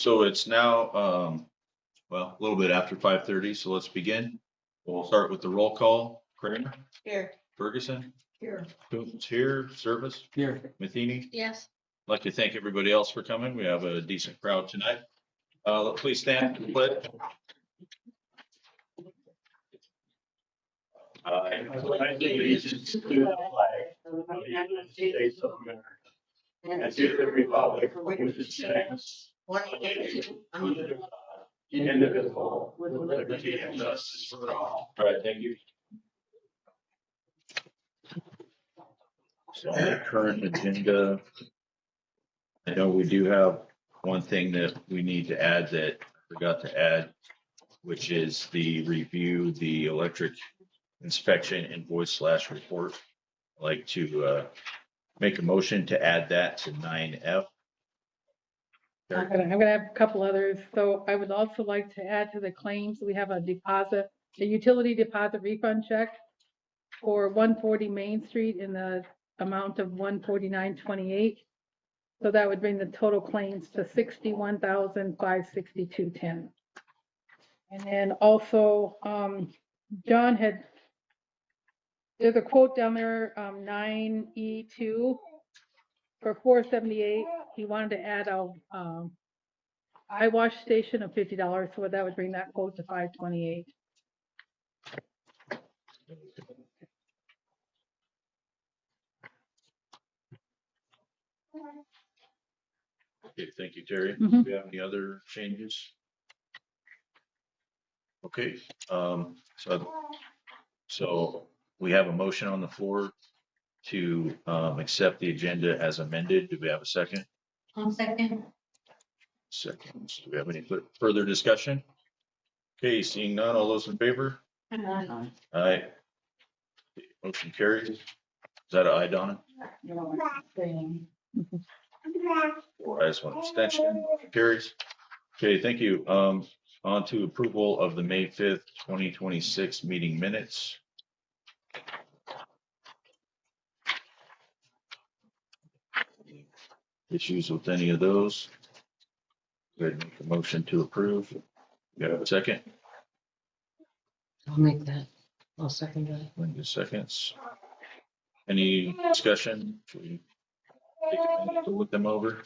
So it's now, well, a little bit after 5:30, so let's begin. We'll start with the roll call. Kramer, Here. Ferguson, Here. Coombs here, Service, Here. Matheny. Yes. I'd like to thank everybody else for coming. We have a decent crowd tonight. Please stand for the pledge. I pledge allegiance to the flag of the United States of America and to the republic for which it stands, one nation under God, indivisible, with liberty and justice for all. All right, thank you. So the current agenda, I know we do have one thing that we need to add that I forgot to add, which is the review, the electric inspection invoice/report. I'd like to make a motion to add that to 9F. I'm gonna have a couple others. So I would also like to add to the claims, we have a deposit, a utility deposit refund check for 140 Main Street in the amount of 149.28. So that would bring the total claims to 61,562.10. And then also, John had, there's a quote down there, 9E2 for 478. He wanted to add a eye wash station of $50, so that would bring that quote to 528. Okay, thank you, Terry. Mhm. Do we have any other changes? Okay, so we have a motion on the floor to accept the agenda as amended. Do we have a second? I'll second. Seconds. Do we have any further discussion? Okay, seeing none, all those in favor? Aye. Motion carries. Is that an aye, Donna? Four ayes, one abstention. Carries. Okay, thank you. On to approval of the May 5th, 2026 meeting minutes. Issues with any of those? Go ahead and make a motion to approve. You have a second? I'll make that. I'll second that. Linda seconds. Any discussion? Should we take a minute to look them over?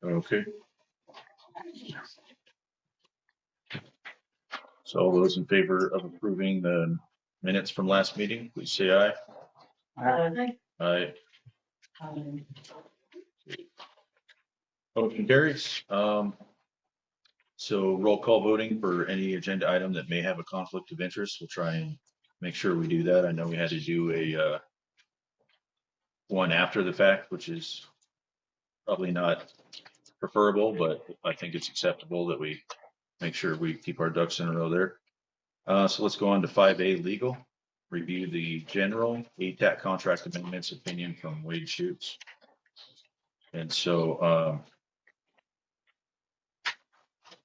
Okay. So all those in favor of approving the minutes from last meeting, please say aye. Aye. Motion carries. So roll call voting for any agenda item that may have a conflict of interest. We'll try and make sure we do that. I know we had to do a one after the fact, which is probably not preferable, but I think it's acceptable that we make sure we keep our ducks in a row there. So let's go on to 5A legal. Review the general ATAC contract amendments opinion from Wade Schutz. And so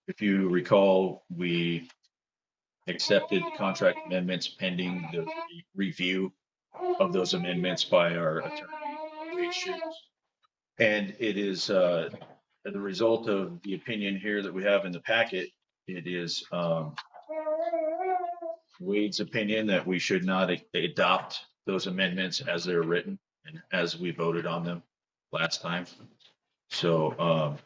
if you recall, we accepted contract amendments pending the review of those amendments by our attorney, Wade Schutz. And it is the result of the opinion here that we have in the packet. It is Wade's opinion that we should not adopt those amendments as they're written and as we voted on them last time. So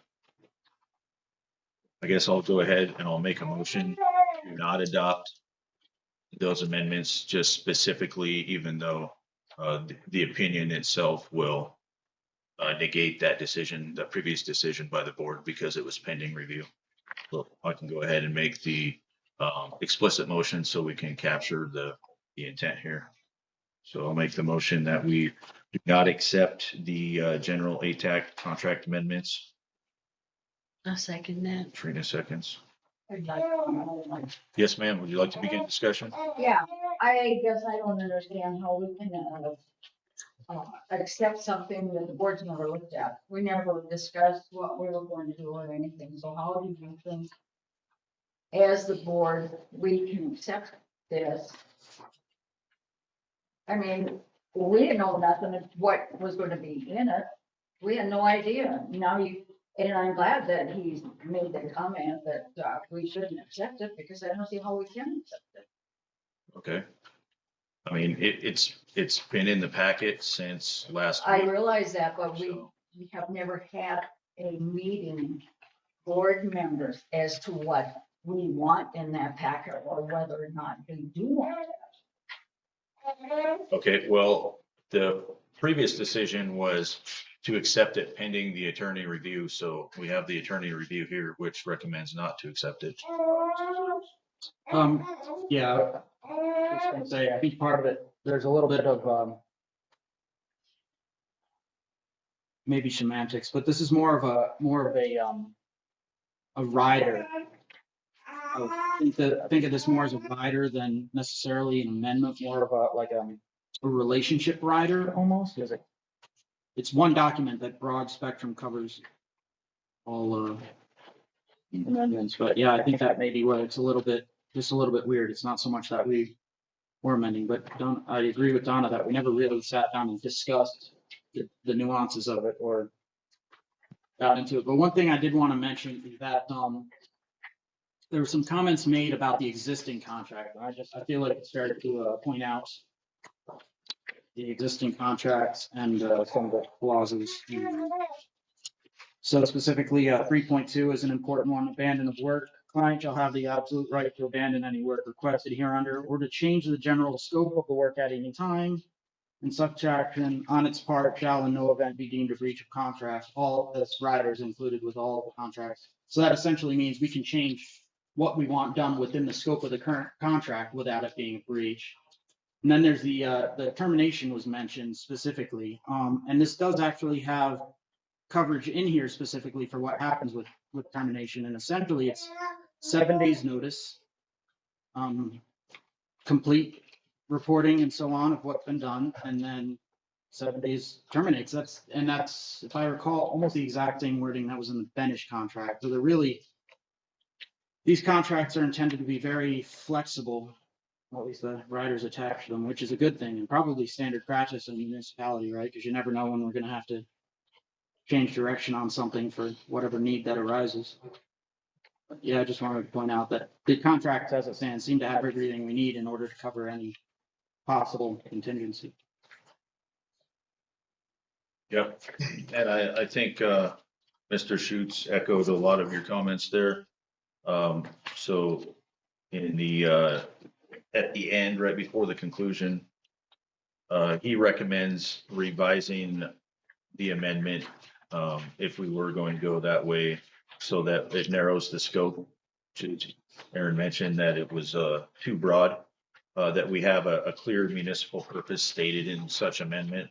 I guess I'll go ahead and I'll make a motion to not adopt those amendments just specifically, even though the opinion itself will negate that decision, the previous decision by the board, because it was pending review. So I can go ahead and make the explicit motion so we can capture the intent here. So I'll make the motion that we do not accept the general ATAC contract amendments. I'll second that. Trina seconds. Yes, ma'am. Would you like to begin discussion? Yeah, I guess I don't understand how we can accept something that the board's never looked at. We never discussed what we were going to do or anything, so how do you think as the board, we can accept this? I mean, we didn't know nothing of what was gonna be in it. We had no idea. Now and I'm glad that he's made the comment that, we shouldn't accept it because I don't see how we can accept it. Okay. I mean, it's been in the packet since last I week. realize that, but So, we have never had a meeting, board members, as to what we want in that packet or whether or not they do want it. okay, well, the previous decision was to accept it pending the attorney review. So we have the attorney review here, which recommends not to accept it. Yeah, I was gonna say, I think part of it, there's a little bit of, maybe semantics, but this is more of a rider. I think of this more as a rider than necessarily an amendment, more of a relationship rider almost, because it's one document that broad spectrum covers all, amendments, but yeah, I think that may be where it's just a little bit weird. It's not so much that we were amending, but I agree with Donna that we never really sat down and discussed the nuances of it or got into it. But one thing I did want to mention is that, there were some comments made about the existing contract. And I feel like it's fair to point out the existing contracts and some of the clauses. So specifically, 3.2 is an important one. Abandon of work. Client shall have the absolute right to abandon any work requested hereunder or to change the general scope of the work at any time. And such action on its part shall in no event be deemed a breach of contract. All this rider is included with all the contracts. So that essentially means we can change what we want done within the scope of the current contract without it being a breach. And then there's the termination was mentioned specifically. And this does actually have coverage in here specifically for what happens with termination. And essentially it's 7 days notice, complete reporting and so on of what's been done, and then 7 days terminates. That's, if I recall, almost the exact same wording that was in the Benish contract. So these contracts are intended to be very flexible, or at least the riders attached to them, which is a good thing and probably standard practice in a municipality, right? Because you never know when we're going to have to change direction on something for whatever need that arises. But yeah, I just wanted to point out that the contracts as it stands seem to have everything we need in order to cover any possible contingency. Yep. And I think Mr. Schutz echoed a lot of your comments there. So in the at the end, right before the conclusion, he recommends revising the amendment if we were going to go that way, so that it narrows the scope. Aaron mentioned that it was too broad, that we have a clear municipal purpose stated in such amendment,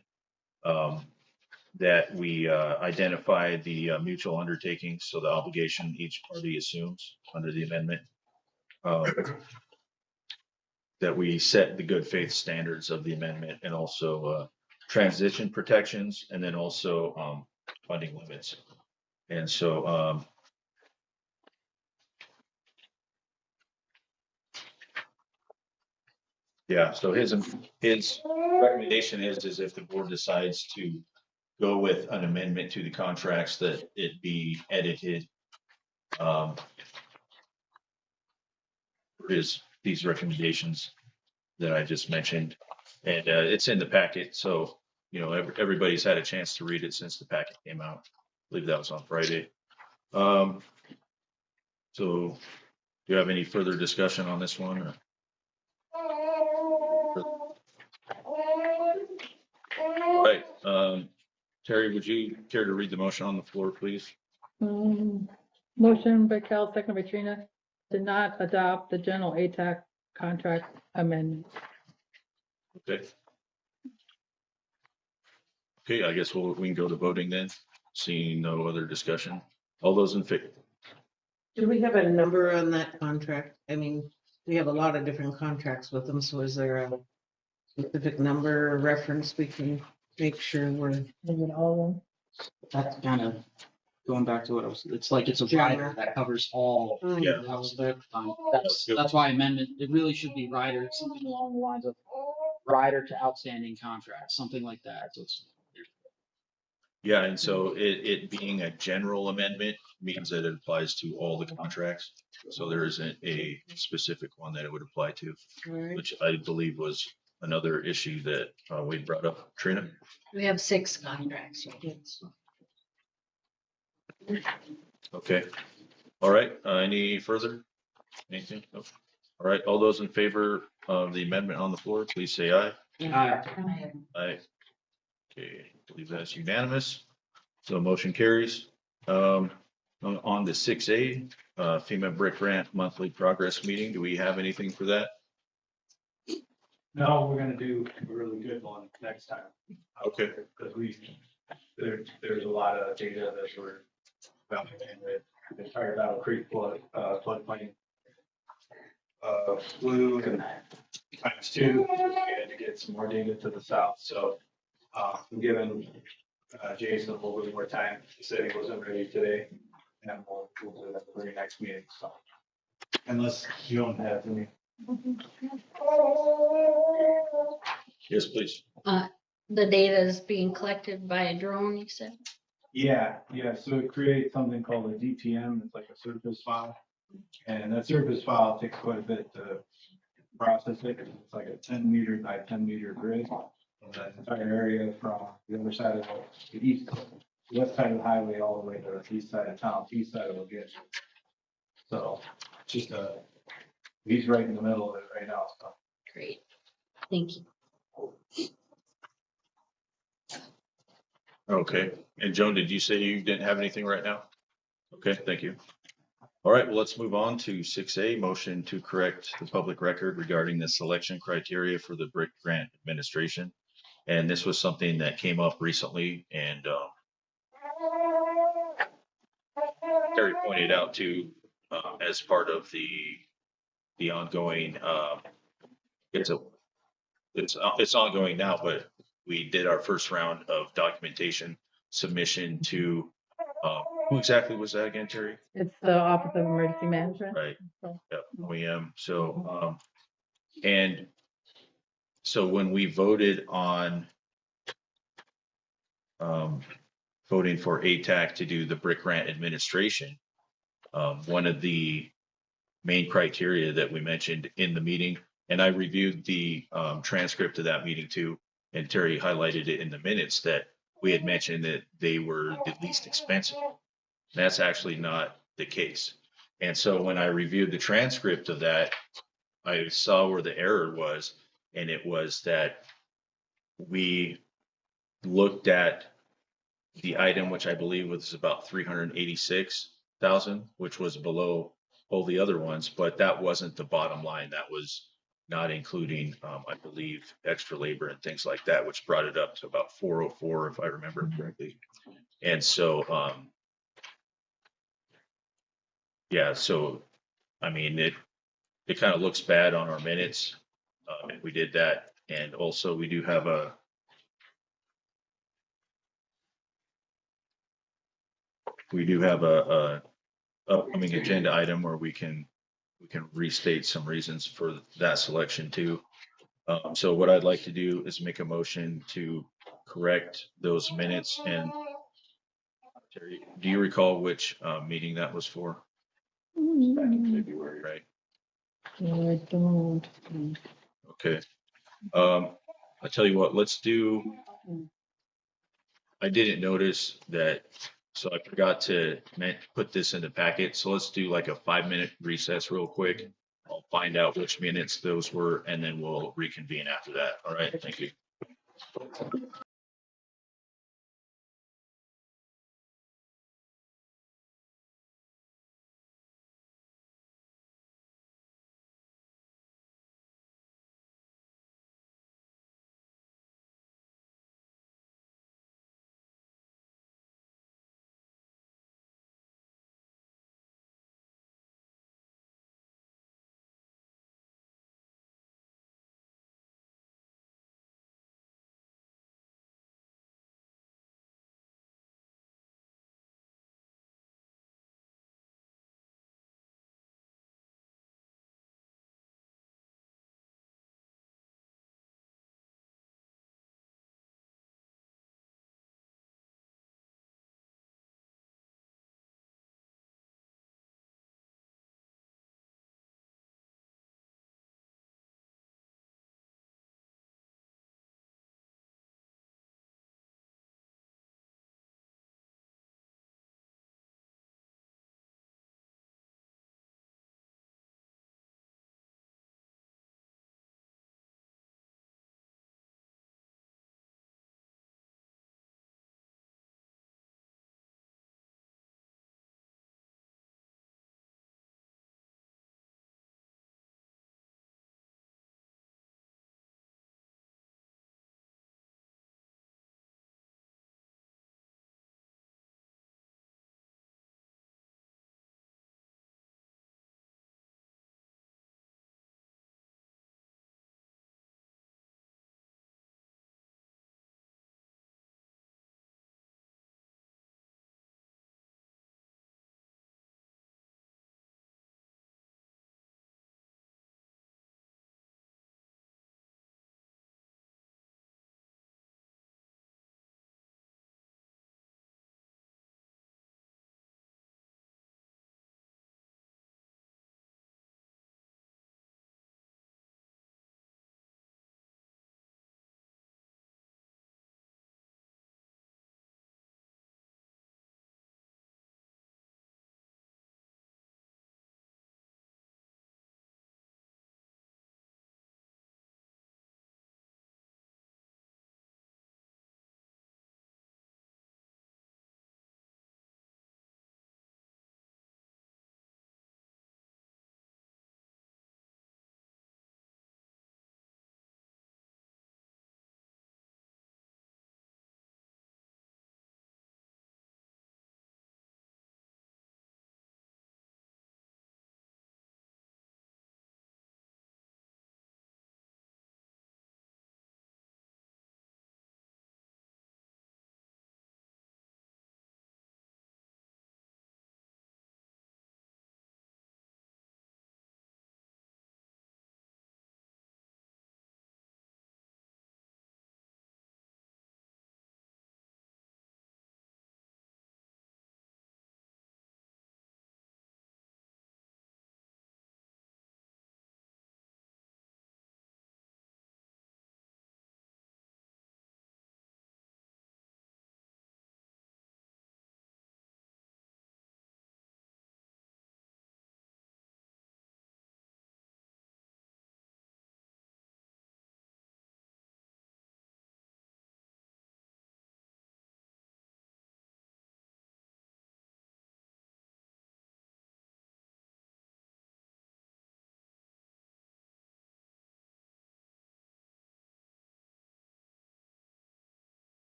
that we identify the mutual undertaking, so the obligation each party assumes under the amendment, that we set the good faith standards of the amendment, and also transition protections, and then also funding limits. And so yeah, so his recommendation is if the board decides to go with an amendment to the contracts, that it be edited for these recommendations that I just mentioned. And it's in the packet, so everybody's had a chance to read it since the packet came out. I believe that was on Friday. So do you have any further discussion on this one? Or? All right. Terry, would you care to read the motion on the floor, please? Motion by Cal, second by Trina, to not adopt the general ATAC contract amendment. Okay. Okay, I guess we can go to voting then. Seeing no other discussion. All those in favor? Do we have a number on that contract? I mean, we have a lot of different contracts with them, so is there a specific number or reference we can make sure we're, Maybe all That's kind of going back to what I was, it's like it's a rider that covers all. Yeah. That was the time. That's why amendment, it really should be rider, something along the lines of rider to outstanding contracts, something like that. So it's, Yeah, and so it being a general amendment means that it applies to all the contracts. So there isn't a specific one that it would apply to, all right. which I believe was another issue that Wade brought up. Trina? We have 6 contracts. Okay. All right, any further? Anything? Nope. All right, all those in favor of the amendment on the floor, please say aye. uh, Aye. Okay, I believe that's unanimous. So motion carries. On the 6A, FEMA Brick Grant Monthly Progress Meeting, do we have anything for that? No, we're gonna do a really good one next time. Okay. Because there's a lot of data that we're evaluating with the entire Battle Creek floodplain. Blue and ×2, and to get some more data to the south. So, I'm giving, Jason a little bit more time. He said he wasn't ready today. And we'll do it at the very next meeting, so. Unless you don't have any. Yes, please. The data is being collected by a drone, you said? Yeah, so it creates something called a DTM, it's like a surface file. And that surface file takes quite a bit to process it, it's like a 10 meter by 10 meter grid. And that entire area from the other side of the east, west side of the highway, all the way to the east side of town, east side of Lagoon. So, just he's right in the middle of it right now, so. Great. Thank you. Okay. And Joan, did you say you didn't have anything right now? Okay, thank you. All right, well, let's move on to 6A, motion to correct the public record regarding the selection criteria for the Brick Grant Administration. And this was something that came up recently and Terry pointed out too, as part of the ongoing, it's ongoing now, but we did our first round of documentation submission to, who exactly was that again, Terry? It's the Office of Emergency Management. Right. So- Yep, OEM. So, and so when we voted on, voting for ATAC to do the Brick Grant Administration, one of the main criteria that we mentioned in the meeting, and I reviewed the transcript of that meeting too, and Terry highlighted it in the minutes that we had mentioned that they were the least expensive. That's actually not the case. And so when I reviewed the transcript of that, I saw where the error was, and it was that we looked at the item, which I believe was about 386,000, which was below all the other ones, but that wasn't the bottom line. That was not including, I believe, extra labor and things like that, which brought it up to about 404, if I remember correctly. And so, yeah, so, I mean, it kind of looks bad on our minutes. If we did that. And also we do have a upcoming agenda item where we can restate some reasons for that selection too. So what I'd like to do is make a motion to correct those minutes. And Terry, do you recall which meeting that was for? Back in February, right? No, I don't. Okay. I tell you what, let's do, I didn't notice that, so I forgot to put this in the packet. So let's do like a 5-minute recess real quick. I'll find out which minutes those were, and then we'll reconvene after that. All right, thank you.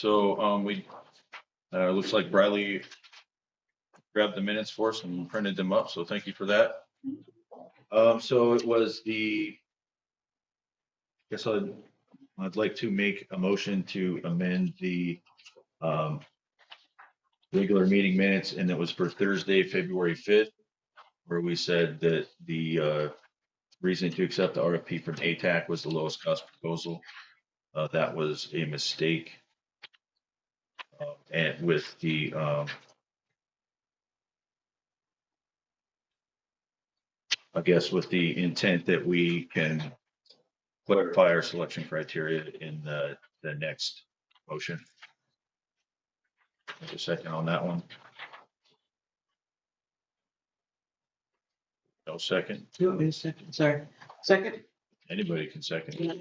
So, looks like Briley grabbed the minutes for us and printed them up, so thank you for that. So it was guess I'd like to make a motion to amend the, um, regular meeting minutes, and it was for Thursday, February 5th, where we said that the, reason to accept the RFP from ATAC was the lowest cost proposal. That was a mistake. And with the, I guess with the intent that we can clarify our selection criteria in the next motion. Take a second on that one. No second. You want me to second? Sorry. Second? Anybody can second. Yeah.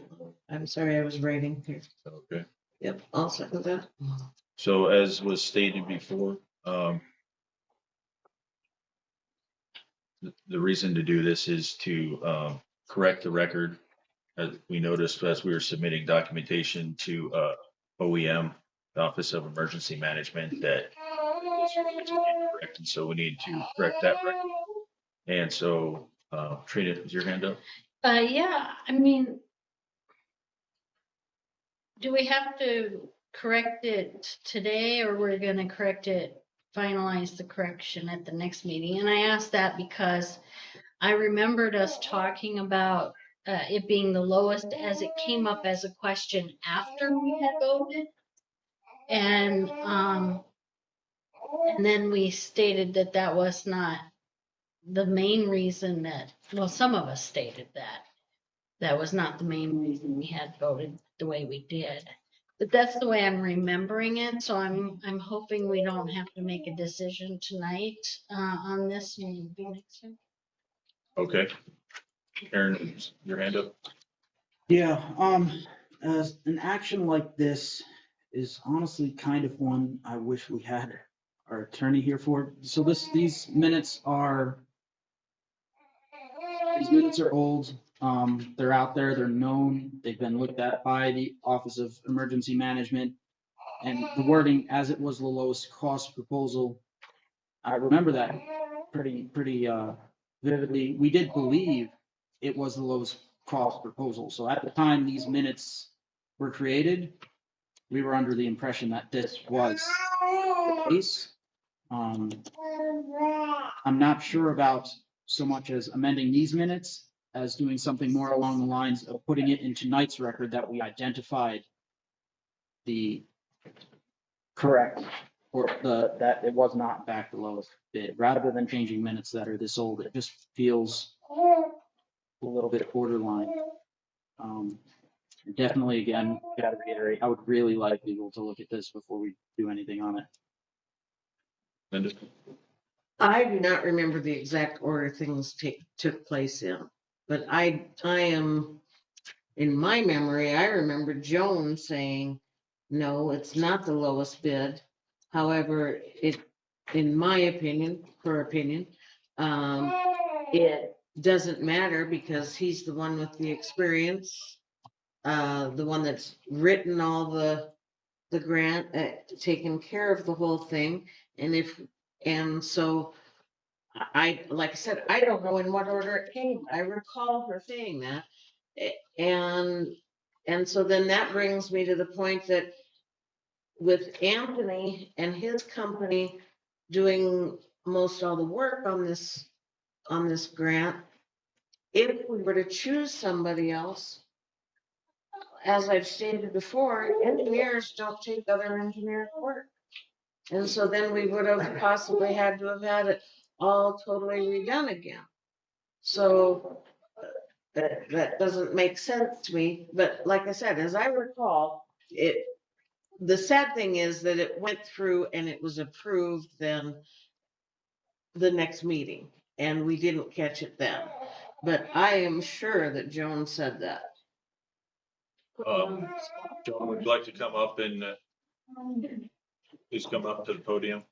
I'm sorry, I was writing here. Okay. Yep, I'll second that. So as was stated before, the reason to do this is to correct the record. As we noticed as we were submitting documentation to OEM, the Office of Emergency Management, that it's incorrect, and so we need to correct that record. And so, Trina, is your hand up? Yeah, I mean, do we have to correct it today, or we're gonna correct it, finalize the correction at the next meeting? And I asked that because I remembered us talking about it being the lowest as it came up as a question after we had voted. And then we stated that that was not the main reason that, well, some of us stated that that was not the main reason we had voted the way we did. But that's the way I'm remembering it, so I'm hoping we don't have to make a decision tonight on this. Okay. Aaron, your hand up? Yeah, as an action like this is honestly kind of one I wish we had our attorney here for. So these minutes are old. They're out there, they're known, they've been looked at by the Office of Emergency Management. And the wording, as it was the lowest cost proposal, I remember that pretty vividly. We did believe it was the lowest cost proposal. So at the time these minutes were created, we were under the impression that this was the case. I'm not sure about so much as amending these minutes as doing something more along the lines of putting it in tonight's record that we identified the correct, or that it was not in fact the lowest bid, rather than changing minutes that are this old. It just feels a little bit borderline. Definitely, again, gotta reiterate, I would really like legal to look at this before we do anything on it. Linda? I do not remember the exact order things took place in, but I am, in my memory, I remember Joan saying, no, it's not the lowest bid. However, in my opinion, it doesn't matter because he's the one with the experience, the one that's written all the grant, taken care of the whole thing. And so like I said, I don't know in what order it came. I recall her saying that. And so then that brings me to the point that with Anthony and his company doing most all the work on this grant, if we were to choose somebody else, as I've stated before, engineers don't take other engineers' work. And so then we would have possibly had to have had it all totally redone again. So that doesn't make sense to me. But like I said, as I recall, the sad thing is that it went through and it was approved then the next meeting, and we didn't catch it then. But I am sure that Joan said that. John, would you like to come up and please come up to the podium?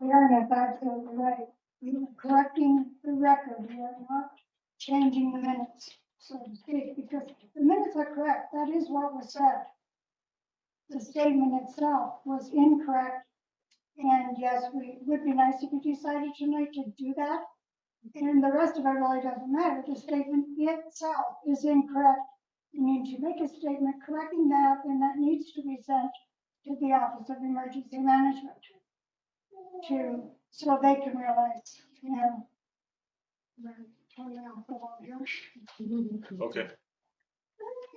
Aaron, if absolutely right. You're correcting the record, you're not changing the minutes. so to speak, because the minutes are correct. That is what was said. The statement itself was incorrect. And yes, we would be nice if you decided tonight to do that. And the rest of it really doesn't matter. The statement itself is incorrect. You need to make a statement correcting that, and that needs to be sent to the Office of Emergency Management so they can realize, you know, we're totally off the wall here. Okay,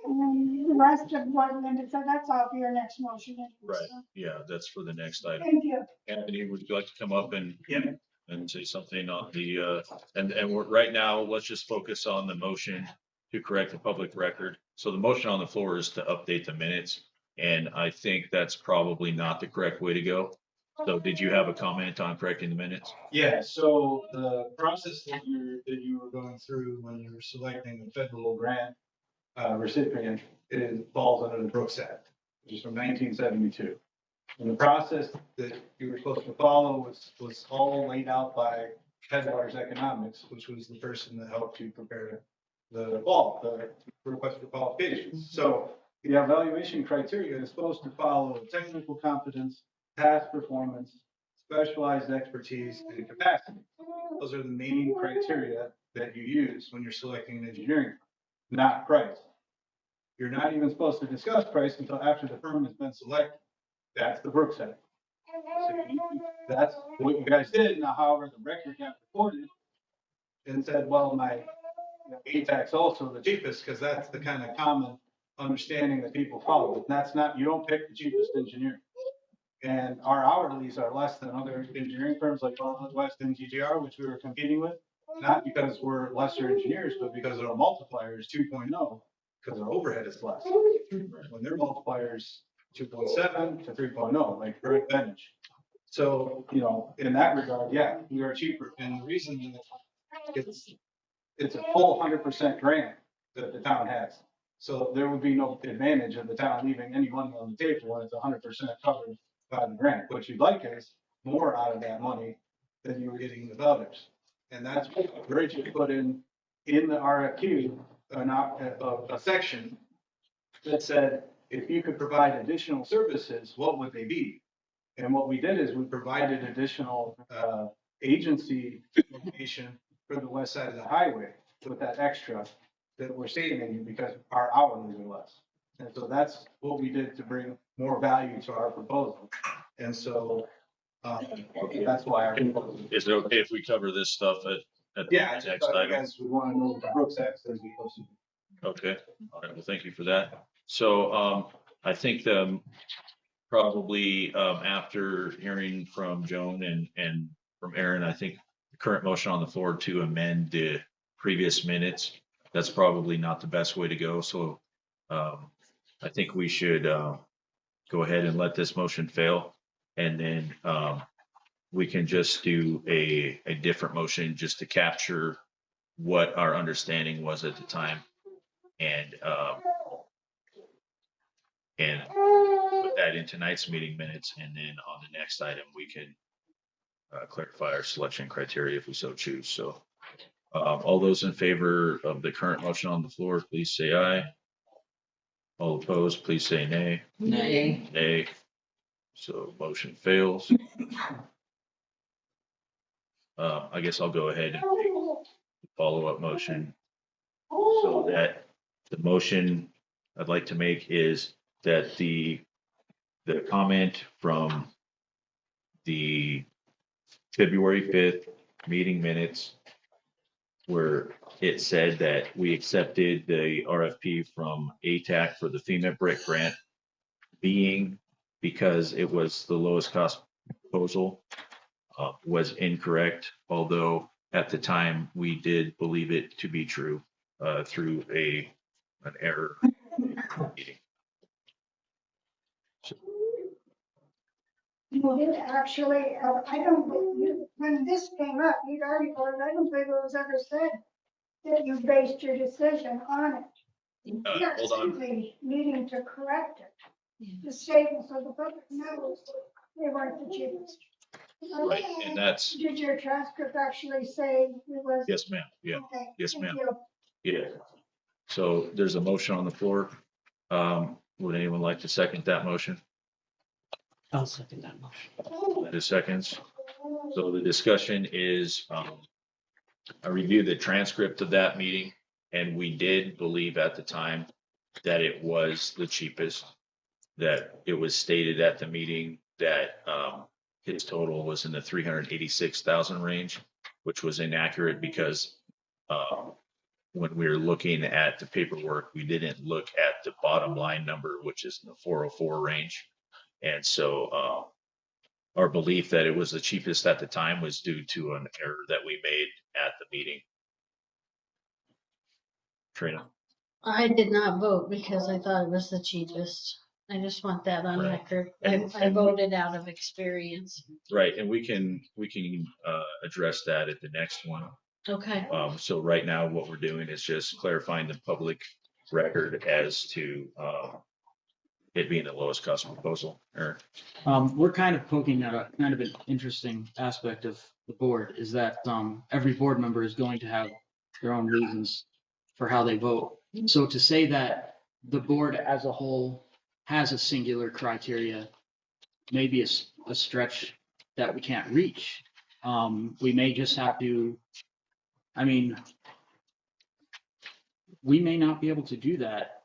And then the rest of what Linda said, that's all for your next motion. Anyway, right. so. Yeah, that's for the next item. Thank you. Anthony, would you like to come up and say something on the, and we're, right now, let's just focus on the motion to correct the public record. So the motion on the floor is to update the minutes, and I think that's probably not the correct way to go. So did you have a comment on correcting the minutes? Yeah, so the process that you were going through when you were selecting the federal grant recipient, it falls under the Brooks Act, which is from 1972. And the process that you were supposed to follow was all laid out by Headwaters Economics, which was the person that helped you prepare the request for qualifications. So the evaluation criteria is supposed to follow technical competence, past performance, specialized expertise, and capacity. Those are the main criteria that you use when you're selecting an engineering firm, not price. You're not even supposed to discuss price until after the firm has been selected. That's the Brooks Act. So that's what you guys did. Now, however, the record got recorded and said, well, my ATAC's also the cheapest, because that's the kind of common understanding that people follow. And that's not, you don't pick the cheapest engineer. And our hourlies are less than other engineering firms like West and GGR, which we were competing with, not because we're lesser engineers, but because our multiplier is 2.0, because our overhead is less. When their multiplier is 2.7 to 3.0, like very advantage. So, you know, in that regard, yeah, we are cheaper. And the reason that it's a full 100% grant that the town has. So there would be no advantage of the town leaving any money on the table when it's 100% covered by the grant. What you'd like is more out of that money than you were getting with others. And that's what Bridget put in the RFQ, a section that said, if you could provide additional services, what would they be? And what we did is we provided additional agency information for the west side of the highway with that extra that we're saving because our hourlies are less. And so that's what we did to bring more value to our proposal. And so that's why our. Is it okay if we cover this stuff at the Yeah, next I item? guess we want to know what the Brooks Act says we supposed to do. Okay, all right, well, thank you for that. So, I think probably, after hearing from Joan and from Aaron, I think the current motion on the floor to amend the previous minutes, that's probably not the best way to go. So, I think we should, go ahead and let this motion fail. And then, we can just do a different motion just to capture what our understanding was at the time. And put that in tonight's meeting minutes, and then on the next item, we can clarify our selection criteria if we so choose. So all those in favor of the current motion on the floor, please say aye. All opposed, please say nay. Nay. Nay. So motion fails. I guess I'll go ahead and make the follow-up motion. So that the motion I'd like to make is that the comment from the February 5th meeting minutes where it said that we accepted the RFP from ATAC for the FEMA brick grant being because it was the lowest cost proposal was incorrect, although at the time we did believe it to be true through an error meeting. You did actually, when this came up, you'd already voted, I don't think it was ever said that you based your decision on it. You're Hold on. simply needing to correct it. The statement so the public knows they weren't the cheapest. Right, and that's, Did your transcript actually say it was? yes, ma'am. Yeah, Okay, yes, thank ma'am. you. Yeah. So there's a motion on the floor. Would anyone like to second that motion? I'll second that motion. Linda seconds. So the discussion is, I reviewed the transcript of that meeting, and we did believe at the time that it was the cheapest, that it was stated at the meeting that his total was in the 386,000 range, which was inaccurate because when we were looking at the paperwork, we didn't look at the bottom line number, which is in the 404 range. And so our belief that it was the cheapest at the time was due to an error that we made at the meeting. Trina? I did not vote because I thought it was the cheapest. I just want that on Right. record. And- I voted out of experience. Right, and we can address that at the next one. Okay. So right now, what we're doing is just clarifying the public record as to it being the lowest cost proposal. Eric? We're kind of poking at a kind of an interesting aspect of the board is that every board member is going to have their own reasons for how they vote. So to say that the board as a whole has a singular criteria may be a stretch that we can't reach. We may just have to, I mean, we may not be able to do that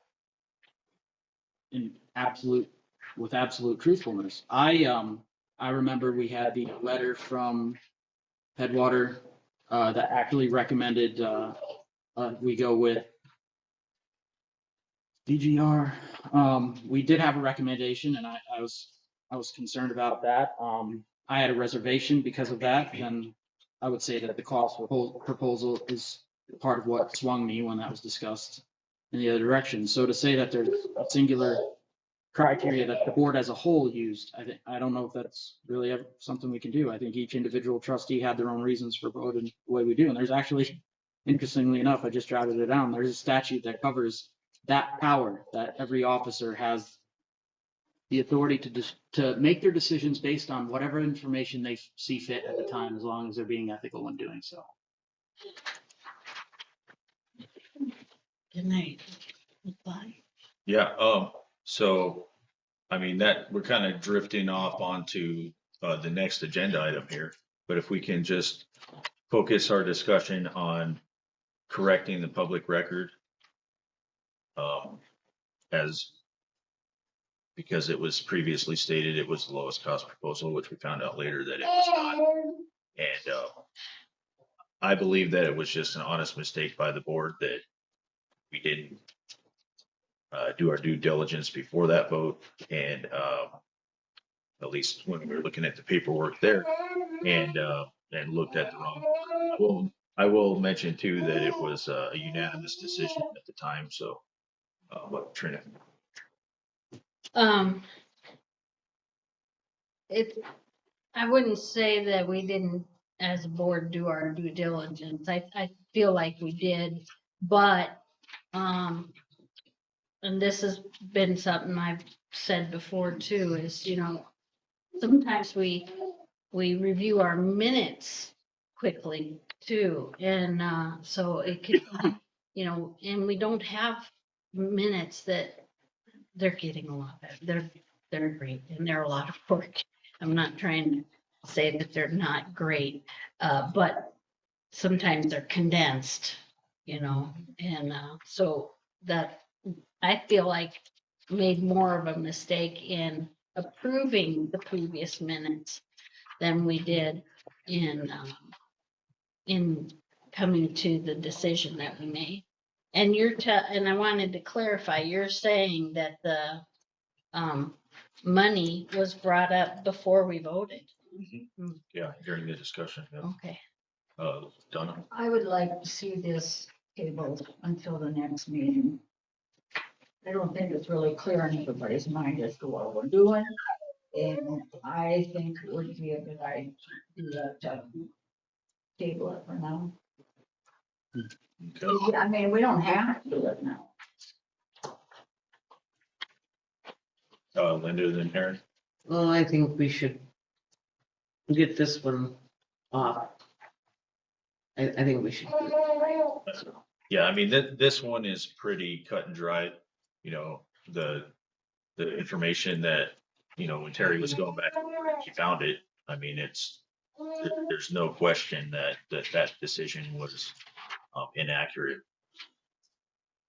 with absolute truthfulness. I remember we had the letter from Headwater that actually recommended we go with DGR. We did have a recommendation, and I was concerned about that. I had a reservation because of that, and I would say that the cost proposal is part of what swung me when that was discussed in the other direction. So to say that there's a singular criteria that the board as a whole used, I don't know if that's really something we can do. I think each individual trustee had their own reasons for voting the way we do. And there's actually, interestingly enough, I just jotted it down. There's a statute that covers that power, that every officer has the authority to make their decisions based on whatever information they see fit at the time, as long as they're being ethical in doing so. Good night. Bye. Yeah, so, I mean, that, we're kind of drifting off onto the next agenda item here. But if we can just focus our discussion on correcting the public record, as because it was previously stated it was the lowest cost proposal, which we found out later that it was not. And I believe that it was just an honest mistake by the board that we didn't do our due diligence before that vote. And at least when we were looking at the paperwork there and looked at the wrong. Well, I will mention too that it was a unanimous decision at the time. So, what Trina? I wouldn't say that we didn't, as a board, do our due diligence. I feel like we did, but, and this has been something I've said before too, is, sometimes we review our minutes quickly too. And, so it could, and we don't have minutes that they're getting a lot better. They're great and they're a lot of work. I'm not trying to say that they're not great, but sometimes they're condensed, and so that I feel like made more of a mistake in approving the previous minutes than we did in coming to the decision that we made. And and I wanted to clarify, you're saying that the money was brought up before we voted. Yeah, during the discussion. Yeah. Okay. Donna? I would like to see this tabled until the next meeting. I don't think it's really clear in everybody's mind as to what we're doing. And I think it would be a good idea to do that, table it for now. Okay. I mean, we don't have to do it now. Linda, then Aaron? Well, I think we should get this one off. I think we should. Yeah, I mean, this one is pretty cut and dry. You know, the information that, you know, when Terry was going back, she found it. I mean, there's no question that decision was inaccurate.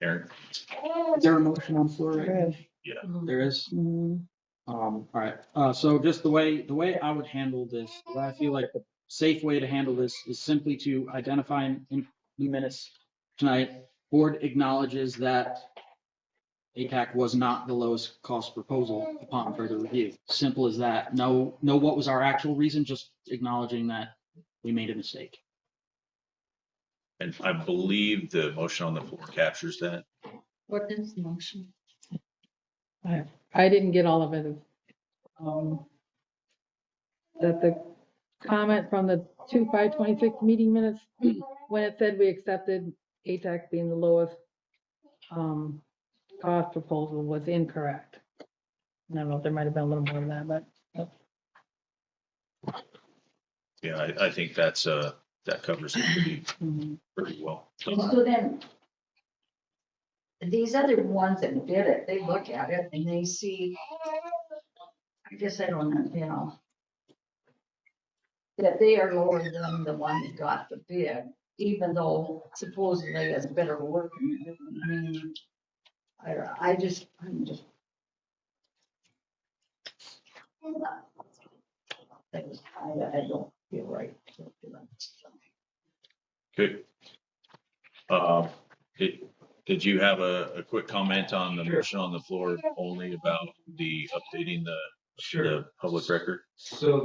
Aaron? Is there a motion on the floor right now? Yeah. There is? Mhm. All right, so just the way I would handle this, I feel like the safe way to handle this is simply to identify in the minutes tonight, board acknowledges that ATAC was not the lowest cost proposal upon further review. Simple as that. No, what was our actual reason, just acknowledging that we made a mistake. And I believe the motion on the floor captures that. What is the motion? I didn't get all of it. Um, that the comment from the 2/5/26 meeting minutes, when it said we accepted ATAC being the lowest cost proposal was incorrect. I don't know if there might have been a little more of that, but Yeah, I think that covers it pretty well. So then, these other ones that did it, they look at it and they see, I guess I don't know, you know, that they are lower than the one that got the bid, even though supposedly it's better work. I mean, I'm just. I don't feel right. Good. Did you have a quick comment on the motion on the floor only about the updating the public record? So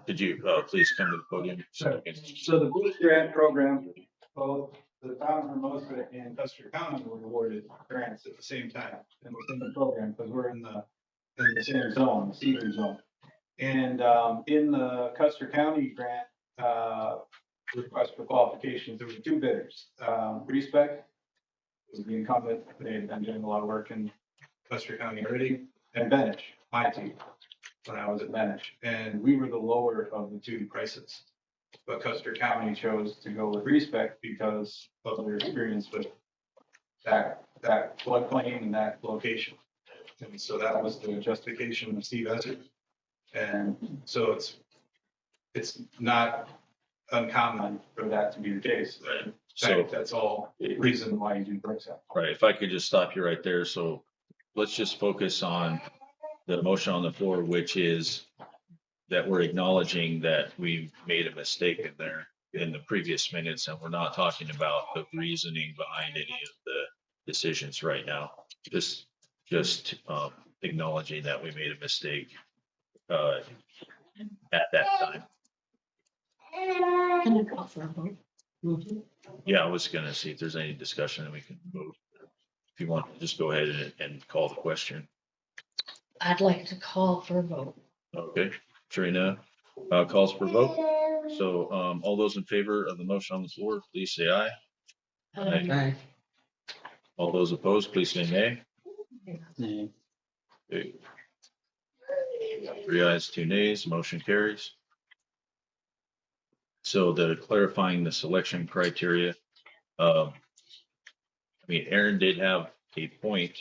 Could you please come to the podium? so the boost grant program, both the town of Hermosa and Custer County were awarded grants at the same time in the same program, because we're in the same zone, the cedar zone. And in the Custer County grant request for qualifications, there were two bidders. Respec was the incumbent. They had been doing a lot of work in Custer County already, and Benish, my team, when I was at Benish. And we were the lower of the two prices. But Custer County chose to go with Respec because of their experience with that floodplain and that location. And so that was the justification of Steve Esser. And so it's not uncommon for that to be the case. Right. In So fact, that's all reason why you do Brookside. right, if I could just stop you right there. So let's just focus on the motion on the floor, which is that we're acknowledging that we made a mistake in there in the previous minutes, and we're not talking about the reasoning behind any of the decisions right now. Just acknowledging that we made a mistake at that time. Can I call for a vote? Yeah, I was gonna see if there's any discussion and we can vote. If you want, just go ahead and call the question. I'd like to call for a vote. Okay, Trina, calls for vote. So, all those in favor of the motion on the floor, please say aye. Aye. All those opposed, please say nay. Nay. Okay. 3 ayes, 2 nays, motion carries. So the clarifying the selection criteria, I mean, Aaron did have a point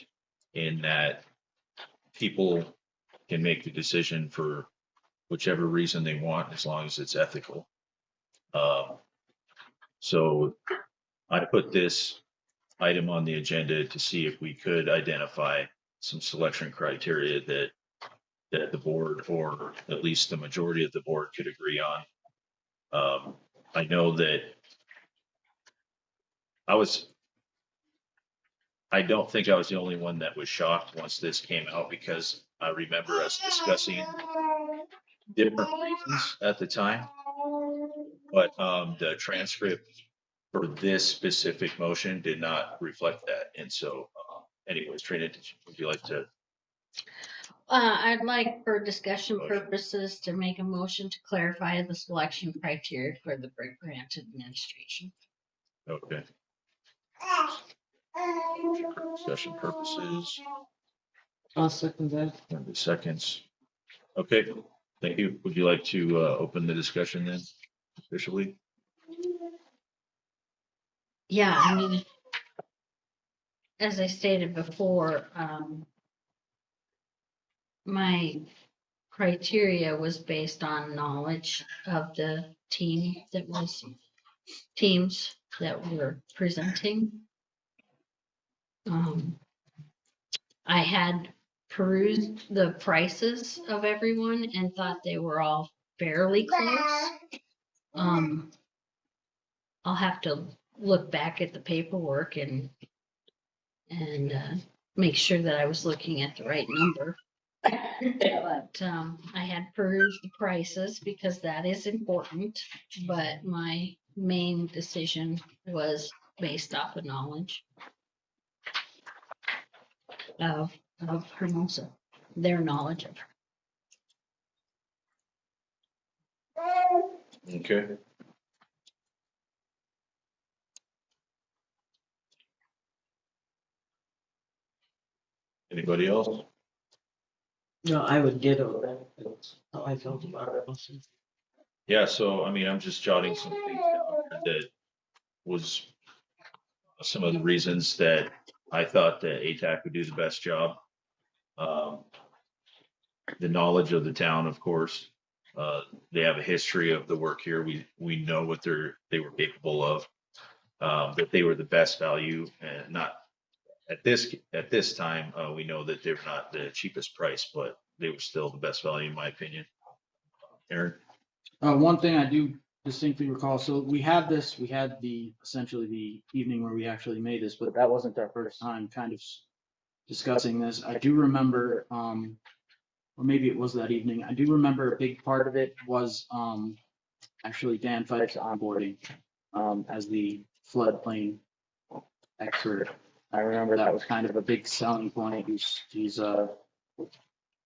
in that people can make the decision for whichever reason they want, as long as it's ethical. So I put this item on the agenda to see if we could identify some selection criteria that the board, or at least the majority of the board, could agree on. I know that I don't think I was the only one that was shocked once this came out, because I remember us discussing different reasons at the time. But the transcript for this specific motion did not reflect that. And so anyways, Trina, would you like to? I'd like for discussion purposes to make a motion to clarify the selection criteria for the grant administration. Okay. For discussion purposes. I'll second that. 30 seconds. Okay, thank you. Would you like to open the discussion then officially? yeah, I mean, as I stated before, my criteria was based on knowledge of the teams that were presenting. I had perused the prices of everyone and thought they were all fairly close. I'll have to look back at the paperwork and make sure that I was looking at the right number. But I had perused the prices because that is important, but my main decision was based off of knowledge of Hermosa, their knowledge of her. Okay. Anybody else? No, I would ditto that. That's how I felt about it. Yeah, so I mean, I'm just jotting some things down that was some of the reasons that I thought that ATAC would do the best job. Um, the knowledge of the town, of course. They have a history of the work here. We know what they were capable of. That they were the best value, and not at this time. We know that they're not the cheapest price, but they were still the best value, in my opinion. Aaron. One thing I do distinctly recall, so we had essentially the evening where we actually made this, but that wasn't our first time kind of discussing this. I do remember, or maybe it was that evening, I do remember a big part of it was actually Dan Fife's onboarding as the floodplain expert. I remember that was kind of a big selling point. He's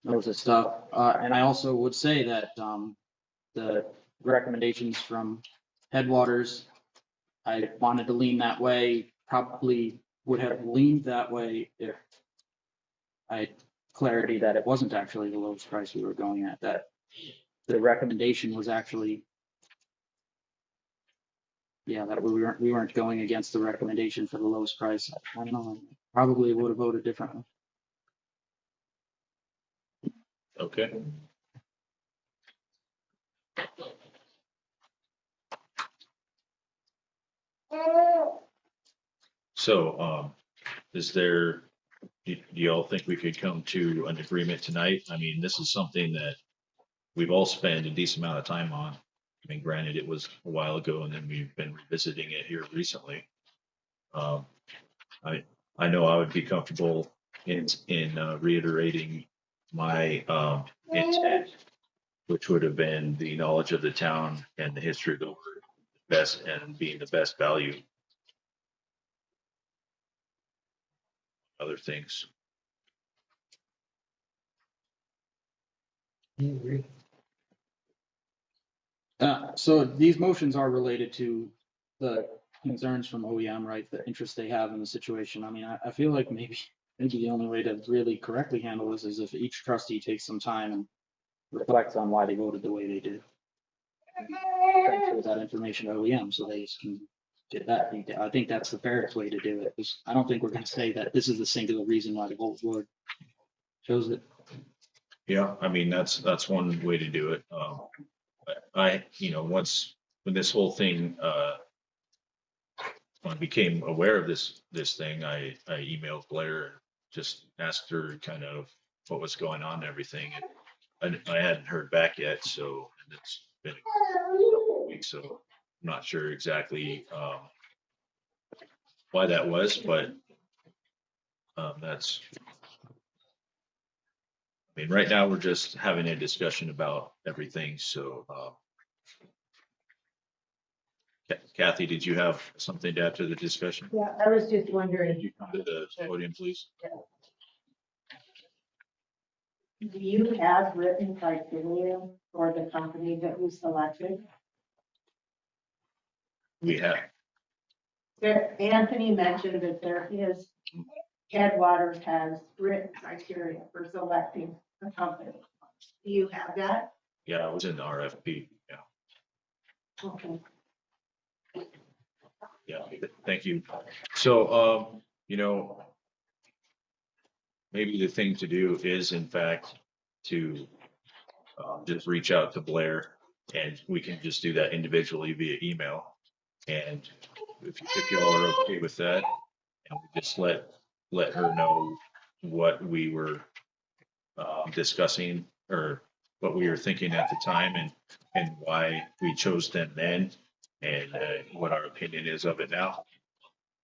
knows his stuff. And I also would say that the recommendations from Headwaters, I wanted to lean that way, probably would have leaned that way if I had clarity that it wasn't actually the lowest price we were going at, that the recommendation was actually, yeah, that we weren't going against the recommendation for the lowest price. I don't know, probably would have voted differently. Okay. So, do y'all think we could come to an agreement tonight? I mean, this is something that we've all spent a decent amount of time on. I mean, granted, it was a while ago, and then we've been revisiting it here recently. Um, I know I would be comfortable in reiterating my intent, which would have been the knowledge of the town and the history of the best and being the best value. Other things. So these motions are related to the concerns from OEM, right? The interest they have in the situation. I mean, I feel like maybe the only way to really correctly handle this is if each trustee takes some time and reflects on why they voted the way they did. Transfer that information to OEM so they can get that detail. I think that's the fairest way to do it. I don't think we're going to say that this is the singular reason why the whole board chose it. Yeah, I mean, that's one way to do it. When this whole thing, when I became aware of this thing, I emailed Blair and just asked her kind of what was going on and everything. And I hadn't heard back yet, so and it's been a couple of weeks, so I'm not sure exactly why that was, but that's. I mean, right now we're just having a discussion about everything. So, Kathy, did you have something to add to the discussion? Yeah, I was just Could wondering, you come to the podium, please? do you have written criteria for the company that you selected? We have. Anthony mentioned that Headwaters has written criteria for selecting a company. Do you have that? Yeah, it was in the RFP. Yeah. Okay. Yeah, thank you. So, maybe the thing to do is in fact to just reach out to Blair and we can just do that individually via email. And if y'all are okay with that, and we just let her know what we were discussing or what we were thinking at the time and why we chose them then and what our opinion is of it now.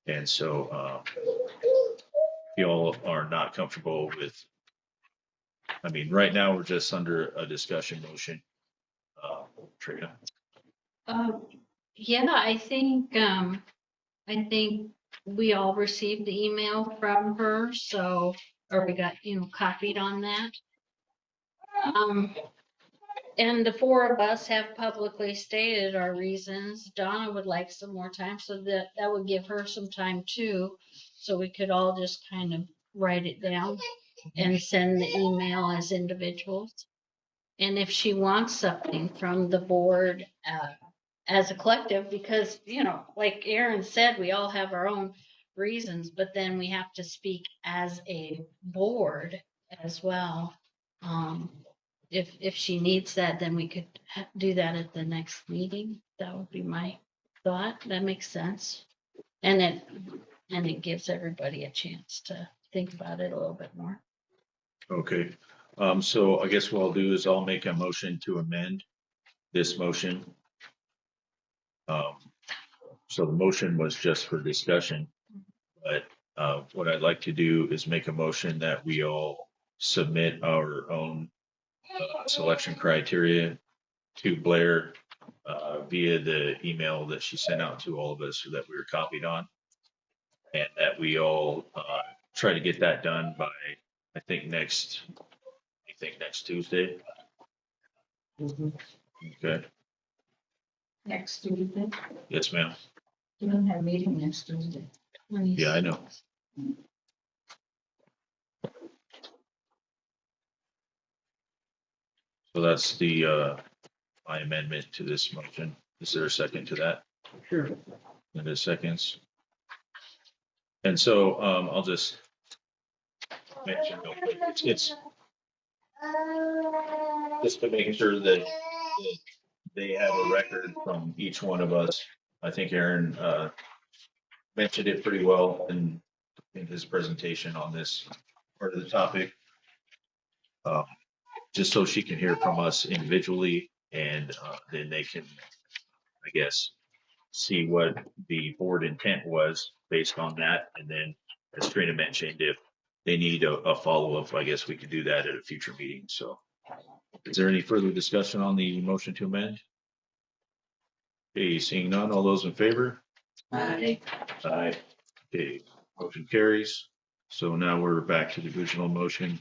And so if y'all are not comfortable with, I mean, right now we're just under a discussion motion. Trina. Yeah, I think we all received the email from her, so, or we got, copied on that. And the four of us have publicly stated our reasons. Donna would like some more time, so that would give her some time too. So we could all just kind of write it down and send the email as individuals. And if she wants something from the board, as a collective, because, like Aaron said, we all have our own reasons, but then we have to speak as a board as well. If she needs that, then we could do that at the next meeting. That would be my thought. That makes sense. And it gives everybody a chance to think about it a little bit more. Okay. So I guess what I'll do is I'll make a motion to amend this motion. So the motion was just for discussion, but what I'd like to do is make a motion that we all submit our own selection criteria to Blair via the email that she sent out to all of us that we were copied on, and that we all try to get that done by, I think next Tuesday. Okay. Next Tuesday. Yes, ma'am. We don't have a meeting next Tuesday. Yeah, I know. So that's the my amendment to this motion. Is there a second to that? Sure. Linda seconds. And so I'll just mention real quick, it's just to make sure that they have a record from each one of us. I think Aaron mentioned it pretty well in his presentation on this part of the topic. Just so she can hear from us individually and then they can, I guess, see what the board intent was based on that. And then, as Trina mentioned, if they need a follow-up, I guess we could do that at a future meeting. So is there any further discussion on the motion to amend? Okay, seeing none, all those in favor? Aye. Aye. Okay, motion carries. So now we're back to the original motion.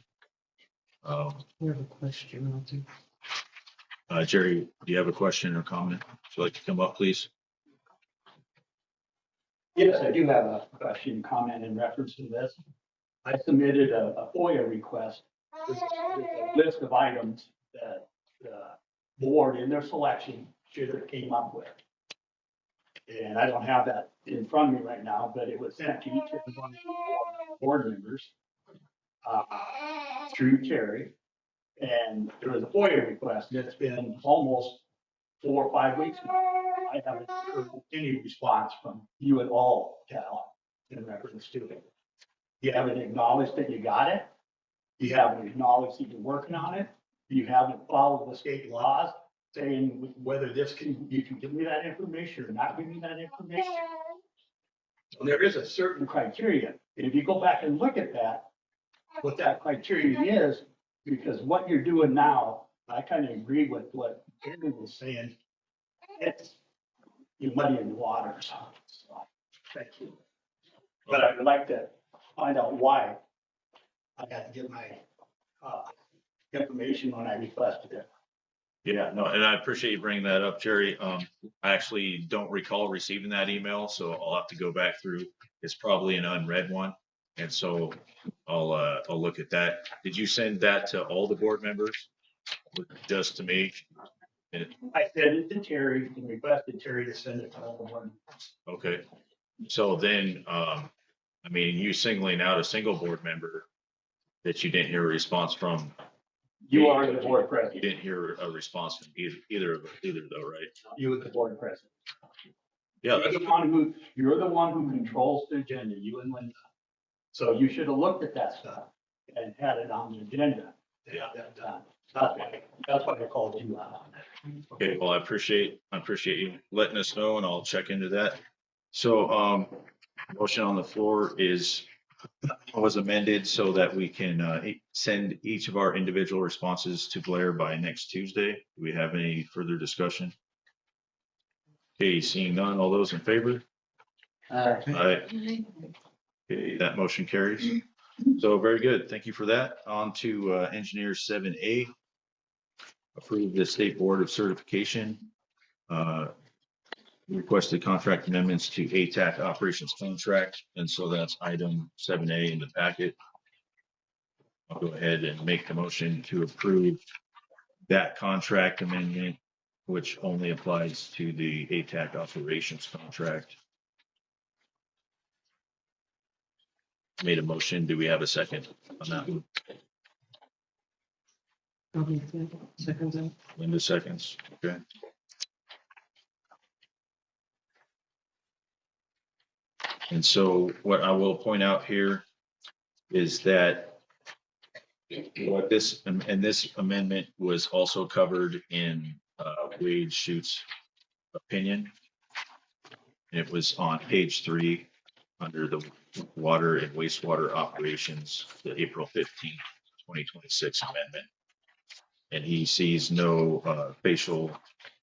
We have a question, I'll do. Jerry, do you have a question or comment? Would you like to come up, please? Yes, I do have a question, comment in reference to this. I submitted a FOIA request with a list of items that the board in their selection should have came up with. And I don't have that in front of me right now, but it was sent to each of the board members through Terry. And there was a FOIA request that's been almost 4 or 5 weeks now. I haven't heard any response from you at all, Cal, in reference to it. You haven't acknowledged that you got it. You haven't acknowledged that you're working on it. You haven't followed the state laws saying whether you can give me that information or not give me that information. And there is a certain criteria. And if you go back and look at that, what that criteria is, because what you're doing now, I kind of agree with what Aaron was saying. You're muddying the waters. So, thank you. But I would like to find out why I got to get my information when I requested it. Yeah, no, and I appreciate you bringing that up, Jerry. I actually don't recall receiving that email, so I'll have to go back through. It's probably an unread one, and so I'll look at that. Did you send that to all the board members, or just to me? I sent it to Terry and requested Terry to send it to all the board. Okay, So then, I mean, you singling out a single board member that you didn't hear a response from. You are the board You president. didn't hear a response from either though, right? You are the board president. Yeah, You're the one who controls the agenda, you and Linda. So you should have looked at that stuff and had it on the agenda. Yeah. That's why I called you out. okay, well, I appreciate you letting us know and I'll check into that. So, motion on the floor was amended so that we can, send each of our individual responses to Blair by next Tuesday. Do we have any further discussion? Okay, seeing none, all those in favor? Aye. Okay, that motion carries. So very good. Thank you for that. On to engineer 7A. Approve the State Board of Certification. Requested contract amendments to ATAC operations contract. And so that's item 7A in the packet. I'll go ahead and make the motion to approve that contract amendment, which only applies to the ATAC operations contract. Made a motion. Do we have a second on that one? Second. Linda seconds. Okay. And so what I will point out here is that what this, and this amendment was also covered in Wade Schutz's opinion. And it was on page 3 under the water and wastewater operations, the April 15th, 2026 amendment. And he sees no facial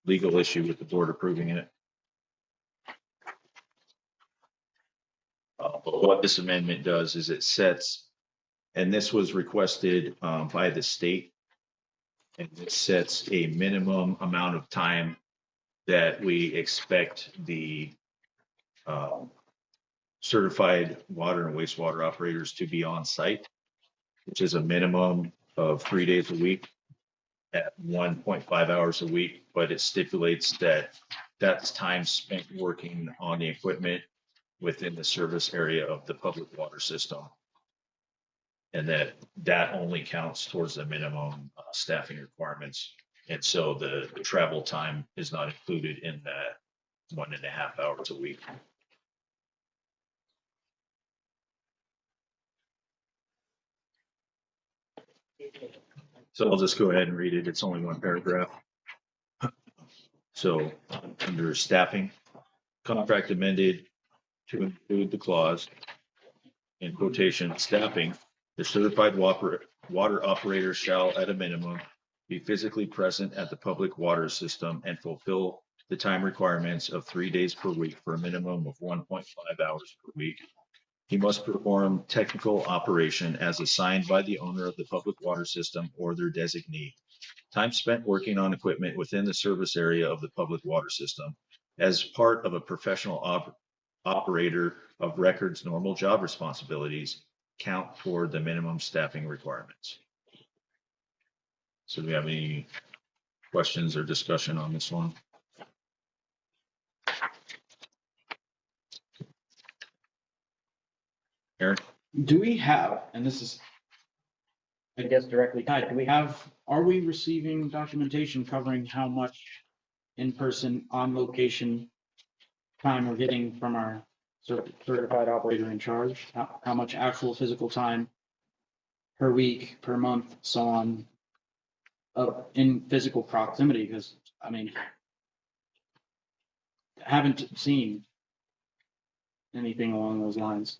legal issue with the board approving it. But what this amendment does is it sets, and this was requested by the state, and it sets a minimum amount of time that we expect the certified water and wastewater operators to be on site, which is a minimum of 3 days a week at 1.5 hours a week, but it stipulates that that's time spent working on the equipment within the service area of the public water system. And that only counts towards the minimum staffing requirements. And so the travel time is not included in that 1.5 hours a week. So I'll just go ahead and read it. It's only one paragraph. So under staffing, contract amended to include the clause in quotation, staffing, the certified water operator shall at a minimum be physically present at the public water system and fulfill the time requirements of 3 days per week for a minimum of 1.5 hours per week. He must perform technical operation as assigned by the owner of the public water system or their designee. Time spent working on equipment within the service area of the public water system as part of a professional operator of record's normal job responsibilities count toward the minimum staffing requirements. So do we have any questions or discussion on this one? Eric? Do we have, and this is, I guess, directly tied, are we receiving documentation covering how much in-person, on-location time we're getting from our certified operator in charge? How much actual physical time per week, per month, so on, in physical proximity? Because, I mean, haven't seen anything along those lines.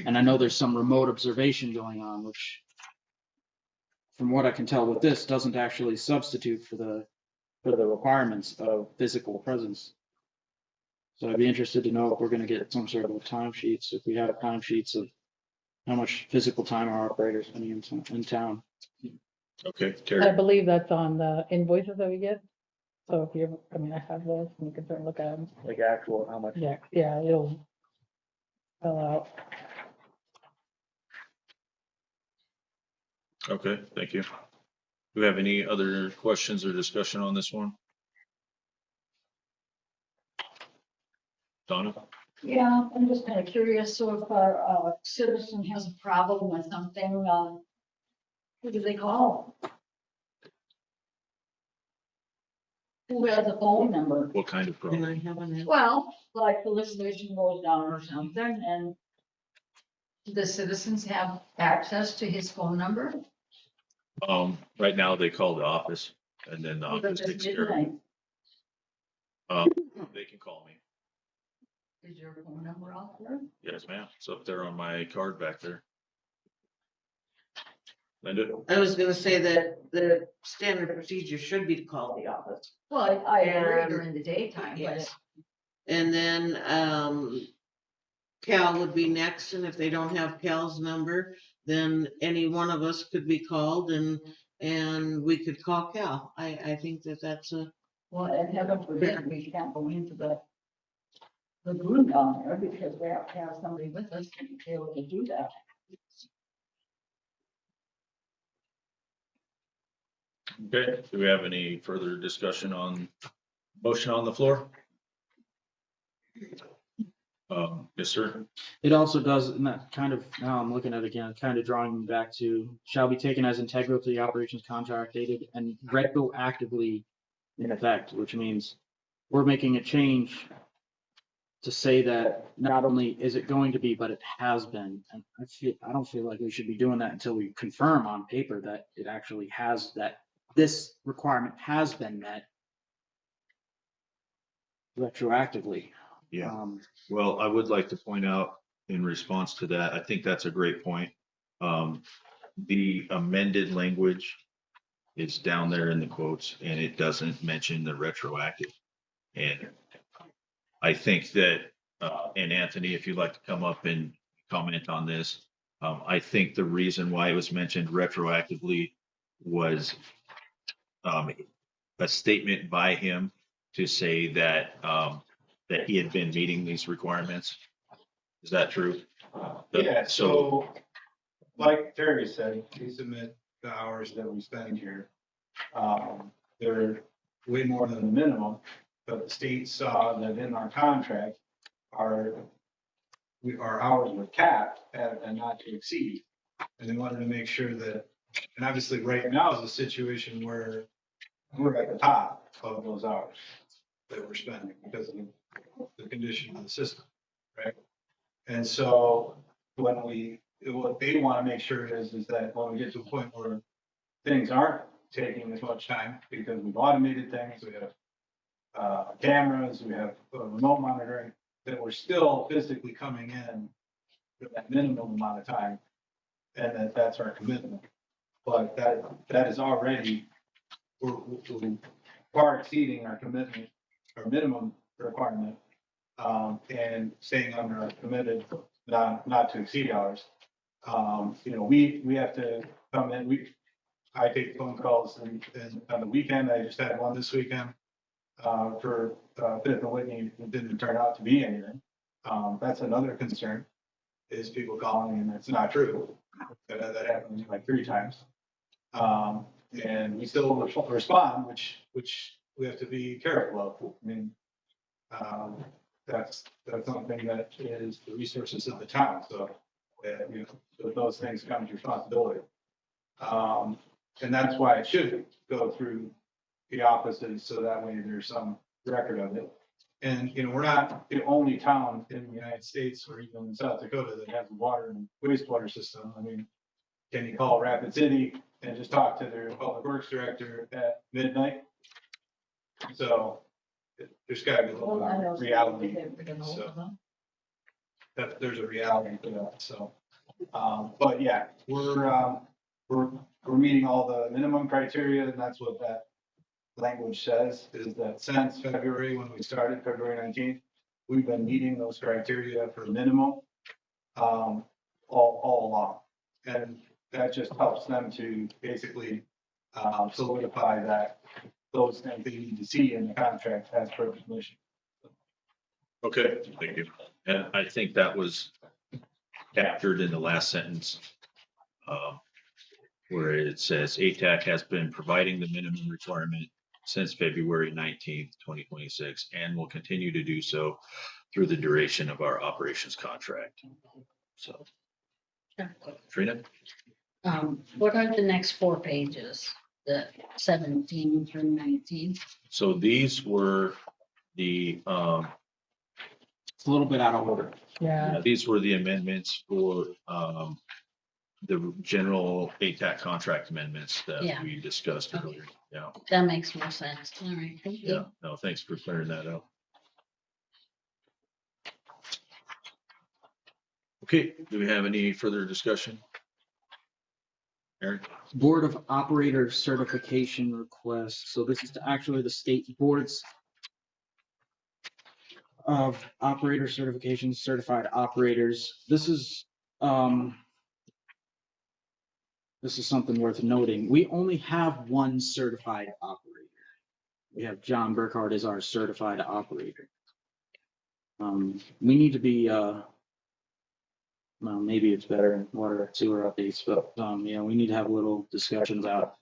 And I know there's some remote observation going on, which, from what I can tell with this, doesn't actually substitute for the requirements of physical presence. So I'd be interested to know if we're going to get some sort of timesheets, if we have timesheets of how much physical time our operators spending in town. Okay, I Terry. believe that's on the invoices that we get. So if you, I mean, I have those, and you can certainly look at them. Like actual, how much? Yeah, it'll fill out. Okay, thank you. Do we have any other questions or discussion on this one? Donna? Yeah, I'm just kind of curious, so if a citizen has a problem with something, who do they call? Who has a phone number? What kind of Can problem? I have an? Well, like the lift station goes down or something, and the citizens have access to his phone number? Right now they call the office and then the What if office it's takes care of it. midnight? They can call me. Is your phone number out there? Yes, ma'am. So if they're on my card back there. Linda? I was gonna say that the standard procedure should be to call the office. Well, I agree And- during the daytime, but Yes. And then, Cal would be next, and if they don't have Cal's number, then any one of us could be called and we could call Cal. I think that that's a, well, and heaven forbid, we can't go into the room down there because we have to have somebody with us to be able to do that. Okay, do we have any further discussion on motion on the floor? Yes, sir. It also does, and that kind of, now I'm looking at it again, kind of drawing me back to, shall be taken as integral to the operations contract dated and retroactively in effect, which means we're making a change to say that not only is it going to be, but it has been. And I don't feel like we should be doing that until we confirm on paper that it actually has, that this requirement has been met retroactively. Yeah. Um, Well, I would like to point out in response to that, I think that's a great point. The amended language is down there in the quotes and it doesn't mention the retroactive. And I think that, and Anthony, if you'd like to come up and comment on this, I think the reason why it was mentioned retroactively was a statement by him to say that, that he had been meeting these requirements. Is that true? Yeah, so like Terry said, we submit the hours that we spend here. They're way more than the minimum, but the state saw that in our contract, our hours were capped and not to exceed. And they wanted to make sure that, and obviously right now is a situation where we're at the top of those hours that we're spending because of the condition of the system, right? And so what they want to make sure is that when we get to a point where things aren't taking as much time because we've automated things, we have cameras, we have remote monitoring, that we're still physically coming in for that minimum amount of time, and that's our commitment. But that is already, we're far exceeding our commitment, our minimum requirement, and staying under our committed not to exceed hours. We have to come in, I take phone calls and on the weekend, I just had one this weekend, for Fifth and Whitney, it didn't turn out to be anything. That's another concern, is people calling and it's not true. That happened like 3 times. And we still respond, which we have to be careful of. I mean, that's something that is the resources of the town, so, with those things comes responsibility. And that's why it should go through the offices, so that way there's some record of it. And, we're not the only town in the United States or even in South Dakota that has a water and wastewater system. I mean, can you call Rapid City and just talk to their public works director at midnight? So there's got to be a little Well, I know bit of reality. they're gonna So hold them. that there's a reality to that. So, but yeah, we're meeting all the minimum criteria, and that's what that language says, is that since February, when we started, February 19th, we've been meeting those criteria for minimum, all along. And that just helps them to basically, solidify that those things they need to see in the contract as per the commission. Okay, thank you. And I think that was captured in the last sentence, where it says ATAC has been providing the minimum requirement since February 19th, 2026, and will continue to do so through the duration of our operations contract. So, Trina? What are the next 4 pages? The 17 through 19? So these were the, It's a little bit out of order. Yeah. these were the amendments for, the general ATAC contract amendments that Yeah. we discussed Okay. earlier. Yeah, That makes more sense. All right, thank yeah. you. No, thanks for clearing that up. Okay, do we have any further discussion? Aaron? Board of Operator Certification request. So this is actually the state boards of operator certification, certified operators. This is something worth noting. We only have one certified operator. We have John Burkhardt as our certified operator. We need to be, well, maybe it's better in water sewer updates, but, yeah, we need to have a little discussion about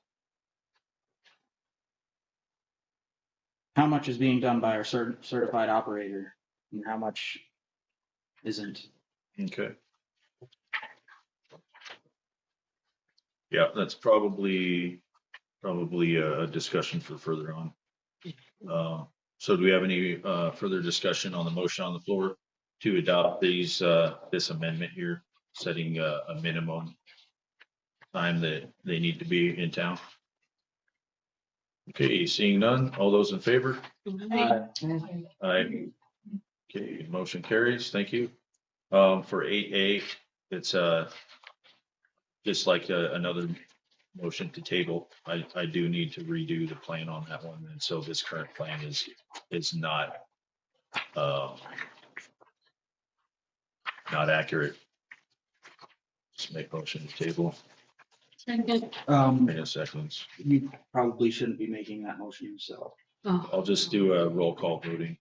how much is being done by our certified operator and how much isn't. Okay. Yeah, that's probably a discussion for further on. So do we have any further discussion on the motion on the floor to adopt this amendment here, setting a minimum time that they need to be in town? Okay, seeing none, all those in favor? Aye. Okay, motion carries. Thank you. For 8A, it's just like another motion to table. I do need to redo the plan on that one, and so this current plan is not not accurate. Just make motion to table. Second. Wait a second. You probably shouldn't be making that motion yourself. Oh, I'll just do a roll call voting.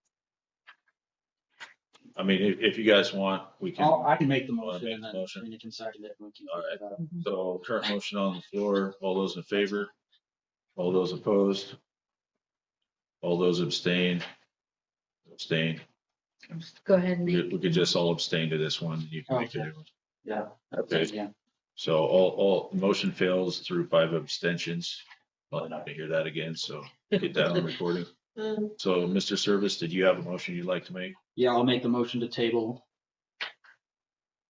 I mean, if you guys want, we can. I can make the Wanna motion make and the then motion? you can second it. We can All right. figure that out. So current motion on the floor. All those in favor? All those opposed? All those abstain? Abstain. go ahead, We Nate. could just all abstain to this one. You can make Okay. it. Yeah. Okay. Yeah. So all motion fails through 5 abstentions. Well, not to hear that again, so get that on recording. So, Mr. Service, did you have a motion you'd like to make? Yeah, I'll make the motion to table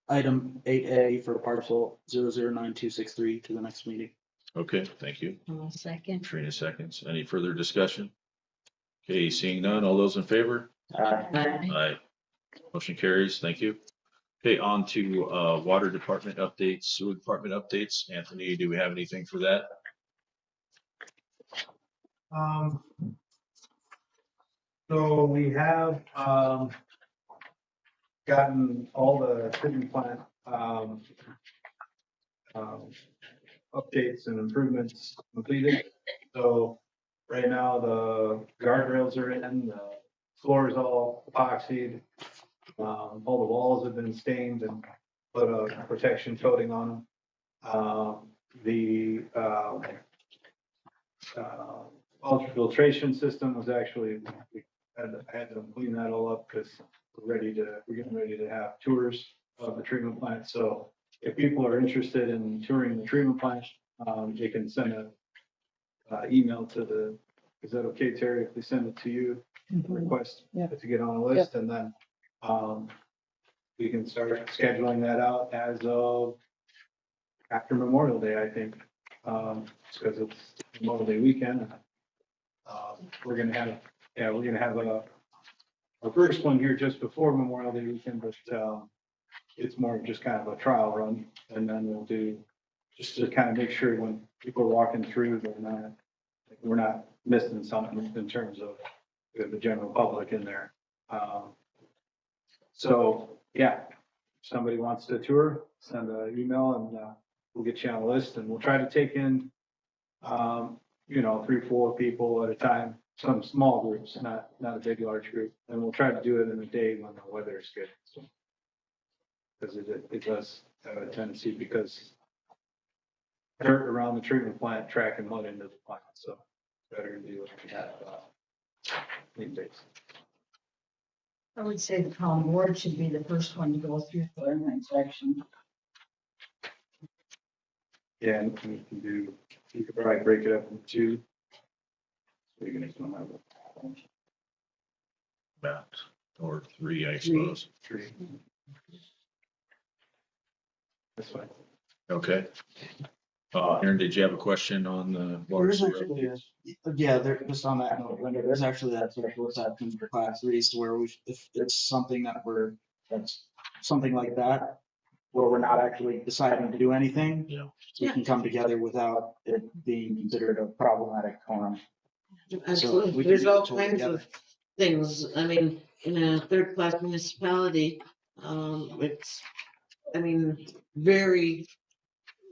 item 8A for parcel 009263 to the next meeting. Okay, thank you. Second. Trina seconds. Any further discussion? Okay, seeing none, all those in favor? Aye. Motion carries. Thank you. Okay, on to water department updates, sewer department updates. Anthony, do we have anything for that? So we have, gotten all the treatment plant, updates and improvements completed. So right now, the guardrails are in, the floor is all epoxied. All the walls have been stained and put a protection coating on them. The ultrafiltration system was actually, I had to clean that all up because we're getting ready to have tours of the treatment plant. So if people are interested in touring the treatment plant, they can send a email to is that okay, Terry, if we send it to you, request Yeah. to get on a list, and then we can start scheduling that out as of after Memorial Day, I think, because it's Memorial Day weekend. We're gonna have a first one here just before Memorial Day weekend, but it's more of just kind of a trial run, and then we'll do just to kind of make sure when people are walking through, we're not missing something in terms of the general public in there. So, yeah, if somebody wants to tour, send an email and we'll get you on a list, and we'll try to take in, 3, 4 people at a time, some small groups, not a big, large group. And we'll try to do it in a day when the weather is good. So, because it does have a tendency, because dirt around the treatment plant tracking mud into the plant, so better to do it at these days. I would say the town board should be the first one to go through for an inspection. Yeah, and we can do, you could probably break it up into two. So you can just don't have About, or three, I suppose. three. That's fine. Okay. Aaron, did you have a question on the water There's sewer? actually, yeah, there, just on that note, Linda, there's actually that special exception for class threes to where we, if it's something that's something like that, where we're not actually deciding to do anything, Yeah. we can come together without it being considered a problematic harm. Absolutely. we can There's do it all totally kinds of things. I mean, in a third-class municipality, it's, I mean, very,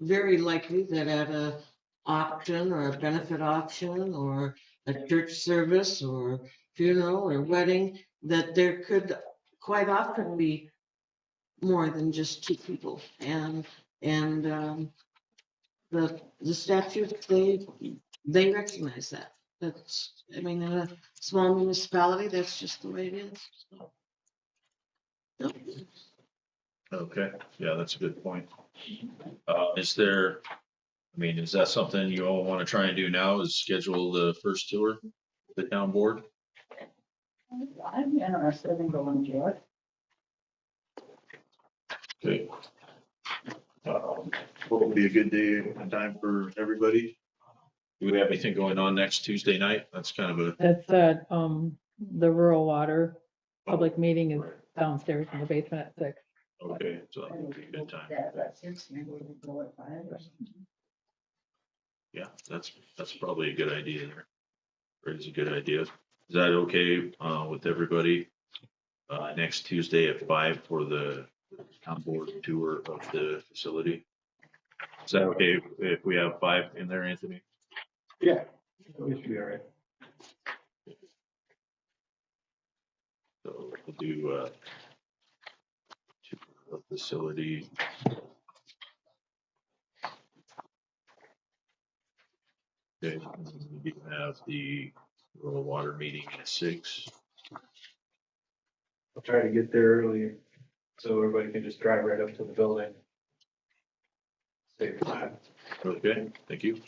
very likely that at a auction or a benefit auction or a church service or funeral or wedding, that there could quite often be more than just two people. And the statutes, they recognize that. That's, I mean, in a small municipality, that's just the way it is. So, yep. Okay, yeah, that's a good point. Is there, I mean, is that something you all want to try and do now, is schedule the first tour, the town board? I'm interested in going to it. Okay. What would be a good day and time for everybody? Do we have anything going on next Tuesday night? That's kind of a. That's the rural water public meeting is downstairs in the basement at 6. Okay, so that would be a good time. That's it, maybe we can go at 5 or something. Yeah, that's probably a good idea there. It's a good idea. Is that okay, with everybody? Next Tuesday at 5 for the town board tour of the facility? Is that okay if we have 5 in there, Anthony? Yeah, we should be all right. So we'll do, tour of facility. Okay, we can have the rural water meeting at 6. I'll try to get there early so everybody can just drive right up to the building. Save time. Okay, thank you.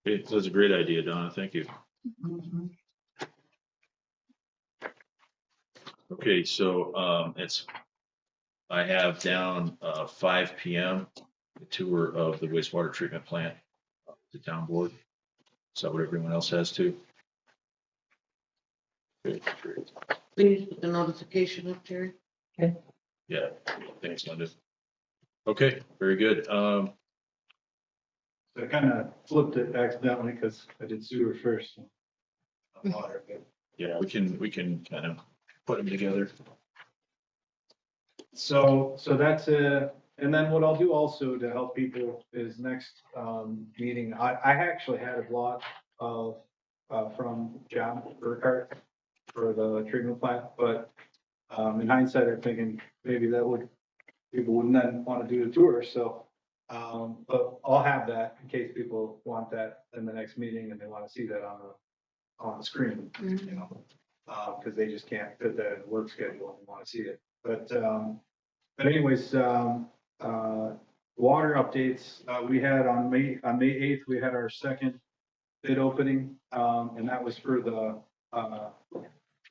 Okay, that's a great idea, Donna. Thank you. Mhm. Okay, so I have down 5 p.m. the tour of the wastewater treatment plant, the town board. Is that what everyone else has too? Okay, great. Please put the notification up, Terry. Yeah, thanks, Linda. Okay, very good. So I kind of flipped it accidentally because I did sewer first. Water, but Yeah, we can kind of put them together. So that's and then what I'll do also to help people is next meeting, I actually had a blog of from John Burkhart for the treatment plant, but in hindsight, I'm thinking maybe people wouldn't then want to do the tour, so but I'll have that in case people want that in the next meeting and they want to see that on the screen, you know, because they just can't fit that in the work schedule and want to see it. But anyways, water updates, we had on May 8th, we had our second bid opening, and that was for the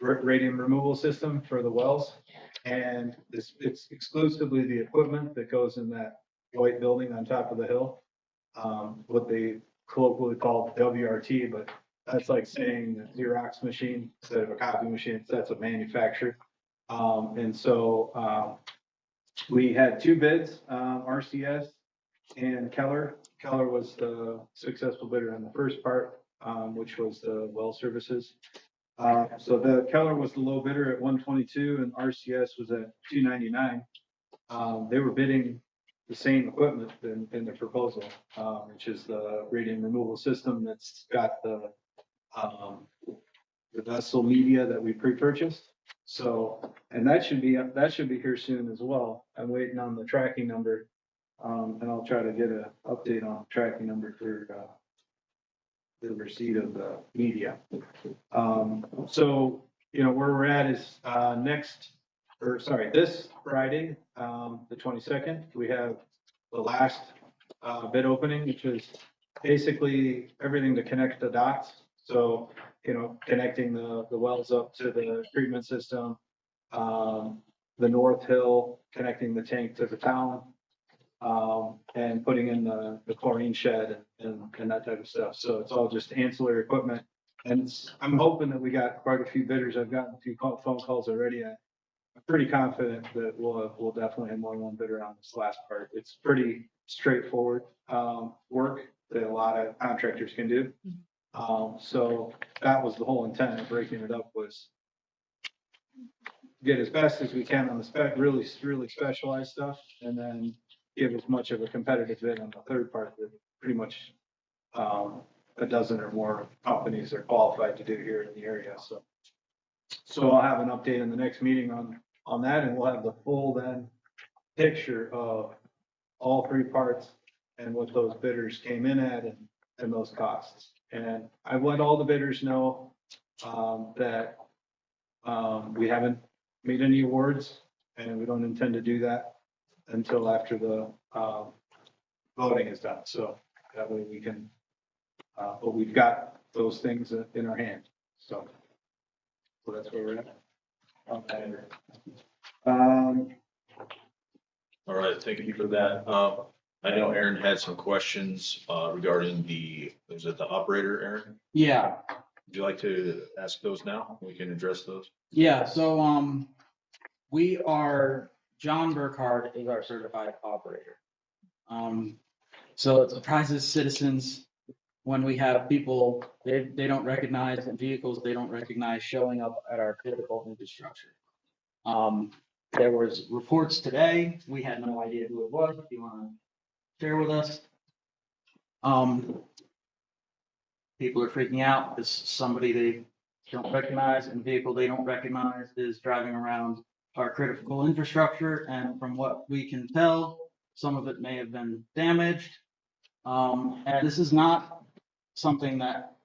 radium removal system for the wells. And it's exclusively the equipment that goes in that white building on top of the hill, what they colloquially call WRT, but that's like saying the Xerox machine instead of a copy machine. That's a manufacturer. And so we had 2 bids, RCS and Keller. Keller was the successful bidder on the first part, which was the well services. So the Keller was the low bidder at 122 and RCS was at 299. They were bidding the same equipment in the proposal, which is the radium removal system that's got the vessel media that we pre-purchased. So, and that should be here soon as well. I'm waiting on the tracking number, and I'll try to get an update on tracking number for the receipt of the media. So you know, where we're at is, this Friday, the 22nd, we have the last, bid opening, which is basically everything to connect the dots. So, you know, connecting the wells up to the treatment system, the North Hill, connecting the tank to the town, and putting in the chlorine shed and that type of stuff. So it's all just ancillary equipment. And I'm hoping that we got quite a few bidders. I've gotten a few phone calls already. I'm pretty confident that we'll definitely have more than one bidder on this last part. It's pretty straightforward, work that a lot of contractors can do. So that was the whole intent of breaking it up, was get as best as we can on the really specialized stuff, and then give as much of a competitive bid on the third part that pretty much, a dozen or more companies are qualified to do here in the area. So I'll have an update in the next meeting on that, and we'll have the full then picture of all three parts and what those bidders came in at and those costs. And I've let all the bidders know, that, we haven't made any awards, and we don't intend to do that until after the, voting is done. So that way we can, but we've got those things in our hand. So that's where we're at. Okay. All right, thank you for that. I know Aaron had some questions regarding was it the operator, Aaron? Yeah, Would you like to ask those now? We can address those. yeah, so, John Burkhardt is our certified operator. So it surprises citizens when we have people, they don't recognize in vehicles, they don't recognize showing up at our critical infrastructure. There was reports today, we had no idea who it was. If you want to share with us? People are freaking out because somebody they don't recognize and vehicle they don't recognize is driving around our critical infrastructure. And from what we can tell, some of it may have been damaged. And this is not something that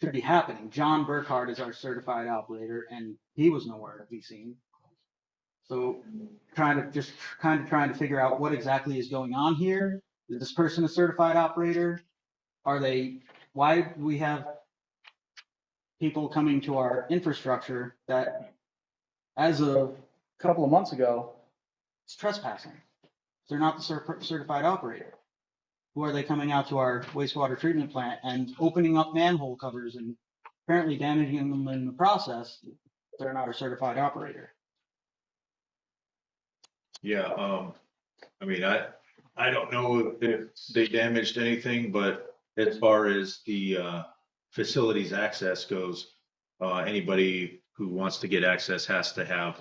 should be happening. John Burkhardt is our certified operator, and he was nowhere to be seen. So trying to figure out what exactly is going on here. Is this person a certified operator? Why do we have people coming to our infrastructure that, as of a couple of months ago, it's trespassing? They're not the certified operator. Who are they coming out to our wastewater treatment plant and opening up manhole covers and apparently damaging them in the process? They're not a certified operator. Yeah, I mean, I don't know if they damaged anything, but as far as the facilities access goes, anybody who wants to get access has to have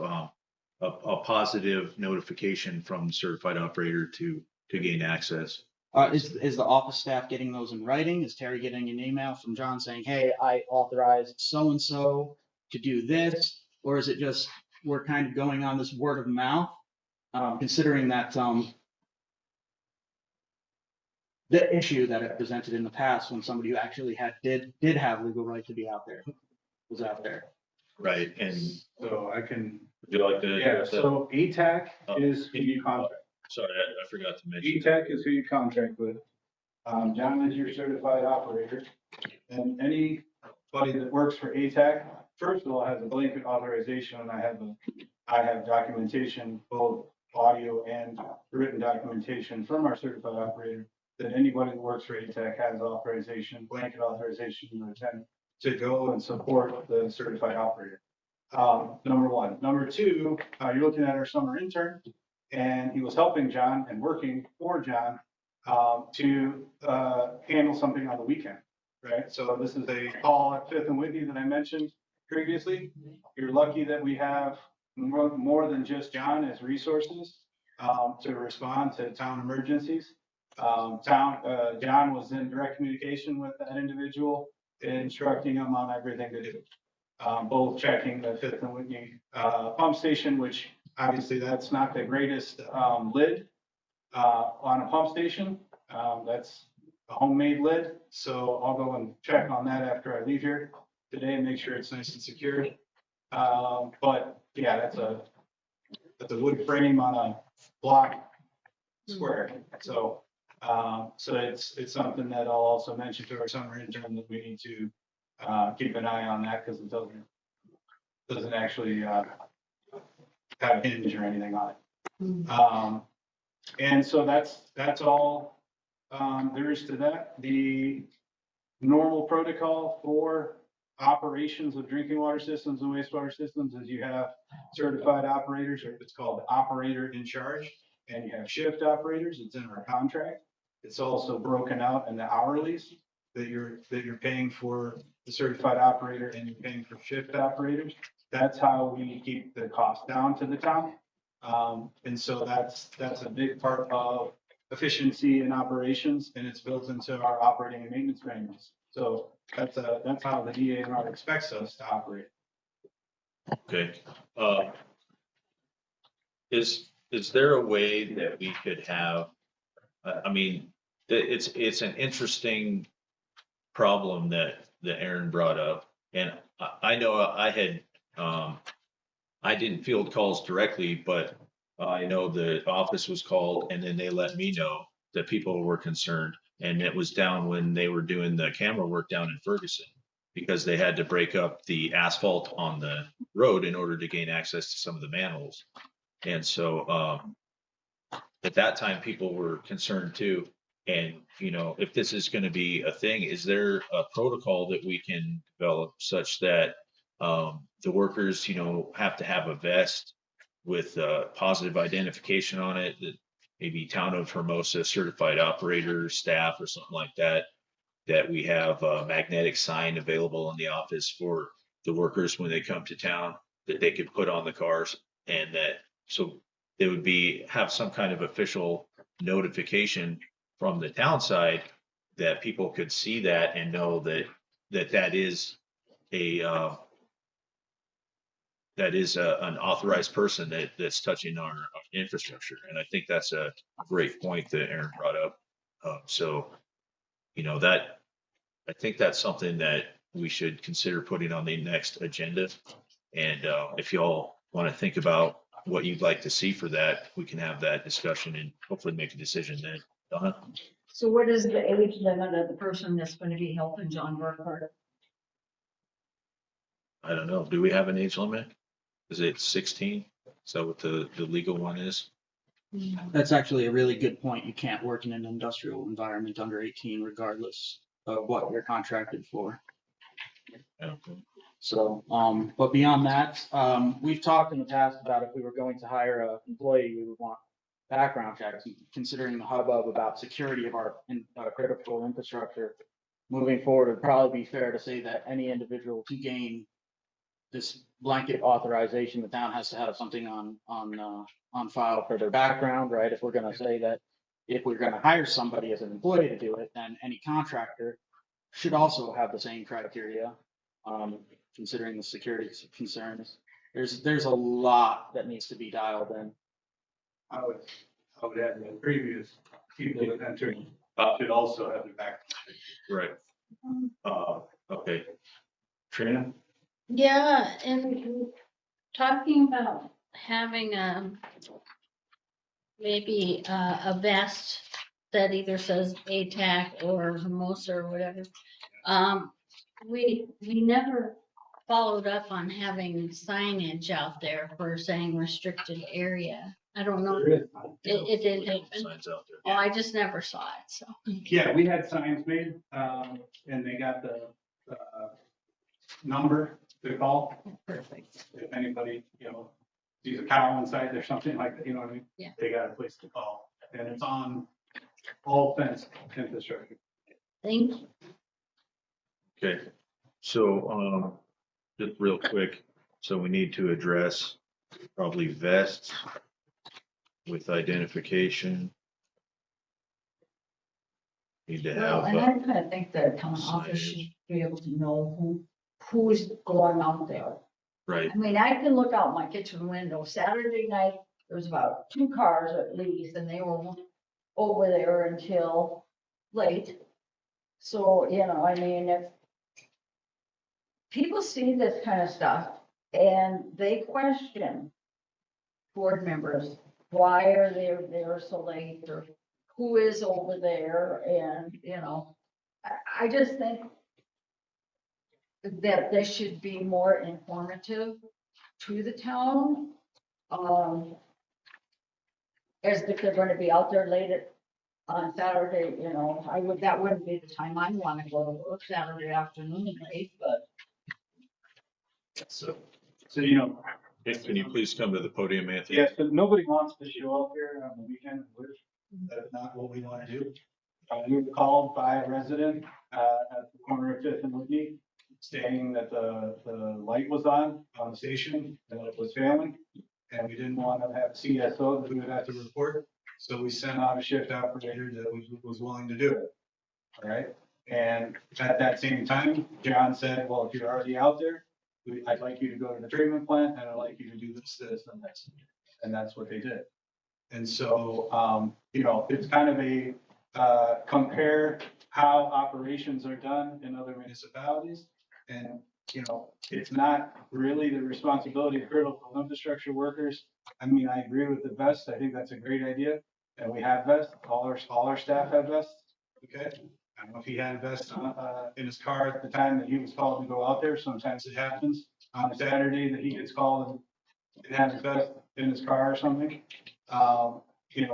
a positive notification from the certified operator to gain access. Is the office staff getting those in writing? Is Terry getting an email from John saying, hey, I authorized so-and-so to do this? Or is it just, we're kind of going on this word of mouth, considering that, the issue that it presented in the past when somebody who actually did have legal right to be out there was out there. Right, and So I can, would you like to? yeah, so ETAC is who you contract. Sorry, I forgot to mention. ETAC is who you contract with. John is your certified operator. And anybody that works for ETAC, first of all, has a blanket authorization, and I have documentation, both audio and written documentation from our certified operator, that anybody that works for ETAC has authorization, blanket authorization from the lieutenant to go and support the certified operator. Number one. Number two, you're looking at our summer intern, and he was helping John and working for John to handle something on the weekend, right? So this is a call at Fifth and Whitney that I mentioned previously. You're lucky that we have more than just John as resources to respond to town emergencies. John was in direct communication with that individual, instructing him on everything to do. Both checking the Fifth and Whitney pump station, which obviously that's not the greatest lid on a pump station. That's a homemade lid. So I'll go and check on that after I leave here today and make sure it's nice and secure. But yeah, that's a wood frame on a block square. So, so it's something that I'll also mention to our summer intern that we need to, keep an eye on that because it doesn't actually, have a hinge or anything on it. And so that's all, there is to that. The normal protocol for operations of drinking water systems and wastewater systems is you have certified operators, or it's called operator in charge, and you have shift operators. It's in our contract. It's also broken out in the hourlies that you're paying for the certified operator and you're paying for shift operators. That's how we keep the cost down to the town. And so that's a big part of efficiency in operations, and it's built into our operating and maintenance manuals. So that's how the DANR expects us to operate. Okay. Is there a way that we could have, I mean, it's an interesting problem that Aaron brought up. And I know I didn't field calls directly, but I know the office was called and then they let me know that people were concerned. And it was down when they were doing the camera work down in Ferguson because they had to break up the asphalt on the road in order to gain access to some of the manholes. And so, at that time, people were concerned too. And, if this is going to be a thing, is there a protocol that we can develop such that the workers, have to have a vest with positive identification on it, that maybe Town of Hermosa certified operator staff or something like that, that we have a magnetic sign available in the office for the workers when they come to town that they could put on the cars, and that so they would have some kind of official notification from the town side that people could see that and know that is a an authorized person that's touching our infrastructure. And I think that's a great point that Aaron brought up. So, that I think that's something that we should consider putting on the next agenda. And if y'all want to think about what you'd like to see for that, we can have that discussion and hopefully make a decision then. Donna? So what is the age limit of the person that's going to be helping John Burkhardt? I don't know. Do we have an age limit? Is it 16? Is that what the legal one is? That's actually a really good point. You can't work in an industrial environment under 18 regardless of what you're contracted for. Okay. So, but beyond that, we've talked in the past about if we were going to hire an employee, we would want background checks, considering the hubbub about security of our critical infrastructure. Moving forward, it'd probably be fair to say that any individual to gain this blanket authorization, the town has to have something on file for their background, right? If we're gonna say that, if we're gonna hire somebody as an employee to do it, then any contractor should also have the same criteria, considering the security concerns. There's a lot that needs to be dialed in. I would add that previous people that entered should also have their back. Right. Okay. Trina? Yeah, and talking about having maybe a vest that either says ATAC or Hermosa or whatever. We never followed up on having signage out there for saying restricted area. I don't know. It didn't happen. Signs out there. Oh, I just never saw it, so. Yeah, we had signs made, and they got the number to call. Perfect. If anybody, sees a cow inside or something like that, you know what I mean? Yeah. They got a place to call, and it's on all fence infrastructure. Thank you. Okay. So, just real quick, so we need to address probably vests with identification. Need to Well, have, and I kind of think the town office should be able to know who's going out there. right, I mean, I can look out my kitchen window. Saturday night, there was about 2 cars at least, and they were over there until late. So, I mean, if people see this kind of stuff And they question board members, why are they there so late, or who is over there, and, I just think that they should be more informative to the town. As if they're gonna be out there on Saturday, that wouldn't be the time I'd wanna go to work Saturday afternoon late, but. So, So, can you please come to the podium, Anthony? yes, but nobody wants to show up here on the weekend. That's not what we want to do. We were called by a resident, at the corner of Fifth and Whitney, stating that the light was on the station, and it was failing. And we didn't want to have a CSO that we would have to report. So we sent out a shift operator that was willing to do it. All right. And at that same time, John said, well, if you're already out there, I'd like you to go to the treatment plant, and I'd like you to do this, and this. And that's what they did. And so, it's kind of a, compare how operations are done in other municipalities. And, it's not really the responsibility of critical infrastructure workers. I mean, I agree with the vest. I think that's a great idea. And we have vests. All our staff have vests. Okay. I don't know if he had a vest in his car at the time that he was called to go out there. Sometimes it happens on a Saturday that he gets called and didn't have his vest in his car or something.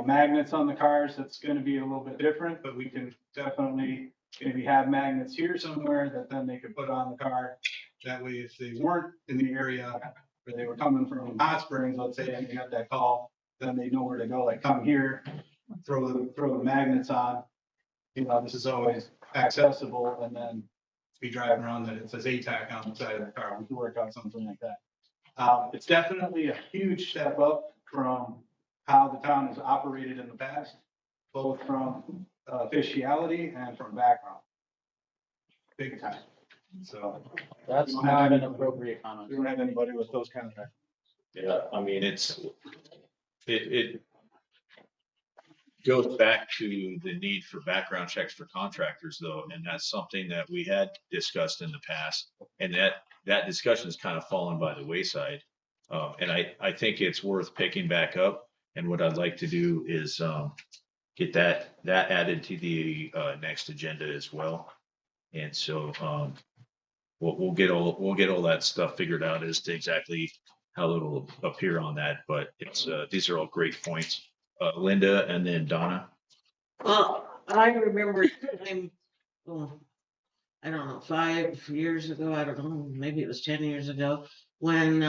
Magnets on the cars, that's going to be a little bit different, but we can definitely maybe have magnets here somewhere that then they could put on the car. That way, if they weren't in the area or they were coming from Hot Springs, let's say, and they got that call, then they know where to go, like come here, throw the magnets on. This is always accessible, and then be driving around that it says ATAC on the side of the car. We can work on something like that. It's definitely a huge step up from how the town has operated in the past, both from officiality and from background. Big time. So That's not an appropriate comment. we don't have anybody with those kind of. Yeah, I mean, it goes back to the need for background checks for contractors though, and that's something that we had discussed in the past. And that discussion has kind of fallen by the wayside. And I think it's worth picking back up. And what I'd like to do is get that added to the next agenda as well. And so we'll get all that stuff figured out as to exactly how it'll appear on that. But these are all great points. Linda and then Donna. Well, I remember time, I don't know, 5 years ago, I don't know, maybe it was 10 years ago, when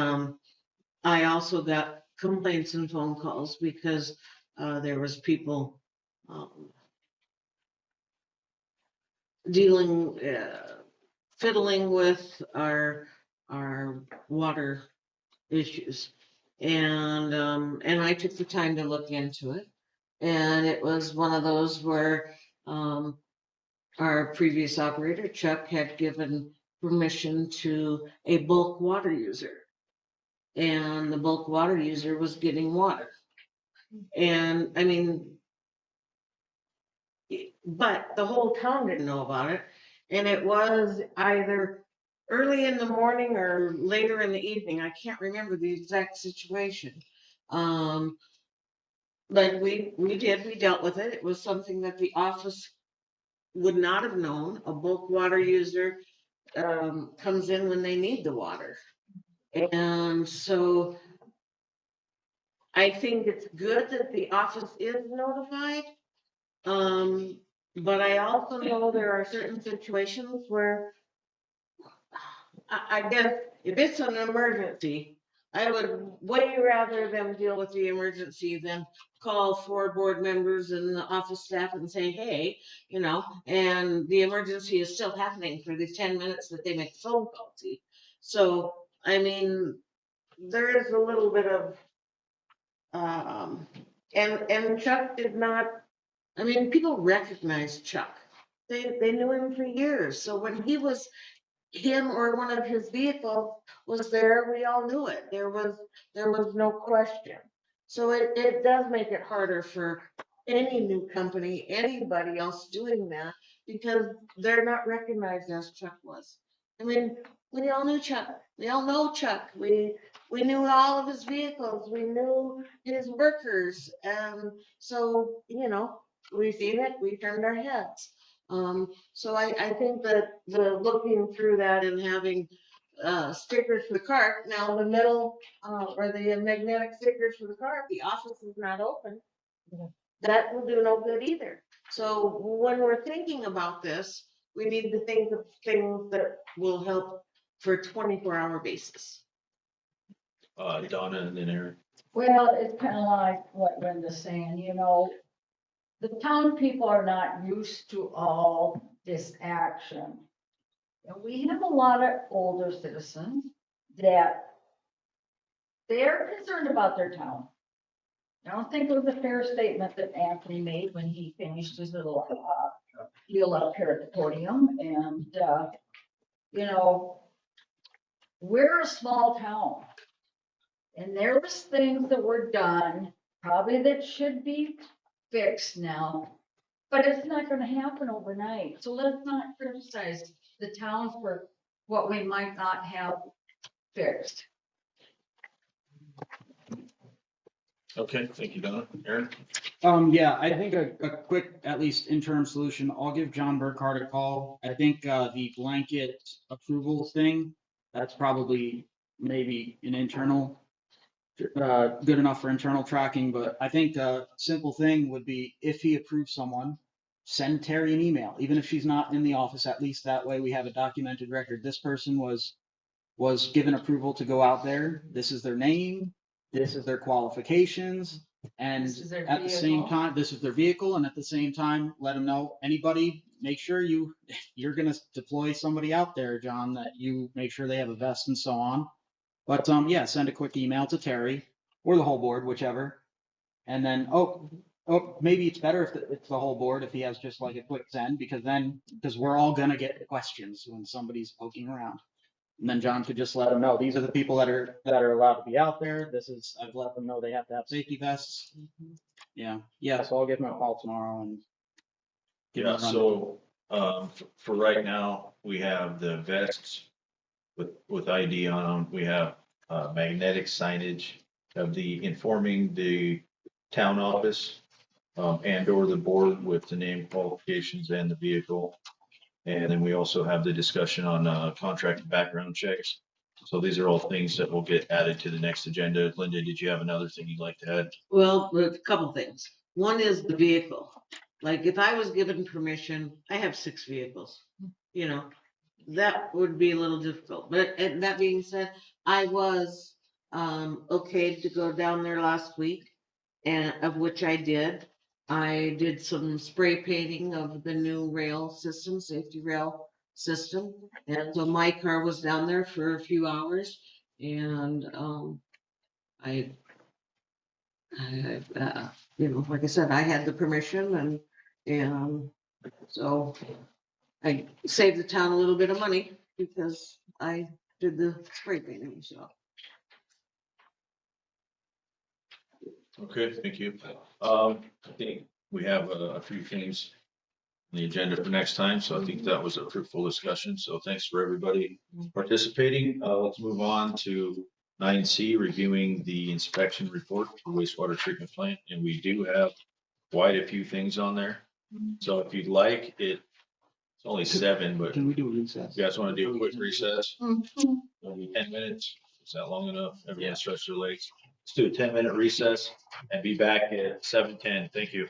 I also got complaints and phone calls because there was people fiddling with our water issues. And I took the time to look into it. And it was one of those where our previous operator, Chuck, had given permission to a bulk water user. And the bulk water user was getting water. And I mean, but the whole town didn't know about it. And it was either early in the morning or later in the evening. I can't remember the exact situation. But we dealt with it. It was something that the office would not have known. A bulk water user comes in when they need the water. And so I think it's good that the office is notified. But I also know there are certain situations where I guess if it's an emergency, I would way rather them deal with the emergency than call 4 board members and the office staff and say, hey, and the emergency is still happening for the 10 minutes that they make the phone call to. So, I mean, there is a little bit of, and Chuck did not, I mean, people recognize Chuck. They knew him for years. So when him or one of his vehicles was there, we all knew it. There was no question. So it does make it harder for any new company, anybody else doing that, because they're not recognized as Chuck was. I mean, We all knew Chuck. We all know Chuck. We knew all of his vehicles. We knew his workers. And so, we seen it, we turned our heads. So I think that the looking through that and having stickers for the car, now the metal or the magnetic stickers for the car, if the office is not open, that will do no good either. So when we're thinking about this, we need to think of things that will help for a 24-hour basis. Donna and then Aaron. Well, it's kind of like what Linda's saying, the town people are not used to all this action. And we have a lot of older citizens that they're concerned about their town. I don't think it was a fair statement that Anthony made when he finished his little deal up here at the podium. And, we're a small town. And there was things that were done, probably that should be fixed now, but it's not gonna happen overnight. So let's not criticize the town for what we might not have fixed. Okay, thank you, Donna. Aaron? Yeah, I think a quick, at least interim solution, I'll give John Burkhardt a call. I think, the blanket approval thing, that's probably maybe an internal, good enough for internal tracking, but I think a simple thing would be if he approves someone, send Terry an email, even if she's not in the office, at least that way we have a documented record. This person was given approval to go out there. This is their name, this is their qualifications, and This is their at the same vehicle. time, this is their vehicle, and at the same time, let them know, anybody, make sure you're gonna deploy somebody out there, John, that you make sure they have a vest and so on. But, yeah, send a quick email to Terry, or the whole board, whichever. And then, maybe it's better if it's the whole board, if he has just like a quick send, because we're all gonna get questions when somebody's poking around. And then John could just let them know, these are the people that are allowed to be out there. I've let them know they have to have safety vests. Yeah, so I'll give him a call tomorrow and. give him Yeah, a run. so, for right now, we have the vests with ID on them. We have, magnetic signage of the informing the town office, and or the board with the name, qualifications and the vehicle. And then we also have the discussion on, contract and background checks. So these are all things that will get added to the next agenda. Linda, did you have another thing you'd like to add? Well, a couple things. One is the vehicle. Like if I was given permission, I have 6 vehicles, that would be a little difficult. But and that being said, I was okay to go down there last week, and of which I did. I did some spray painting of the new rail system, safety rail system. And so my car was down there for a few hours, and I like I said, I had the permission, and so I saved the town a little bit of money because I did the spray painting, so. Okay, thank you. I think we have a few things on the agenda for next time, so I think that was a fruitful discussion. So thanks for everybody participating. Let's move on to 9C, reviewing the inspection report for wastewater treatment plant. And we do have quite a few things on there. So if you'd like, it's only 7, but Can we do a recess? you guys want to do a quick recess? Mhm. Maybe 10 minutes? Is that long enough? Everyone stretch their legs. Let's do a 10-minute recess and be back at 7:10. Thank you.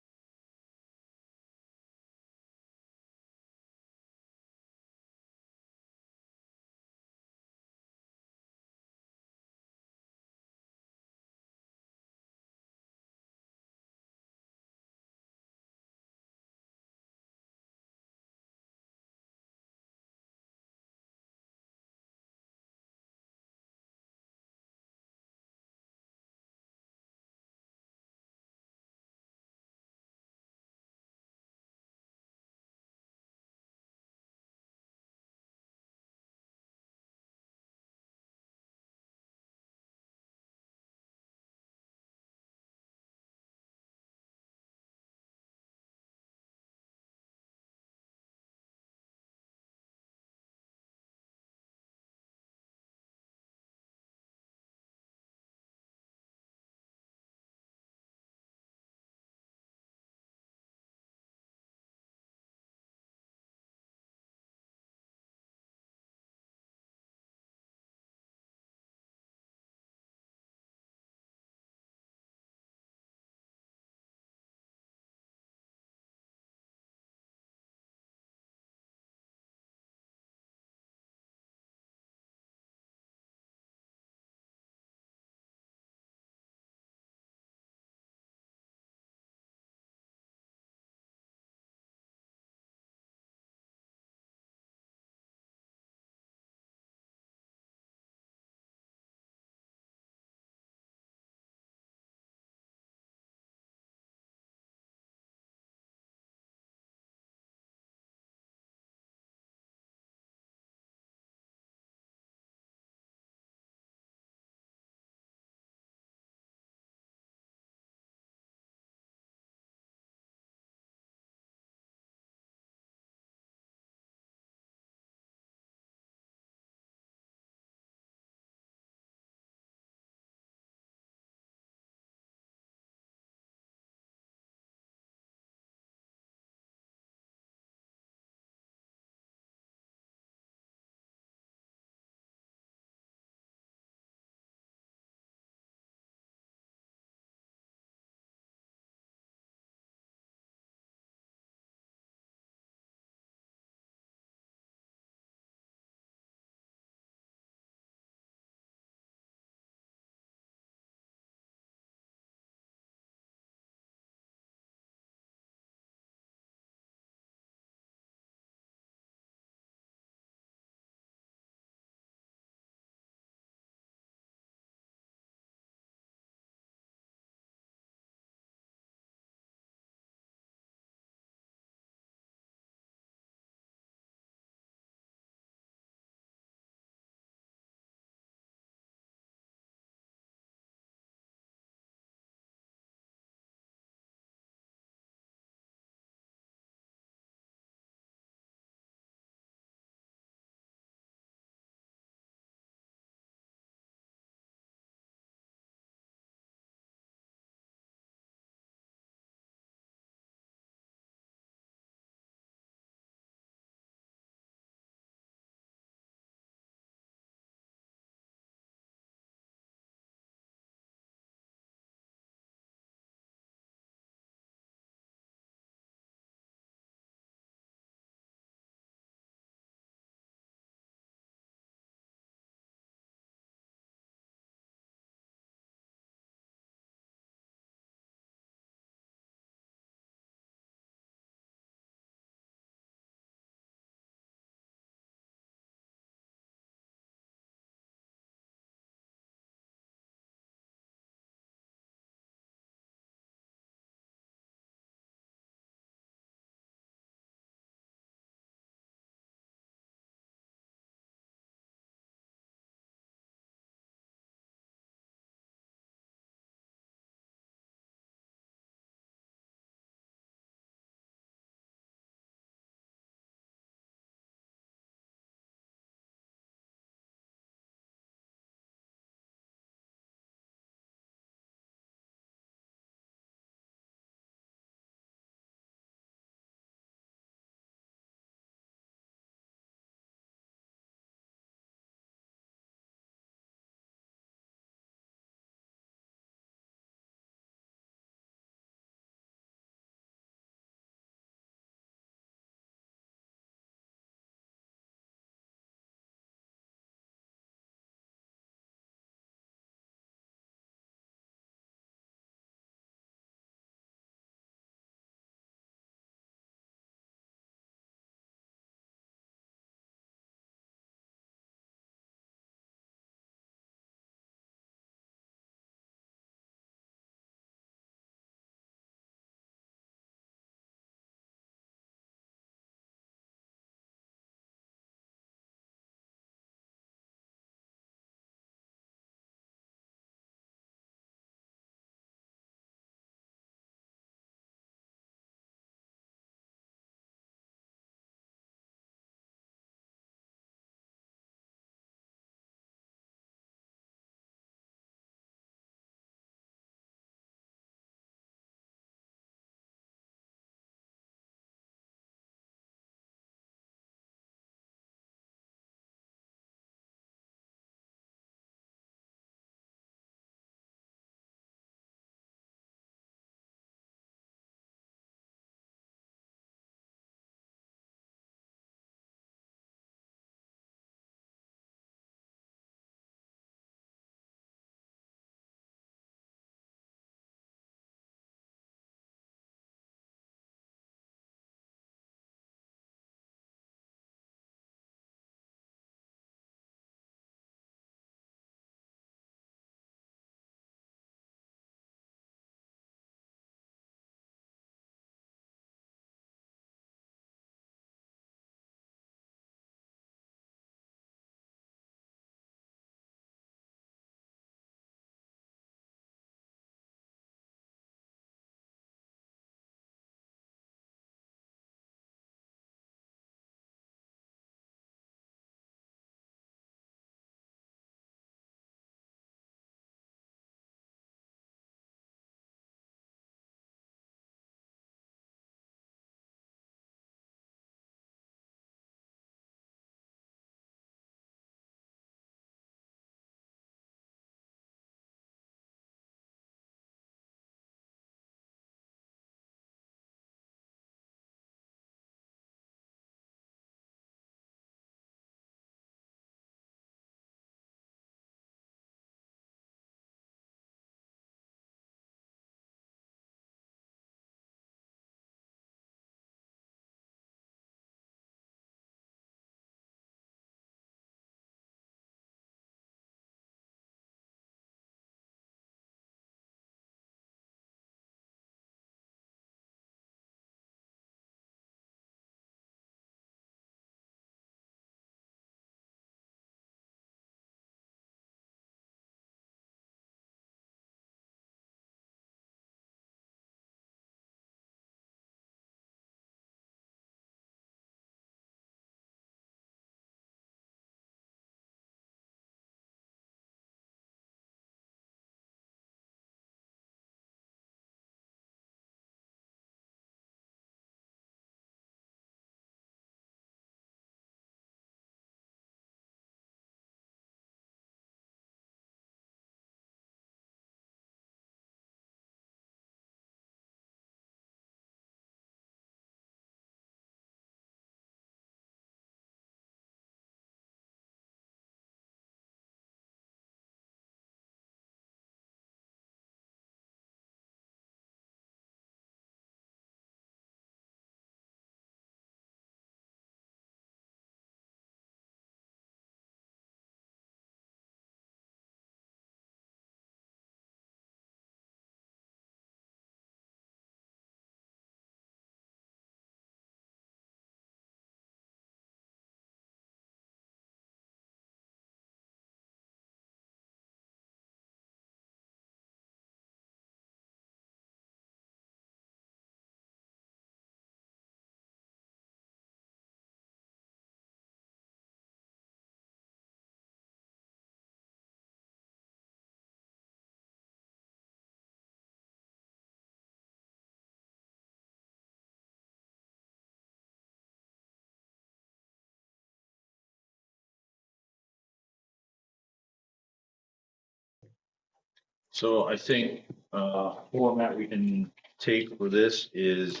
So I think, format we can take for this is,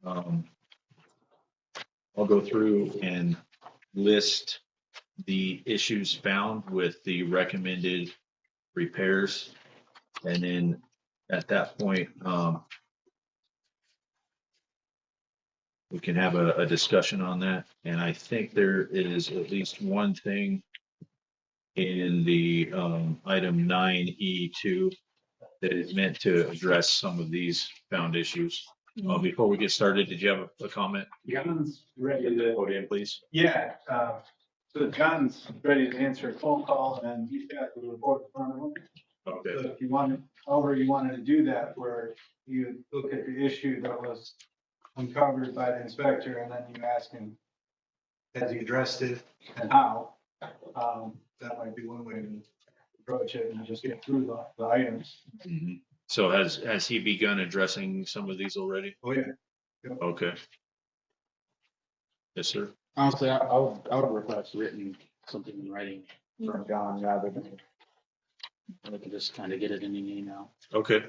um, I'll go through and list the issues found with the recommended repairs. And then at that point, we can have a discussion on that. And I think there is at least one thing in the, item 9E2 that is meant to address some of these found issues. Before we get started, did you have a comment? John's ready to, Vote in, please. yeah, so John's ready to answer a phone call and he's got the report in front of him. Okay, So if you wanted, however you wanted to do that, where you look at the issue that was uncovered by the inspector and then you ask him, has he addressed it and how? That might be one way to approach it and just get through the items. mhm. So has he begun addressing some of these already? Oh, yeah. Okay. Yes, sir. Honestly, I would request written, something in writing from John rather than we can just kind of get it in an email. Okay,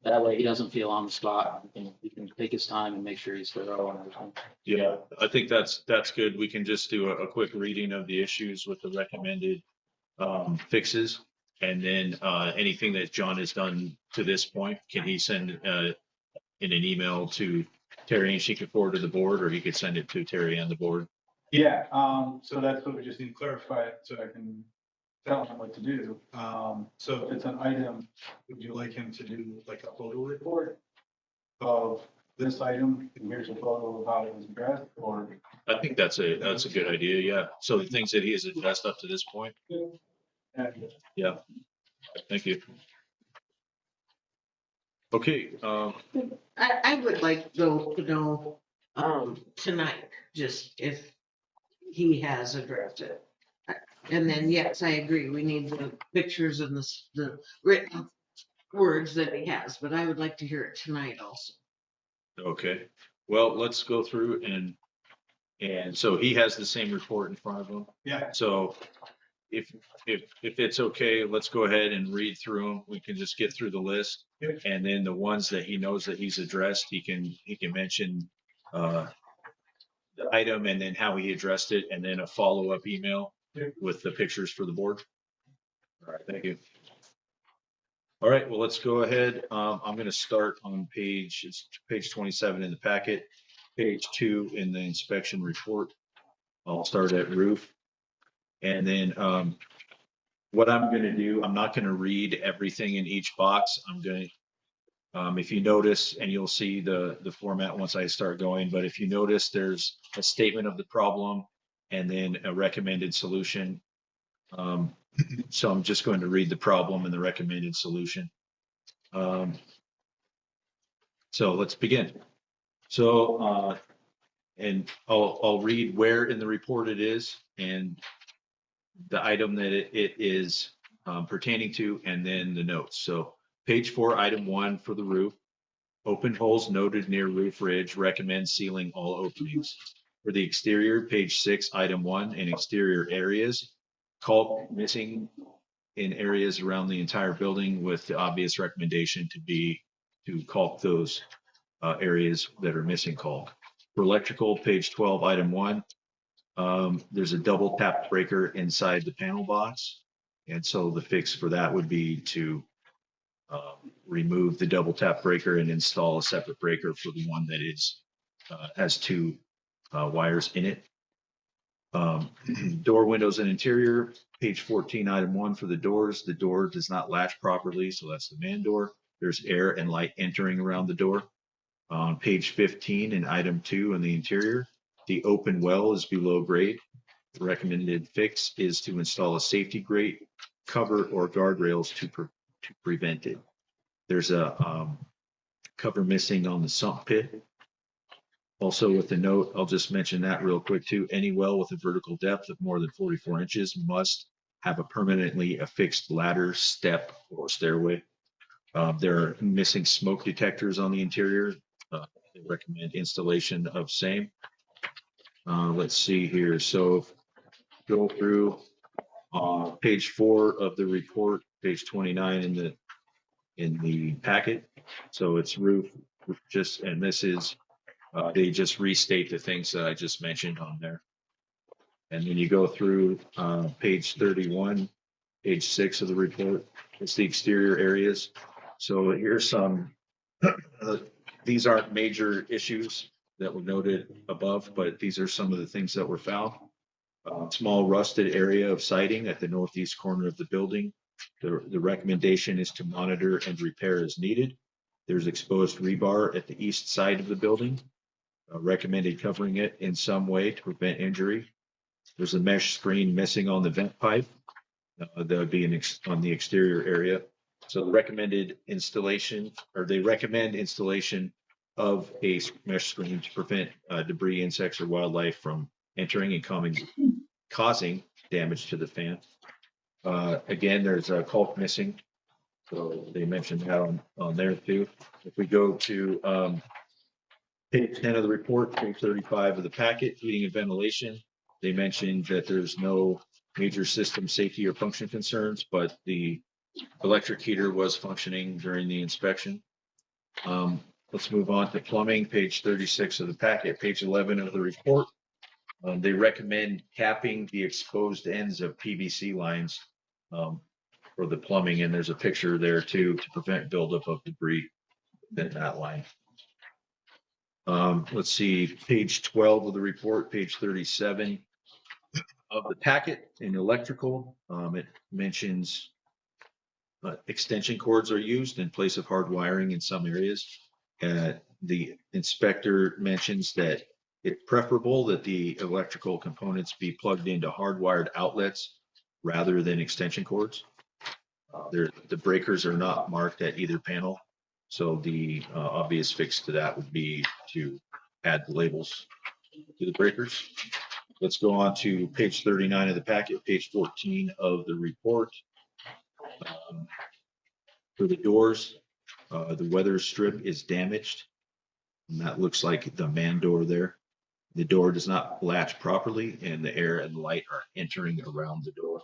That way he doesn't feel on the spot. He can take his time and make sure he's thorough and everything. yeah, I think that's good. We can just do a quick reading of the issues with the recommended, fixes. And then, anything that John has done to this point, can he send, in an email to Terry and she could forward to the board, or he could send it to Terry and the board? Yeah, so that's what we just need to clarify so I can tell him what to do. So if it's an item, would you like him to do like a photo report of this item? And here's a photo of how it was addressed, or? I think that's a good idea, yeah. So the things that he has addressed up to this point, And yeah, thank you. Okay, I would like though to know, tonight, just if he has addressed it. And then, yes, I agree, we need the pictures and the written words that he has, but I would like to hear it tonight also. okay, well, let's go through and so he has the same report in front of him. Yeah, So if it's okay, let's go ahead and read through them. We can just get through the list. Yep. And then the ones that he knows that he's addressed, he can mention, the item and then how he addressed it, and then a follow-up email Yep. with the pictures for the board. All right, thank you. All right, well, let's go ahead. I'm gonna start on it's page 27 in the packet, page 2 in the inspection report. I'll start at roof. And then, what I'm gonna do, I'm not gonna read everything in each box. I'm gonna, if you notice, and you'll see the format once I start going, but if you notice, there's a statement of the problem and then a recommended solution. So I'm just going to read the problem and the recommended solution. So let's begin. So, and I'll read where in the report it is and the item that it is, pertaining to, and then the notes. So page 4, item 1 for the roof. Open holes noted near roof ridge, recommend sealing all openings. For the exterior, page 6, item 1, in exterior areas, caulk missing in areas around the entire building, with the obvious recommendation to caulk those, areas that are missing caulk. For electrical, page 12, item 1, there's a double tap breaker inside the panel box. And so the fix for that would be to, remove the double tap breaker and install a separate breaker for the one that is, has 2, wires in it. Door, windows, and interior, page 14, item 1 for the doors. The door does not latch properly, so that's the man door. There's air and light entering around the door. On page 15 in item 2 in the interior, the open well is below grade. The recommended fix is to install a safety grate, cover, or guardrails to prevent it. There's a, cover missing on the sump pit. Also with the note, I'll just mention that real quick too. Any well with a vertical depth of more than 44 inches must have a permanently affixed ladder, step, or stairway. There are missing smoke detectors on the interior. They recommend installation of same. Let's see here. So go through, page 4 of the report, page 29 in the in the packet. So it's roof, just, and this is, they just restate the things that I just mentioned on there. And then you go through, page 31, page 6 of the report, it's the exterior areas. So here's some, these aren't major issues that were noted above, but these are some of the things that were found. Small rusted area of siding at the northeast corner of the building. The recommendation is to monitor and repair as needed. There's exposed rebar at the east side of the building. Recommended covering it in some way to prevent injury. There's a mesh screen missing on the vent pipe. That would be on the exterior area. So the recommended installation, or they recommend installation of a mesh screen to prevent debris, insects, or wildlife from entering and causing damage to the fan. Again, there's a caulk missing. So they mentioned that on there too. If we go to page 10 of the report, page 35 of the packet, heating and ventilation, they mentioned that there's no major system safety or function concerns, but the electric heater was functioning during the inspection. Let's move on to plumbing, page 36 of the packet, page 11 of the report. They recommend capping the exposed ends of PVC lines for the plumbing, and there's a picture there too to prevent buildup of debris in that line. Let's see, page 12 of the report, page 37 of the packet in electrical. It mentions extension cords are used in place of hard wiring in some areas. The inspector mentions that it's preferable that the electrical components be plugged into hardwired outlets rather than extension cords. The breakers are not marked at either panel. So the obvious fix to that would be to add the labels to the breakers. Let's go on to page 39 of the packet, page 14 of the report. For the doors, the weather strip is damaged. And that looks like the man door there. The door does not latch properly and the air and light are entering around the door.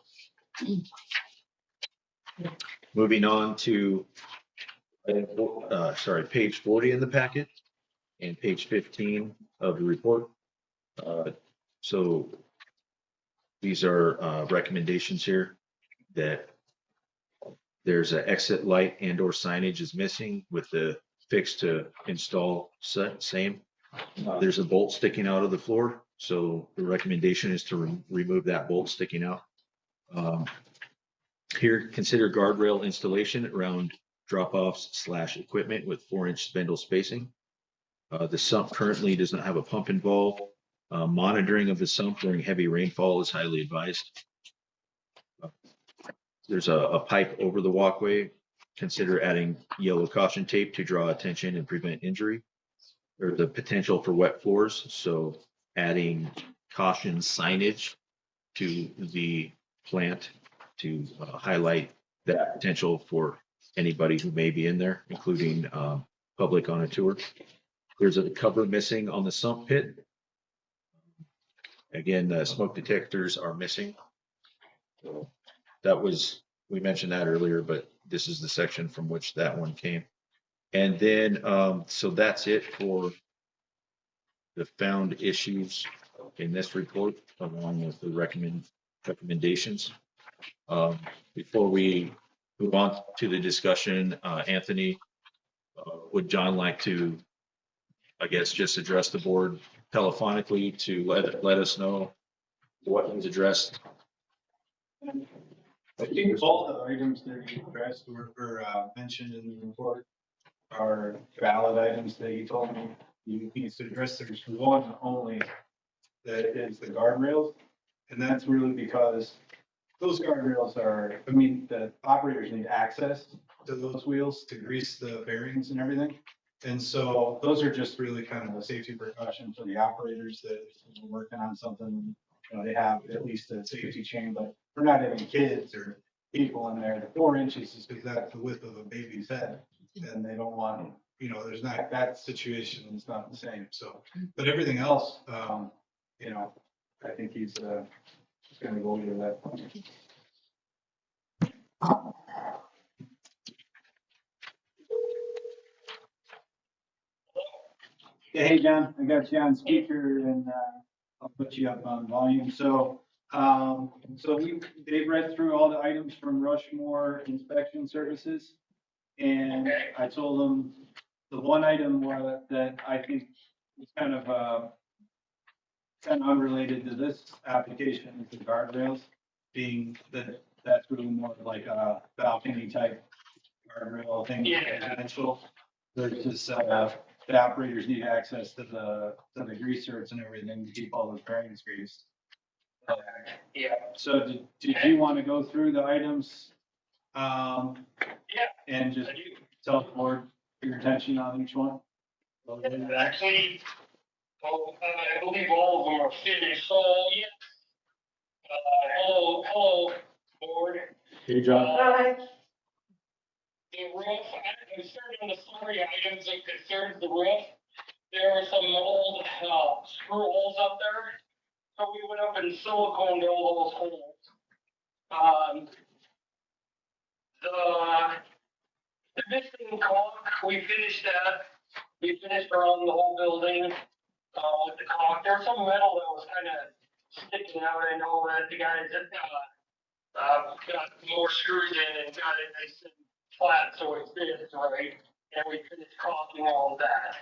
Moving on to page 40 in the packet and page 15 of the report. So these are recommendations here that there's an exit light and or signage is missing with the fix to install same. There's a bolt sticking out of the floor. So the recommendation is to remove that bolt sticking out. Here, consider guardrail installation around drop-offs / equipment with 4-inch spindle spacing. The sump currently does not have a pump involved. Monitoring of the sump during heavy rainfall is highly advised. There's a pipe over the walkway. Consider adding yellow caution tape to draw attention and prevent injury. There's the potential for wet floors, so adding caution signage to the plant to highlight that potential for anybody who may be in there, including public on a tour. There's a cover missing on the sump pit. Again, the smoke detectors are missing. So that was, we mentioned that earlier, but this is the section from which that one came. And then, so that's it for the found issues in this report, along with the recommendations. Before we move on to the discussion, Anthony, would John like to, I guess, just address the board telephonically to let us know what was addressed? I think all the items that you addressed were mentioned in the report are valid items that you told me you need to address. There's one only that is the guardrails. And that's really because those guardrails are, I mean, the operators need access to those wheels to grease the bearings and everything. And so those are just really kind of a safety precaution for the operators that if we're working on something, you know, they have at least a safety chain, but we're not having kids or people in there. The 4 inches is because that's the width of a baby's head. And they don't want, you know, there's not, that situation is not the same. So, but everything else, you know, I think he's going to go over that. Yeah, hey, John, I got you on speaker and, I'll put you up on volume. So, they've read through all the items from Rushmore Inspection Services. And I told them the one item that I think is kind of unrelated to this application is the guardrails, being that that's really more like a balcony type guardrail thing. Residential. There's just, the operators need access to the greasers and everything to keep all those bearings greased. Yeah. So did you want to go through the items? Yeah. And just tell the board your intention on each one? Actually, I believe all of them are finished, so yeah. Hello, board. Hey, John. Hi. The roof, I'm starting on the three items that concerns the roof. There are some old, screw holes up there, so we went up and siliconed all those holes. The missing caulk, we finished that. We finished around the whole building, with the caulk. There was some metal that was kind of sticking out. I know that the guys that, got more screws in and got it nice and flat so it fits right. And we finished caulking all of that.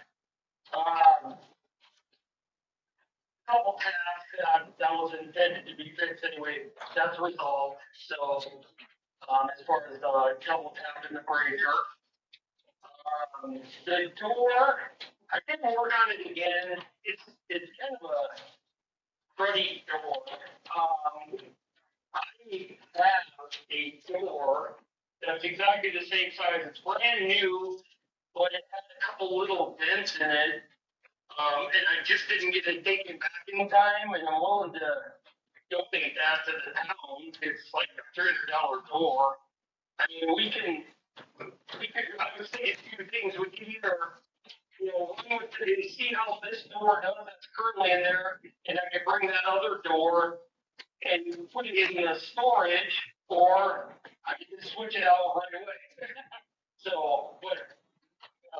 Couple taps, that was intended to be fixed anyway. That's resolved. So, as far as the double tap in the breaker. The door, I didn't work on it again. It's kind of a pretty door. I have a door that's exactly the same size. It's brand new, but it has a couple little dents in it. And I just didn't get it taken back in time, and I'm willing to donate that to the town. It's like a $300 door. I mean, I was thinking two things. We could either, one would see how this door does that's currently in there, and I could bring that other door and put it in the storage, or I could just switch it out right away. So, but, I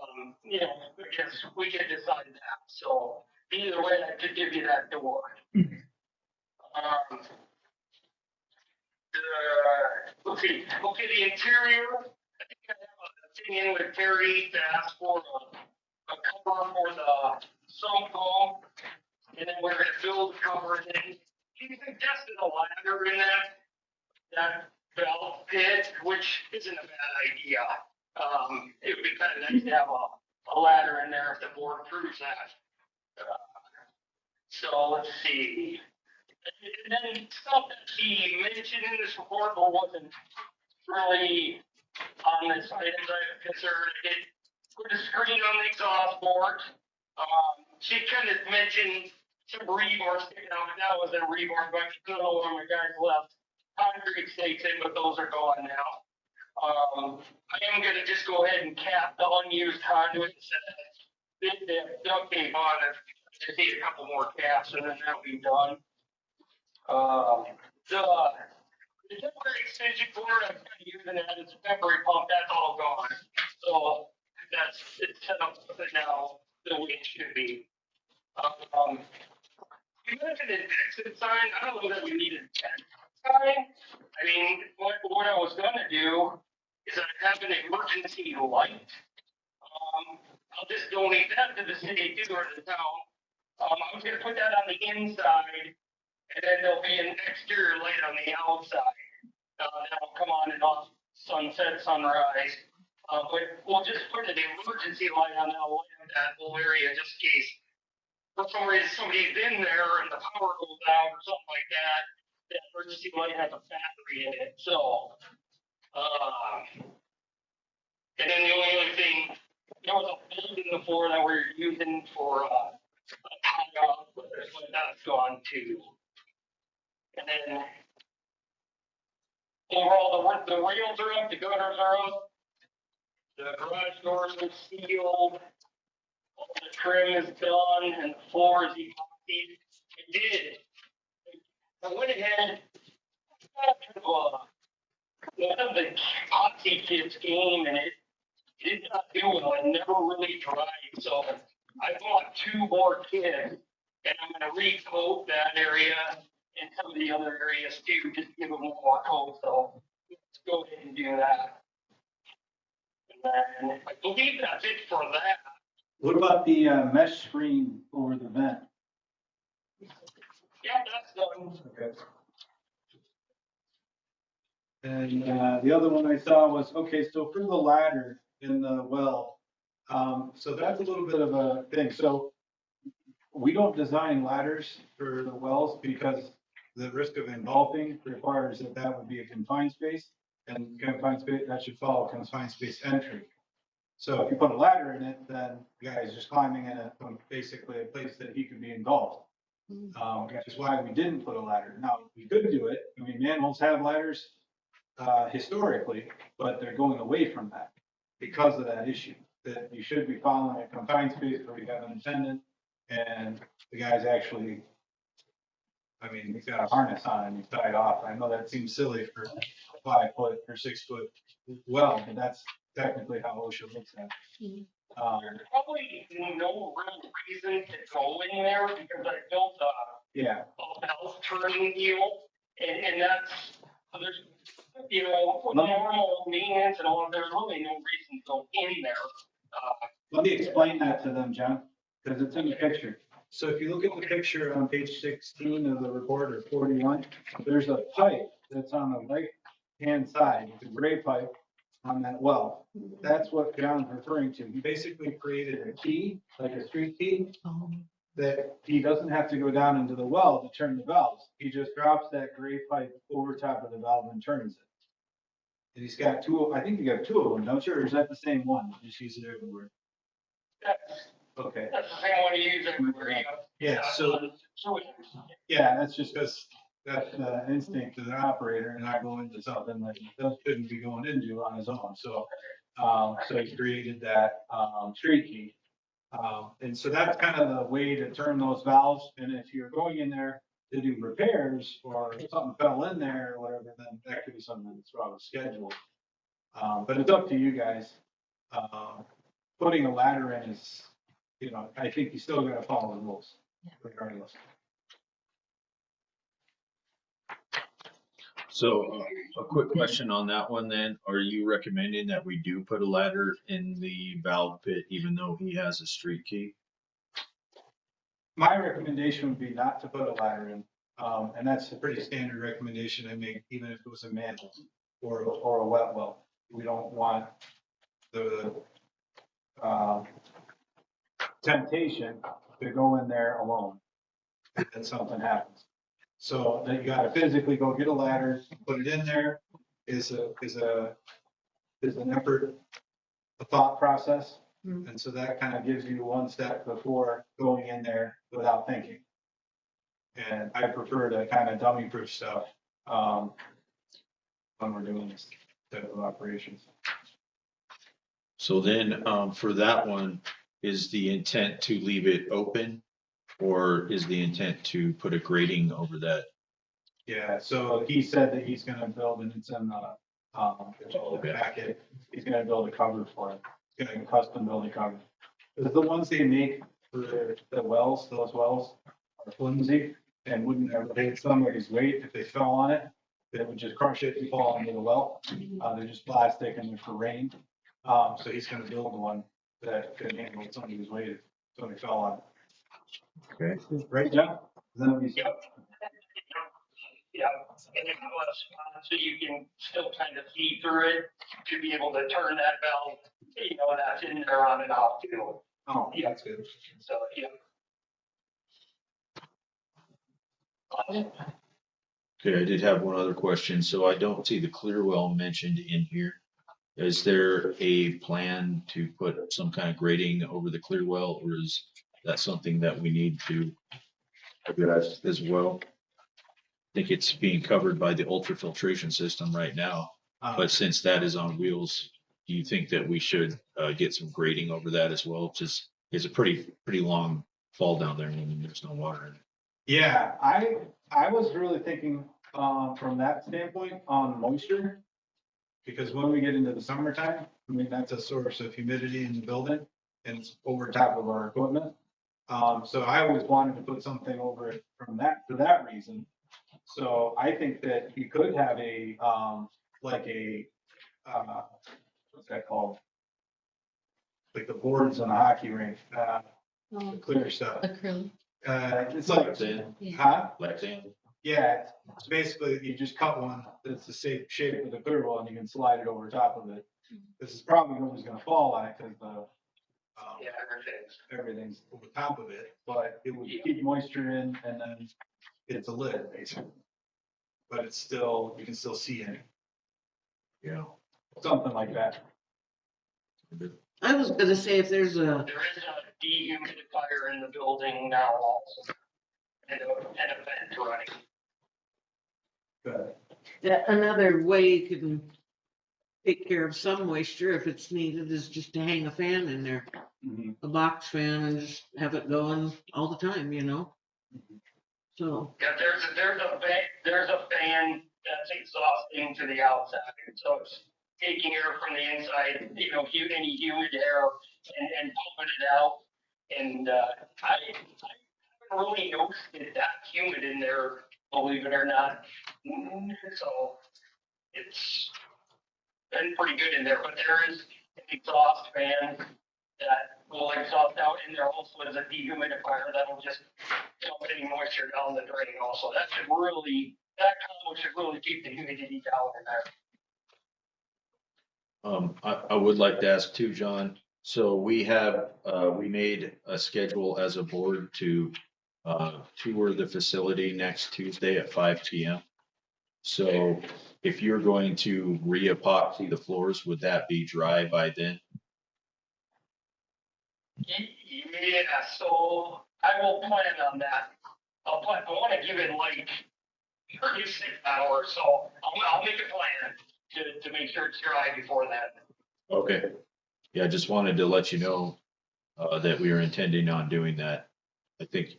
guess we could decide that. So either way, I could give you that door. Um, let's see. Okay, the interior. I think I have a thing in with Terry to ask for a cover for the sump pump, and then we're gonna build a cover. And then he suggested a ladder in that valve pit, which isn't a bad idea. It would be kind of nice to have a ladder in there if the board approves that. So let's see. And then stuff that he mentioned in this report, but wasn't really on this item that I'm concerned. I did put a screen on the exhaust port. She kind of mentioned some rebar sticking out, but that was a rebar, but I don't know where my guys left concrete stakes in, but those are gone now. I am gonna just go ahead and cap the unused conduit and set the duct tape on it. Just need a couple more caps and then that'll be done. The temporary extension cord, I'm kind of using that as a temporary pump, that's all gone. So it's set up now the way it should be. You mentioned an exit sign. I don't know that we need an exit sign. I mean, what I was gonna do is I have an emergency light. I'll just donate that to the city too, or the town. I was gonna put that on the inside, and then there'll be an exterior light on the outside. That'll come on and off sunset, sunrise. But we'll just put an emergency light on that whole area just in case for some reason somebody's in there and the power goes out or something like that. That emergency light has a battery in it. So, and then the only other thing, there was a hole in the floor that we're using for a tie off, but that's gone too. And then overall, the rails are up, the gutters are up, the garage doors are sealed, all the trim is done, and the floor is epoxied. It did. I went ahead, one of the epoxy kits came and it did not do well. It never really dried. So I bought 2 more kids, and I'm gonna recoat that area and some of the other areas too, just give them more coat, so let's go ahead and do that. And then I believe that's it for that. What about the mesh screen over the vent? Yeah, that's done. Okay. And the other one I saw was, okay, so for the ladder in the well, so that's a little bit of a thing. So we don't design ladders for the wells because the risk of engulfing requires that that would be a confined space, and confined space, that should follow confined space entry. So if you put a ladder in it, then the guy is just climbing in a, basically a place that he could be engulfed. Which is why we didn't put a ladder. Now, we could do it. I mean, manholes have ladders historically, but they're going away from that because of that issue. That you should be following a confined space where you have an attendant and the guy's actually, I mean, he's got a harness on and he's tied off. I know that seems silly for a 5 foot or 6 foot well, but that's technically how OSHA looks at it. There's probably no real reason to go in there because I built Yeah, a house turning deal, and that's, so there's, you know, for normal maintenance and all, there's really no reason to go in there. let me explain that to them, John, because it's in the picture. So if you look at the picture on page 16 of the report, or 41, there's a pipe that's on the right-hand side. It's a gray pipe on that well. That's what John's referring to. He basically created a key, like a street key, that he doesn't have to go down into the well to turn the valves. He just drops that gray pipe over top of the valve and turns it. And he's got 2, I think you got 2 of them, don't you? Or is that the same one? Just use it everywhere. That's, Okay. that's the same one to use everywhere, you know. Yeah, so, yeah, that's just because that's the instinct of the operator and I go into something that he shouldn't be going into on his own. So, so he created that, street key. And so that's kind of the way to turn those valves. And if you're going in there to do repairs or something fell in there or whatever, then that could be something that's probably scheduled. But it's up to you guys. Putting a ladder in is, you know, I think you still gotta follow the rules regardless. So a quick question on that one then. Are you recommending that we do put a ladder in the valve pit even though he has a street key? My recommendation would be not to put a ladder in. And that's a pretty standard recommendation I make, even if it was a manhole or a wet well. We don't want the temptation to go in there alone and something happens. So then you gotta physically go get a ladder, put it in there is an effort, a thought process. And so that kind of gives you one step before going in there without thinking. And I prefer to kind of dummy proof stuff when we're doing this type of operations. So then, for that one, is the intent to leave it open? Or is the intent to put a grating over that? Yeah, so he said that he's gonna build, and it's in the packet, he's gonna build a cover for it. He's gonna custom build a cover. Because the ones they make for the wells, those wells are flimsy and wouldn't ever hit somebody's weight if they fell on it. They would just crush it and fall into the well. They're just plastic and they're for rain. So he's gonna build one that could handle somebody's weight if somebody fell on it. Okay. Right, John? Is that what you said? Yeah, and it was, so you can still kind of see through it to be able to turn that valve, you know, that's in there on and off too. Oh, that's good. So, yeah. Okay, I did have one other question. So I don't see the clear well mentioned in here. Is there a plan to put some kind of grating over the clear well, or is that something that we need to address as well? I think it's being covered by the ultrafiltration system right now, but since that is on wheels, do you think that we should get some grating over that as well? Just it's a pretty long fall down there and there's no water in it. Yeah, I was really thinking from that standpoint on moisture. Because when we get into the summertime, I mean, that's a source of humidity in the building. and it's over top of our equipment. So I always wanted to put something over it from that, for that reason. So I think that you could have a, like a, what's that called? Like the boards on a hockey rink, the clear stuff. Acrylic. It's like, Lexan, huh? Lexan. Yeah, it's basically, you just cut one that's the same shape of the clear one, and you can slide it over top of it. This is probably nobody's gonna fall on it, because the, Yeah, everything's over top of it, but it would keep moisture in, and then it's a lid, basically. But it's still, you can still see in it, Yeah. something like that. I was gonna say if there's a, there is a dehumidifier in the building now also. And a vent running. But another way you can take care of some moisture if it's needed is just to hang a fan in there, a box fan, and just have it going all the time, you know? So, Yeah, there's a fan that's exhausting to the outside, so it's taking air from the inside, you know, any humid air and pumping it out. And, I haven't really noticed it that humid in there, believe it or not. So it's been pretty good in there, but there is an exhaust fan that will exhaust out, and there also is a dehumidifier that'll just dump any moisture down the drain also. That combo should really keep the humidity down in there. I would like to ask too, John. So we have, we made a schedule as a board to tour the facility next Tuesday at 5 PM. So if you're going to re-epoxy the floors, would that be dry by then? Yeah, so I will plan on that. I want to give it like 36 hours, so I'll make a plan to make sure it's dry before that. Okay. Yeah, I just wanted to let you know that we are intending on doing that. I think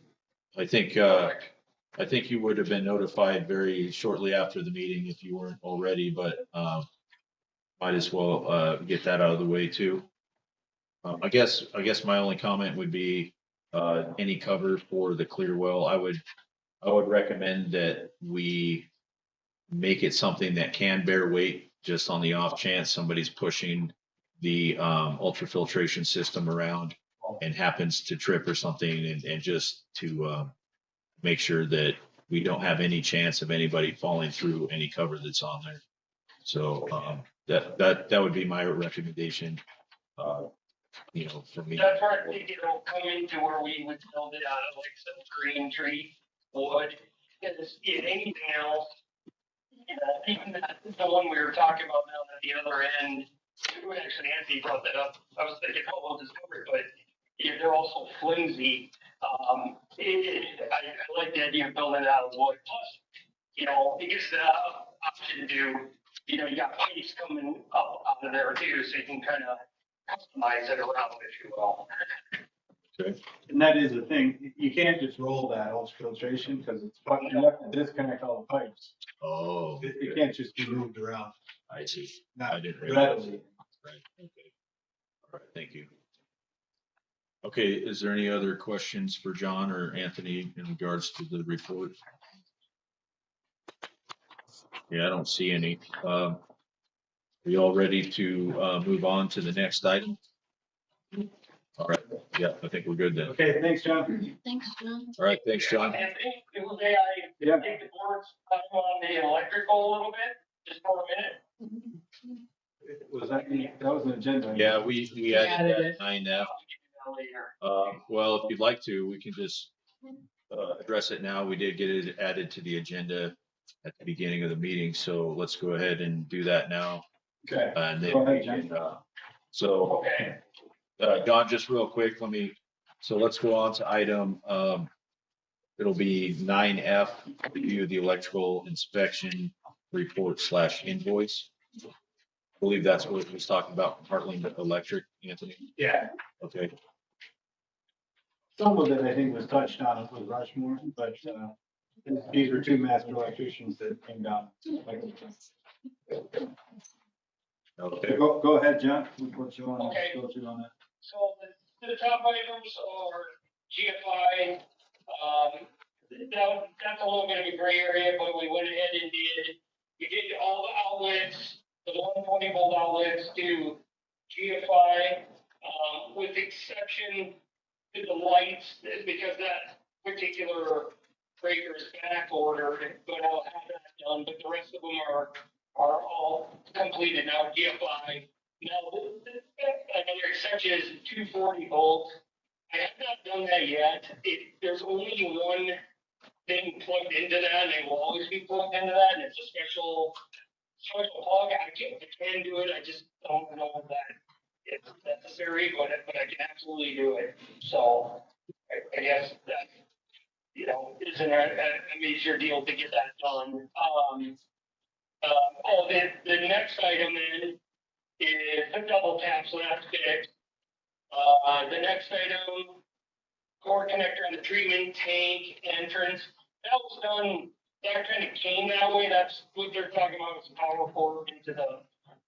Perfect. I think you would have been notified very shortly after the meeting if you weren't already, but might as well get that out of the way too. I guess my only comment would be any cover for the clear well. I would recommend that we make it something that can bear weight, just on the off chance somebody's pushing the ultrafiltration system around and happens to trip or something, and just to make sure that we don't have any chance of anybody falling through any cover that's on there. So that would be my recommendation. For me. That's where I think it'll come into where we would build it out of like some green tree wood. Because if anything else, even the one we were talking about down at the other end, actually Anthony brought that up. I was thinking, oh, we'll just cover it, but they're also flimsy. I like the idea of building it out of wood. Plus, it gives the option to, you got pipes coming up out of there too, so you can kind of customize it around, if you will. Okay. And that is the thing, you can't just roll that ultrafiltration, because it's, you have to disconnect all the pipes. Oh. It can't just be moved around. I see. Not I didn't realize. readily. Right. Okay. All right. Thank you. Okay. Is there any other questions for John or Anthony in regards to the report? Yeah, I don't see any. Are you all ready to move on to the next item? All right. Yeah, I think we're good then. Okay, thanks, John. Thanks, John. All right. Thanks, John. And may I Yeah. take the board's time on the electrical a little bit, just for a minute? Was that was an agenda. Yeah, we added that 9F. I'll give you that later. Well, if you'd like to, we can just address it now. We did get it added to the agenda at the beginning of the meeting, so let's go ahead and do that now. Okay. And then Go ahead, we John. can, so, Okay. Don, just real quick, so let's go on to item, it'll be 9F, review the electrical inspection report / invoice. I believe that's what he was talking about, from Heartland Electric, Anthony. Yeah, Okay. some of it I think was touched on with Rushmore, but these are two master electricians that came down. Okay. Go ahead, John. What you want Okay. to go through on that? So the top items are GFI. That's a little bit of a gray area, but we went ahead and we did all the outlets, the 120 volt outlets to GFI, with exception to the lights, because that particular breaker is back ordered, but I'll have that done, but the rest of them are all completed now, GFI. Now, another exception is 240 volt. I have not done that yet. There's only one thing plugged into that, and it will always be plugged into that, and it's a special plug. I can do it, I just don't know that it's necessary, but I can absolutely do it. So I guess that, isn't a major deal to get that done. The next item then is the double tap, so that's fixed. The next item, core connector on the treatment tank entrance, that was done, that kind of came that way, that's what they're talking about, was power cord into the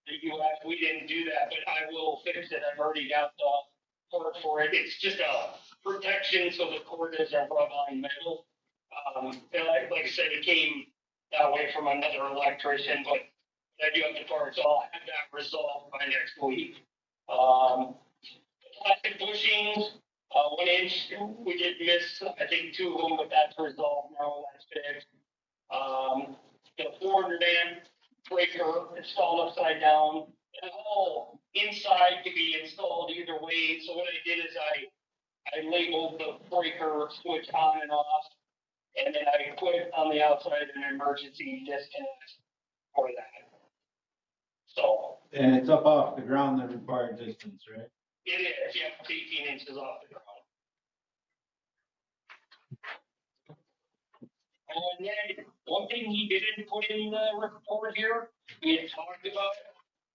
UF. We didn't do that, but I will fix it, I've already got the cord for it, it's just a protection, so the cord is a rub on metal. And like I said, it came that way from another electrician, but I do have the parts, so I'll have that resolved by next week. Plastic bushings, 1 inch, we did miss, I think, 2 of them, but that's resolved now, that's fixed. The 400 amp breaker installed upside down, and all inside to be installed either way. So what I did is I labeled the breaker switch on and off, and then I put on the outside an emergency disconnect for that. So And it's up off the ground, the required distance, right? it is, yeah, it's 18 inches off the ground. And then one thing he didn't put in the report here, we had talked about,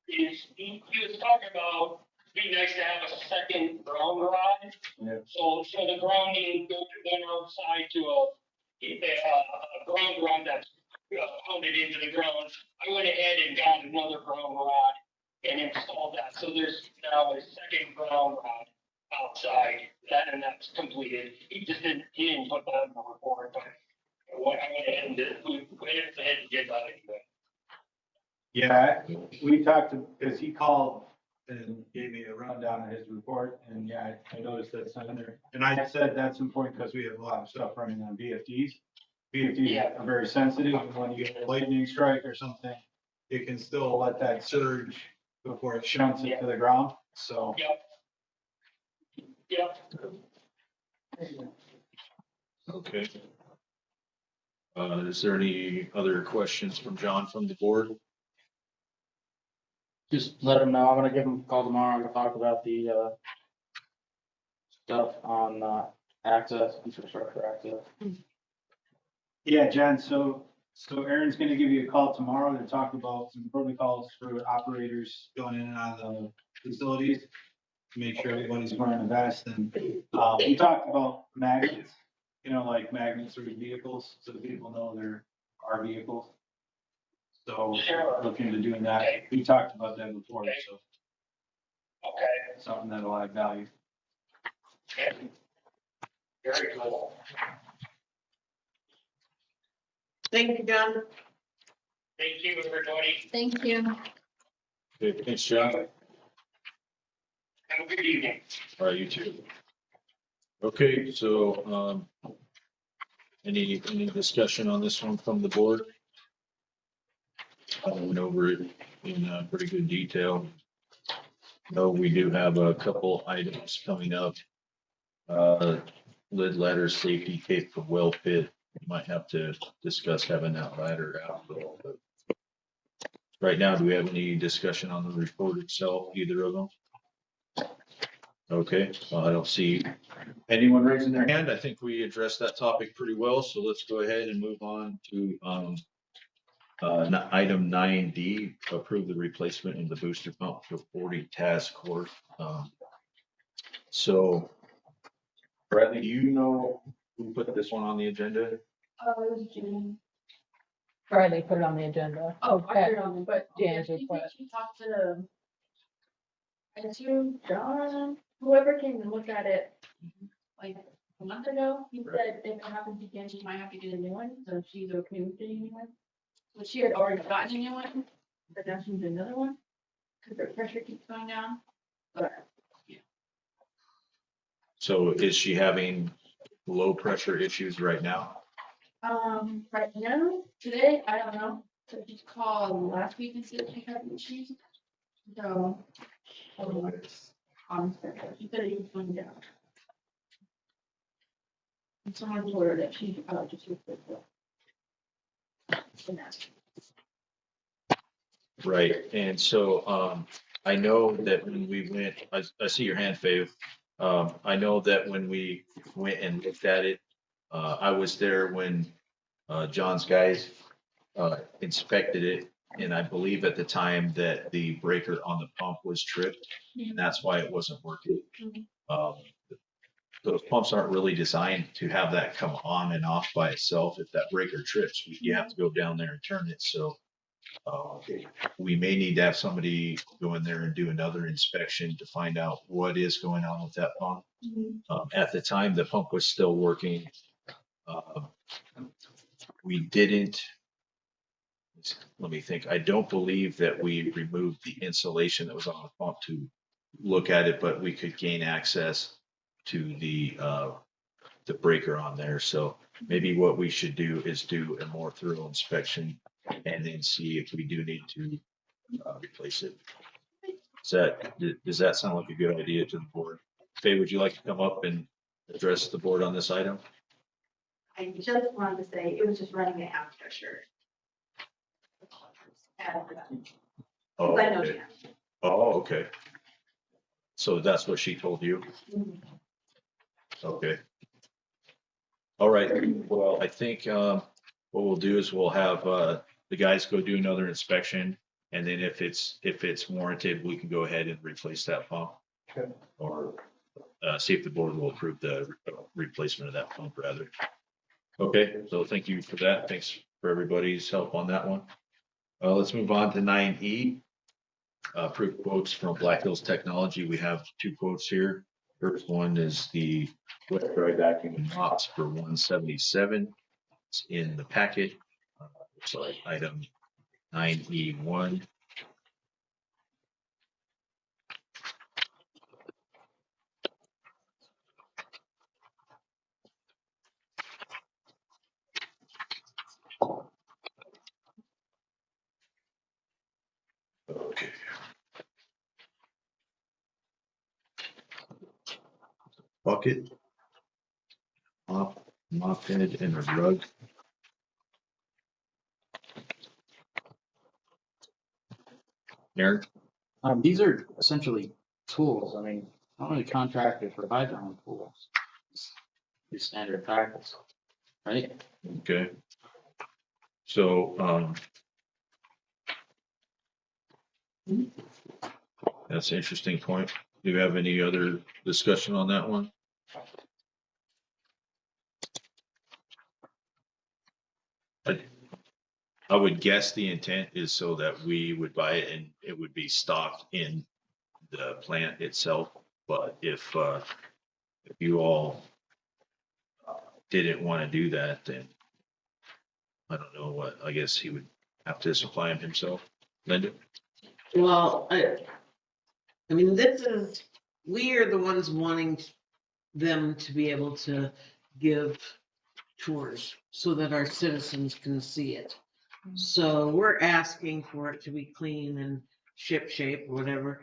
is he was talking about, it'd be nice to have a second ground rod. Yeah. So the grounding going outside to a ground rod that's pounded into the ground. I went ahead and got another ground rod and installed that. So there's now a second ground rod outside, and that's completed. He didn't put that in the report, but I went ahead and did that anyway. Yeah, we talked to, because he called and gave me a rundown of his report, and yeah, I noticed that's on there. And I said that's important because we have a lot of stuff running on VFDs. VFDs are very sensitive, and when you get a lightning strike or something, it can still let that surge before it shunts it to the ground, so. Yep. Okay. Is there any other questions from John from the board? Just let him know. I'm gonna give him a call tomorrow to talk about the stuff on access, infrastructure access. Yeah, John, so Aaron's gonna give you a call tomorrow to talk about some protocols for operators going in and out of the facilities. To make sure everybody's wearing a vest, and we talked about magnets, like magnets for vehicles, so that people know they're our vehicles. So looking into doing that. We talked about that before, so. Okay. Something that'll add value. Okay. Very cool. Thank you, John. Thank you, everybody. Thank you. Okay, thanks, John. Have a good evening. All right, you too. Okay, so, any discussion on this one from the board? I went over it in pretty good detail. No, we do have a couple items coming up. Lid ladder safety tape for well pit. Might have to discuss having that ladder out. But right now, do we have any discussion on the report itself, either of them? Okay, well, I don't see anyone raising their hand. I think we addressed that topic pretty well, so let's go ahead and move on to item 9D, approve the replacement of the booster pump for 40 task court. So Bradley, do you know who put this one on the agenda? Friday, put it on the agenda. Oh, I put it on, But Jan's do you think request. you talked to, I assume, John? whoever came to look at it, like a month ago, he said if it happens again, she might have to get a new one, so she's okay with getting a new one. But she had already gotten a new one, but now she needs another one, because her pressure keeps going down. But So is she having low pressure issues right now? right now, today, I don't know, so she called last week and said she had issues. So, she said it was going down. And someone told her that she, just replaced it. And that's- Right, and so, I know that when we went, I see your hand, Fave. I know that when we went and looked at it, I was there when, John's guys, inspected it. And I believe at the time that the breaker on the pump was tripped, and that's why it wasn't working. Um, those pumps aren't really designed to have that come on and off by itself. If that breaker trips, you have to go down there and turn it, so. We may need to have somebody go in there and do another inspection to find out what is going on with that pump. At the time, the pump was still working. Uh, We didn't, let me think, I don't believe that we removed the insulation that was on the pump to look at it, but we could gain access to the breaker on there. So maybe what we should do is do a more thorough inspection and then see if we do need to replace it. Does that sound like a good idea to the board? Faye, would you like to come up and address the board on this item? I just wanted to say, it was just running at half pressure. Oh, I know okay. Jan. Oh, okay. So that's what she told you? Okay. All right. Well, I think what we'll do is we'll have the guys go do another inspection. And then if it's warranted, we can go ahead and replace that pump. Okay. Or see if the board will approve the replacement of that pump rather. Okay, so thank you for that. Thanks for everybody's help on that one. Let's move on to 9E. Approved quotes from Black Hills Technology. We have two quotes here. First one is the wet dry vacuum and mops for 177. It's in the packet. Looks like item 9E1. Okay. Bucket, mop head, and a rug. Aaron? These are essentially tools. I mean, how many contractors provide their own tools? It's standard practice, right? Okay. So, that's an interesting point. Do you have any other discussion on that one? I would guess the intent is so that we would buy it and it would be stocked in the plant itself. But if you all didn't want to do that, then I don't know what, I guess he would have to supply them himself. Linda? Well, I mean, we are the ones wanting them to be able to give tours so that our citizens can see it. So we're asking for it to be clean and ship shape, whatever.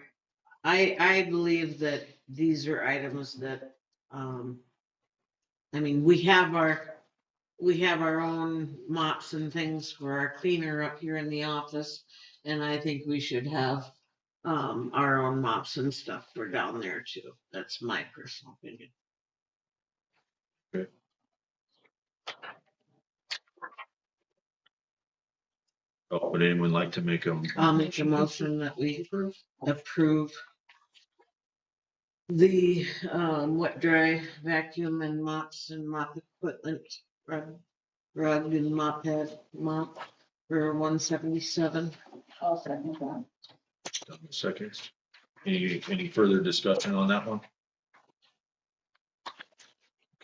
I believe that these are items that, I mean, we have our own mops and things for our cleaner up here in the office. And I think we should have, our own mops and stuff for down there too. That's my personal opinion. Okay. Oh, would anyone like to make a? I'll make a motion that we approve the wet dry vacuum and mops and mop equipment, rug and mop head mop for 177. I'll second that. Seconds. Any further discussion on that one?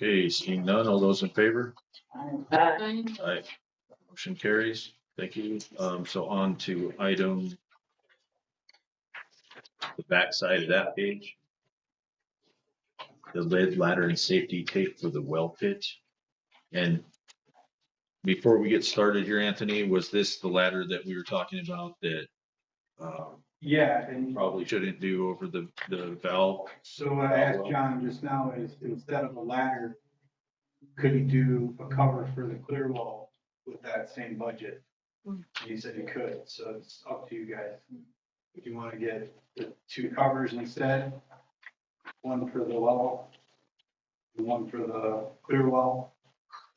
Okay, seeing none, all those in favor? Aye. Aye. Motion carries. Thank you. So on to item, the backside of that page. The lead ladder and safety tape for the well pit. And before we get started here, Anthony, was this the ladder that we were talking about that Yeah, and probably shouldn't do over the valve? so what I asked John just now is, instead of a ladder, could he do a cover for the clear wall with that same budget? And he said he could, so it's up to you guys. If you want to get the 2 covers instead, one for the well, and one for the clear well,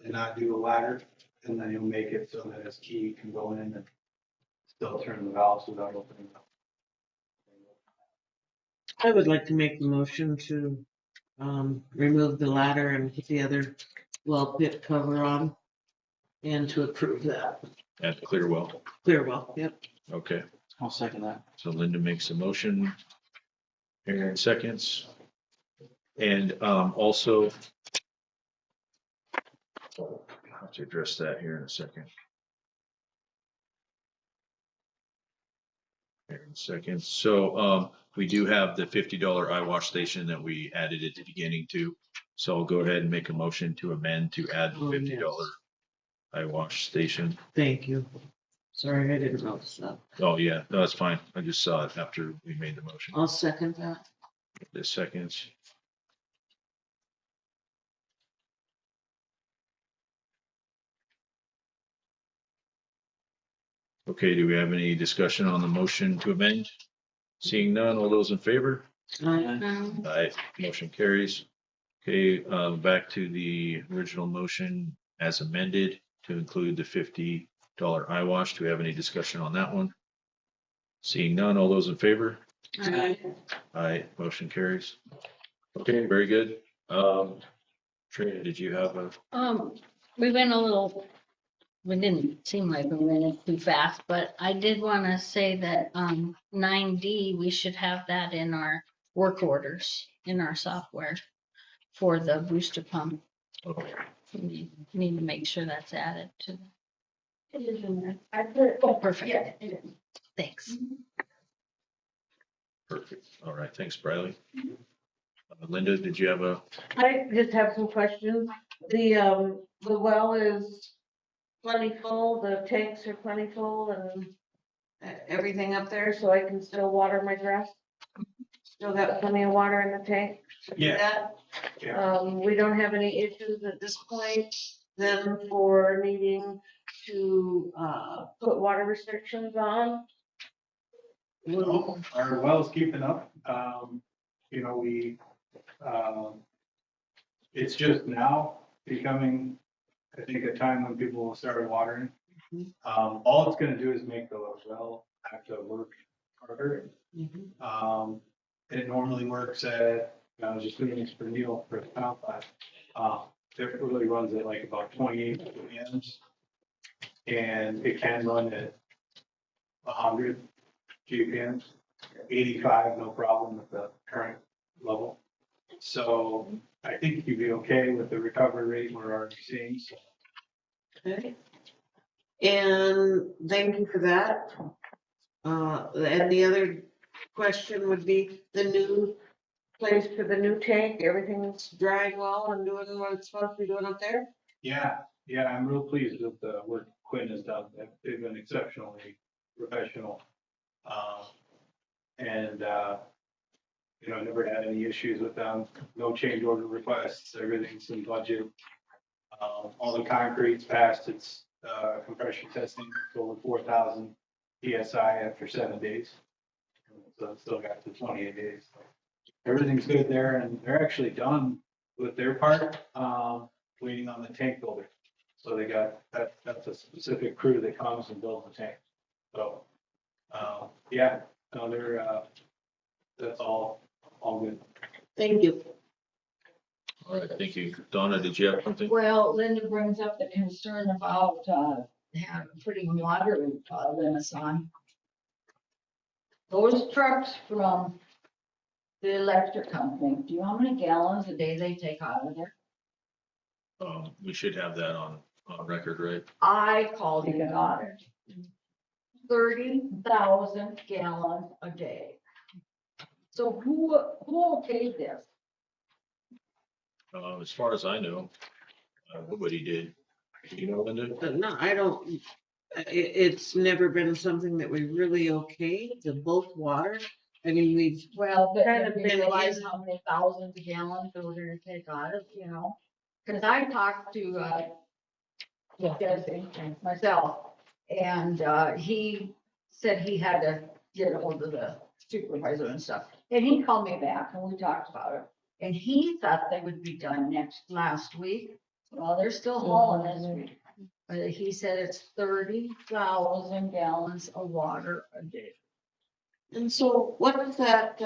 and not do a ladder, and then you'll make it so that his key can go in and still turn the valves without opening up. I would like to make the motion to remove the ladder and put the other well pit cover on and to approve that. At the clear well. Clear well, yep. Okay, I'll second that. so Linda makes a motion. Aaron seconds. And also, I'll have to address that here in a second. Aaron seconds. So we do have the $50 eye wash station that we added at the beginning too. So I'll go ahead and make a motion to amend to add the $50 eye wash station. Thank you. Sorry, I didn't notice that. Oh, yeah, no, that's fine. I just saw it after we made the motion. I'll second that. The seconds. Okay, do we have any discussion on the motion to amend? Seeing none, all those in favor? Aye. Aye, motion carries. Okay, back to the original motion as amended to include the $50 eye wash. Do we have any discussion on that one? Seeing none, all those in favor? Aye. Aye, motion carries. Okay, very good. Trina, did you have a? We went a little, we didn't seem like we went too fast, but I did want to say that 9D, we should have that in our work orders in our software for the booster pump. Okay. We need to make sure that's added to. It is in there. I put it. Oh, perfect. Yeah, it is. Thanks. Perfect. All right, thanks, Briley. Linda, did you have a? I just have some questions. The well is plenty full, the tanks are plenty full and everything up there, so I can still water my grass? Still got plenty of water in the tank to do Yeah. that? Yeah. We don't have any issues at this point then for needing to, put water restrictions on? Well, our well's keeping up. You know, it's just now becoming, I think, a time when people will start watering. All it's gonna do is make the well have to work harder. It normally works at, I was just doing this for Neil for the pound plant. It really runs at like about 28 amps. And it can run at 100 GPMs, 85, no problem with the current level. So I think you'd be okay with the recovery rate we're already seeing. So. Okay. And thank you for that. And the other question would be the new place for the new tank, everything's drying well and doing what it's supposed to be doing up there? Yeah, I'm real pleased with the work Quinn has done. They've been exceptionally professional. You know, never had any issues with them. No change order requests, everything's in budget. All the concrete's passed its compression testing, over 4,000 PSI after 7 days. So it's still got to 28 days. Everything's good there, and they're actually done with their part, waiting on the tank builder. So they got, that's a specific crew that comes and builds the tank. So, yeah, no, that's all good. Thank you. All right, thank you. Donna, did you have something? Well, Linda brings up the concern about putting water limits on. Those trucks from the electric company, do you know how many gallons a day they take out of there? We should have that on record, right? I called and got it. 30,000 gallons a day. So who okayed this? As far as I know, nobody did. Do you know, Linda? But no, I don't, it's never been something that we really okayed, the bulk water. I mean, we've Well, but Kind I of didn't been realize in- how many thousands of gallons they were gonna take out of, you know? Cause I talked to, Jesse, myself, and, he said he had to get ahold of the supervisor and stuff. And he called me back and we talked about it. And he thought they would be done last week. Well, they're still hauling this week. But he said it's 30,000 gallons of water a day. And so what is that,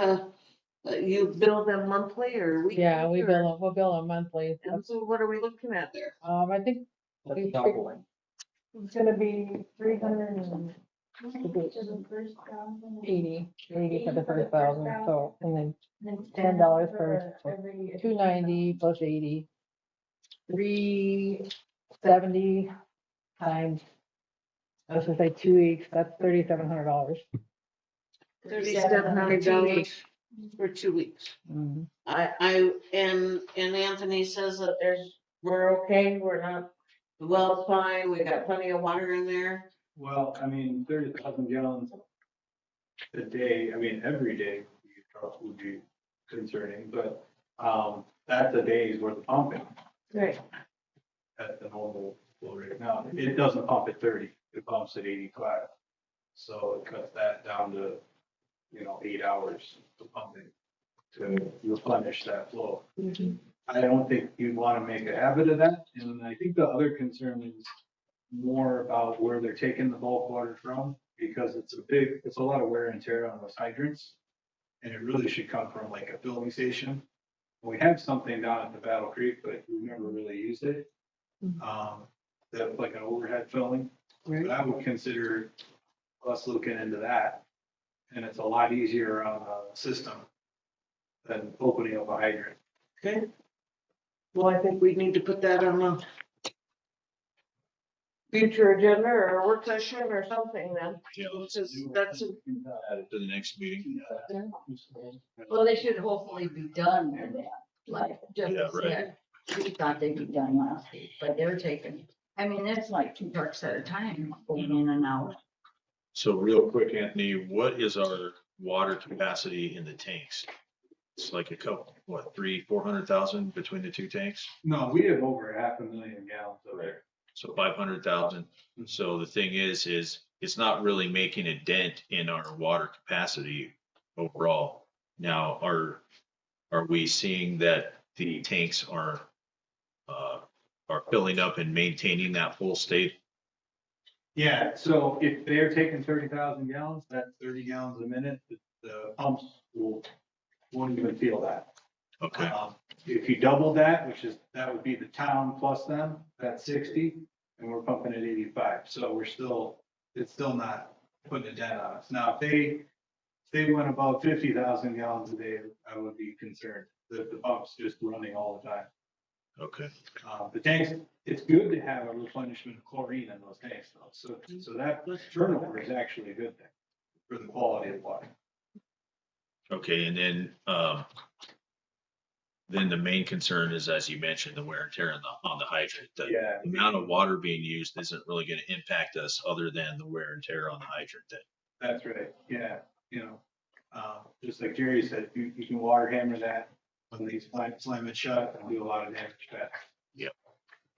you bill them monthly or weekly? Yeah, we'll or- bill them monthly. And so what are we looking at there? I think That's doubling. it's gonna be 80 for the first 1,000, so, and then $10 for 290 plus 80. 370 times, let's just say 2 weeks, that's $3,700. $3,700 for 2 weeks. Mhm. And Anthony says that we're okay, we're not, the well's fine, we got plenty of water in there. Well, I mean, 30,000 gallons a day, I mean, every day would be concerning, but, that's a day's worth of pumping Right. at the normal flow rate. Now, it doesn't pump at 30, it pumps at 85. So it cuts that down to, 8 hours of pumping to replenish that flow. I don't think you'd want to make a habit of that. And I think the other concern is more about where they're taking the bulk water from, because it's a lot of wear and tear on those hydrants. And it really should come from like a filling station. We have something down at the Battle Creek, but we've never really used it. That's like an overhead filling. But I would consider us looking into that. And it's a lot easier on a system than opening up a hydrant. Okay. Well, I think we need to put that on a future agenda or a work session or something then. Yeah, let's That's add it to the next meeting. Well, they should hopefully be done by then, like Yeah, Jeff right. said. We thought they'd be done last week, but they're taking, I mean, it's like 2 trucks at a time going in and out. So real quick, Anthony, what is our water capacity in the tanks? It's like a couple, what, 400,000 between the 2 tanks? No, we have over 500,000 gallons of there. So 500,000. So the thing is it's not really making a dent in our water capacity overall. Now, are we seeing that the tanks are filling up and maintaining that full state? Yeah, so if they're taking 30,000 gallons, that's 30 gallons a minute. The pumps won't even feel that. Okay, If you double that, that would be the town plus them, that's 60, and we're pumping at 85. So it's still not putting a dent on us. Now, if they went above 50,000 gallons a day, I would be concerned that the pump's just running all the time. okay. The tanks, it's good to have a replenishment of chlorine in those tanks though. So that turnover is actually a good thing for the quality of water. Okay, and then the main concern is, as you mentioned, the wear and tear on the hydrant. The Yeah. amount of water being used isn't really going to impact us other than the wear and tear on the hydrant. That's right. Yeah. Just like Jerry said, you can water hammer that when they slam it shut and do a lot of damage to that.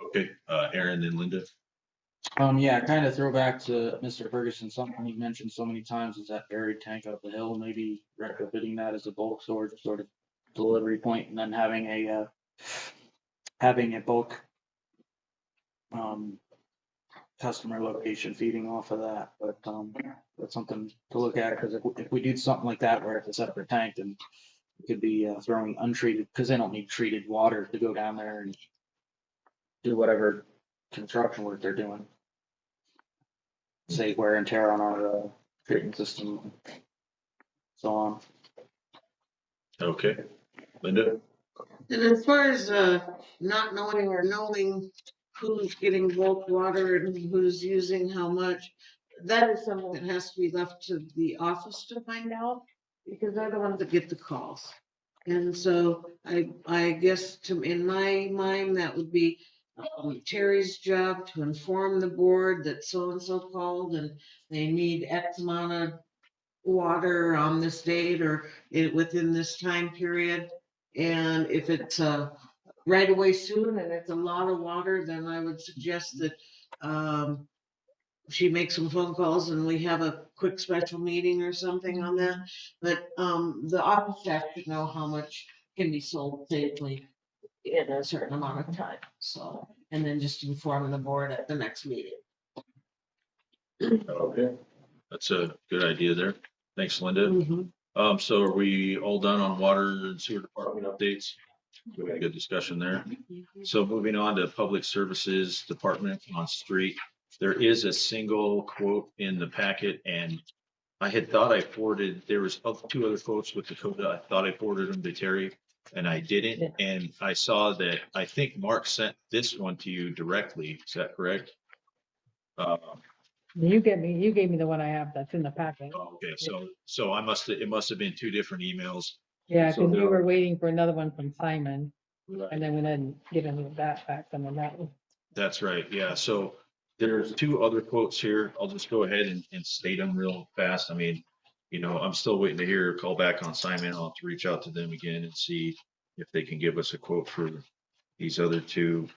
Okay, Aaron and Linda. Yeah, kind of throw back to Mr. Ferguson, something he mentioned so many times is that buried tank up the hill, maybe retrofitting that as a bulk storage sort of delivery point, and then having a bulk customer location feeding off of that. But that's something to look at, because if we do something like that where it's a separate tank, then it could be throwing untreated, because they don't need treated water to go down there and do whatever construction work they're doing. Say wear and tear on our treatment system, so on. Okay, Linda. And as far as, not knowing or knowing who's getting bulk water and who's using how much, that is something that has to be left to the office to find out, because they're the ones that get the calls. And so I guess in my mind, that would be Terry's job to inform the board that so-and-so called and they need X amount of water on this date or within this time period. And if it's right away soon and it's a lot of water, then I would suggest that she makes some phone calls and we have a quick special meeting or something on that. But the office staff should know how much can be sold safely in a certain amount of time. So, and then just inform the board at the next meeting. Okay. That's a good idea there. Thanks, Linda. Mhm. So are we all done on water and sewer department updates? We had a good discussion there. So moving on to public services department on street, there is a single quote in the packet and I had thought I forwarded, there was two other quotes with Dakota. I thought I forwarded them to Terry and I didn't. And I saw that, I think Mark sent this one to you directly. Is that correct? You gave me the one I have that's in the packet. Okay, so it must have been two different emails. Yeah, So because you there- were waiting for another one from Simon, Right. and then we hadn't given that back, and then that was. That's right, yeah, so there's two other quotes here. I'll just go ahead and state them real fast. I mean, I'm still waiting to hear a call back on Simon. I'll have to reach out to them again and see if they can give us a quote for these other two.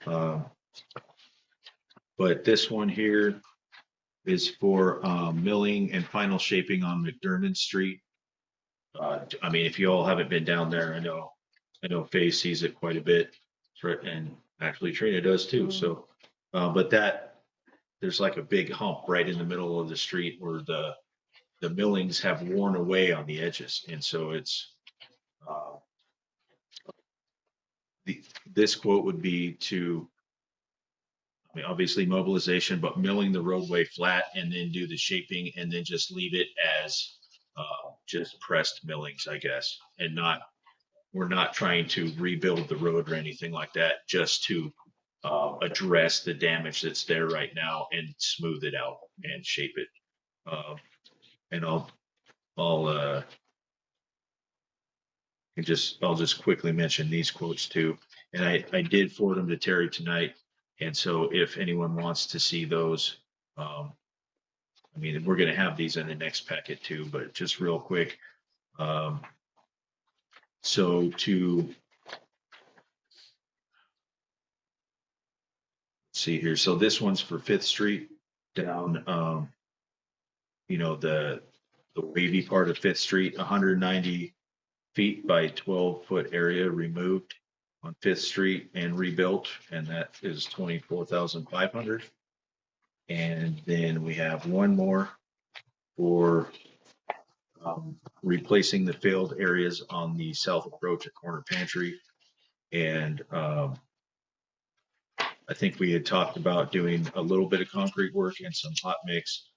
But this one here is for milling and final shaping on McDermott Street. I mean, if you all haven't been down there, I know Faye sees it quite a bit, and actually Trina does too. So, but there's like a big hump right in the middle of the street where the millings have worn away on the edges, and so it's uh, this quote would be to, I mean, obviously mobilization, but milling the roadway flat and then do the shaping and then just leave it as just pressed millings, I guess, and not. We're not trying to rebuild the road or anything like that, just to address the damage that's there right now and smooth it out and shape it. And I'll I'll just quickly mention these quotes too. And I did forward them to Terry tonight. And so if anyone wants to see those, I mean, we're going to have these in the next packet too, but just real quick. Um, so to see here. So this one's for Fifth Street down, the wavy part of Fifth Street, 190 feet by 12-foot area removed on Fifth Street and rebuilt, and that is 24,500. And then we have one more for replacing the failed areas on the south approach at Corner Pantry. And I think we had talked about doing a little bit of concrete work and some hot mix,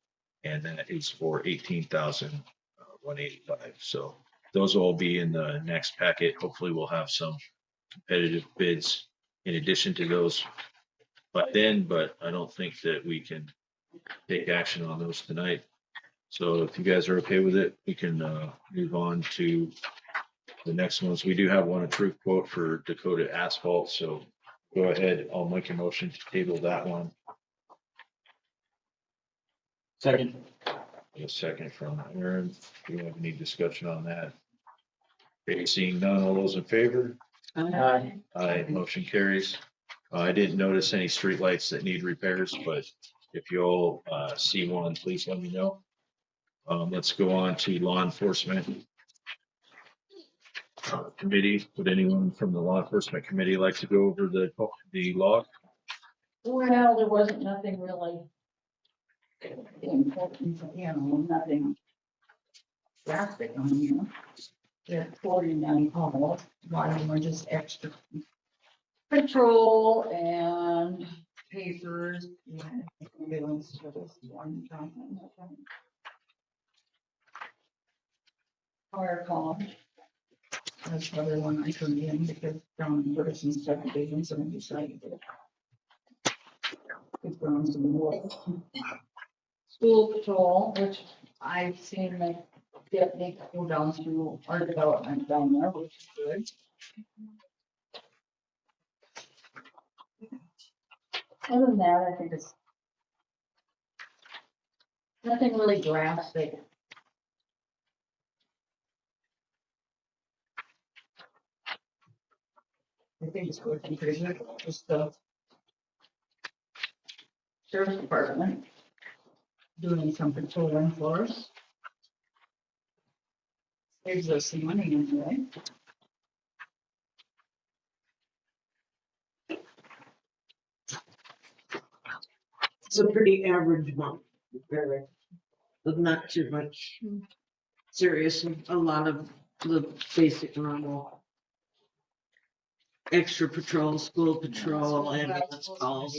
and that is for 18,185. So those will all be in the next packet. Hopefully we'll have some competitive bids in addition to those by then, but I don't think that we can take action on those tonight. So if you guys are okay with it, we can move on to the next ones. We do have one, a truth quote for Dakota Asphalt. So go ahead. I'll make a motion to table that one. Second. A second from Aaron. Do you have any discussion on that? Okay, seeing none, all those in favor? Aye. Aye, motion carries. I didn't notice any streetlights that need repairs, but if you all see one, please let me know. Let's go on to law enforcement committee. Would anyone from the law enforcement committee like to go over the log? Well, there wasn't nothing really important, nothing drastic on here. They're 49 calls, one of them were just extra patrol and papers. Ambulance for this one time. Fire call. That's the other one I turned in because John from person subdivision, someone decided to. It's grown some more. School patrol, which I've seen them get, they go down through our development down there, which is good. Other than that, I think it's nothing really drastic. I think it's going to be pretty good, just the sheriff's department doing some patrolling for us. Saves us some money anyway. It's a pretty average month. Very, but not too much serious. A lot of the basic normal extra patrol, school patrol, ambulance calls.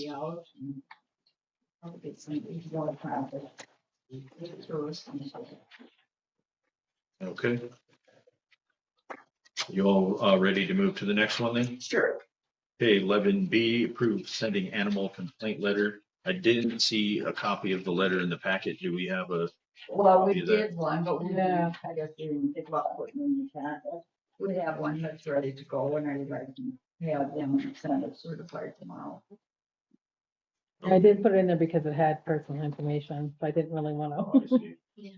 I'll get some more traffic. Okay. You all ready to move to the next one then? Sure. Okay, 11B, approve sending animal complaint letter. I didn't see a copy of the letter in the packet. Do we have a? Well, we copy of that? did one, but we, I guess we didn't think about putting in the chat. We have one that's ready to go and I'd like to have them send it certified tomorrow. I did put it in there because it had personal information, so I didn't really want Oh, I to. see.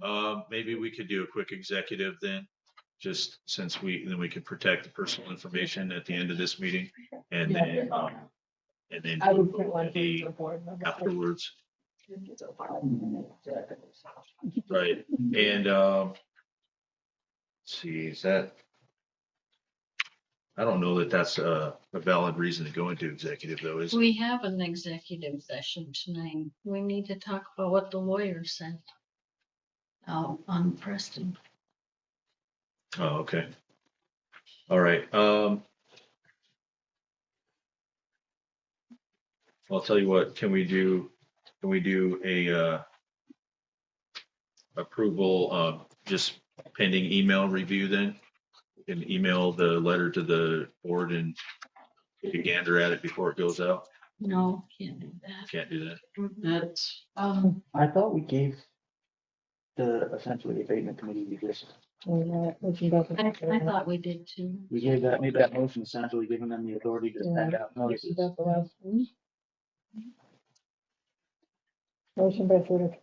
Maybe we could do a quick executive then, just since then we could protect the personal information at the end of this meeting. And then I would do put one for the the board member. afterwards. Right, and let's see, is that? I don't know that that's a valid reason to go into executive though, is it? We have an executive session tonight. We need to talk about what the lawyer said. On Preston. Oh, okay. All right, I'll tell you what, can we do a approval, just pending email review then? We can email the letter to the board and take a gander at it before it goes out. No, can't do that. Can't do that. That's, I thought we gave the essentially abatement committee this. I thought we did too. We gave that, made that motion essentially giving them the authority to send out notices. That's the last one. Motion by Swedick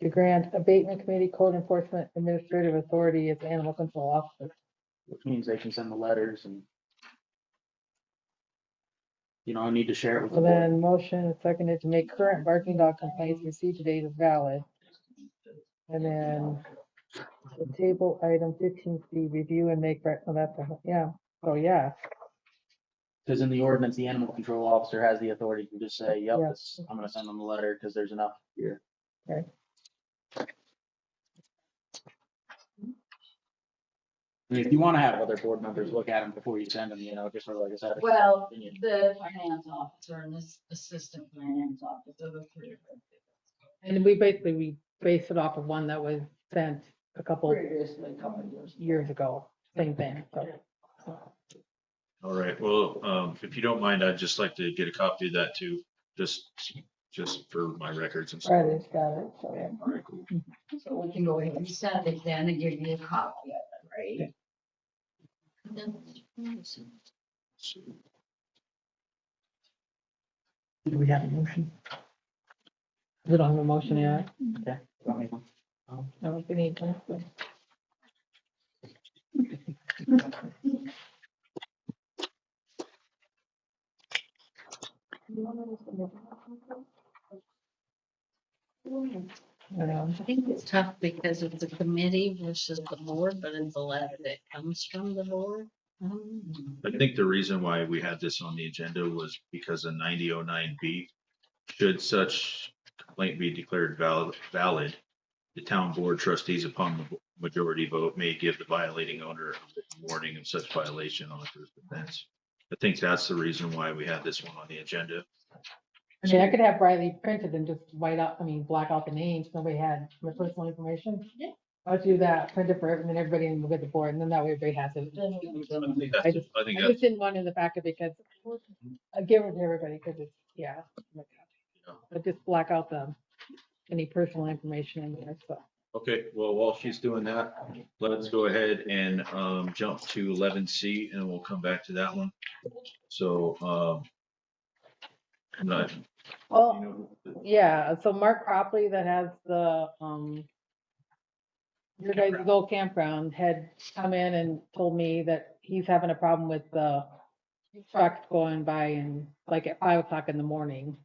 to grant abatement committee code enforcement administrative authority as animal control officer. Which means they can send the letters and you know, I need to share it with the So board. then motion is seconded to make current barking dog complaints received to date as valid. And then the table item 15C, review and make, oh, that's, yeah, oh, yeah. Because in the ordinance, the animal control officer has the authority to just say, yep, Yeah. I'm gonna send them the letter because there's enough here. Okay. I mean, if you want to have other board members look at them before you send them, you know, just sort of like I said. Well, the finance officer and this assistant finance officer, the three of them. And we based it off of one that was sent a couple Previously, a couple of years. years ago, same thing, so. All right, well, if you don't mind, I'd just like to get a copy of that too, just for my records and stuff. Right, got it, so, yeah. All right, cool. So we can go ahead and send it then and give you a copy of it, right? Do we have a motion? We don't have a motion yet. Okay. No, we need to. I think it's tough because it's a committee versus the board, but it's a letter that comes from the board. I think the reason why we had this on the agenda was because of 9009B. Should such complaint be declared valid, the town board trustees upon the majority vote may give the violating owner a written warning of such violation on the first offense. I think that's the reason why we had this one on the agenda. I mean, I could have Briley printed and just black out the names, nobody had my personal information. Yeah. I'll do that, print it for everyone, everybody, and we'll get the board, and then that way everybody has it. I just, I think I that's, just didn't want it in the packet because I give it to everybody because it's, yeah. But just black out any personal information in there, so. okay, well, while she's doing that, let's go ahead and, jump to 11C and we'll come back to that one. So, I'm not, Well, you know, yeah, so Mark Cropley that has your guys' old campground had come in and told me that he's having a problem with the truck going by and like at 5 o'clock in the morning.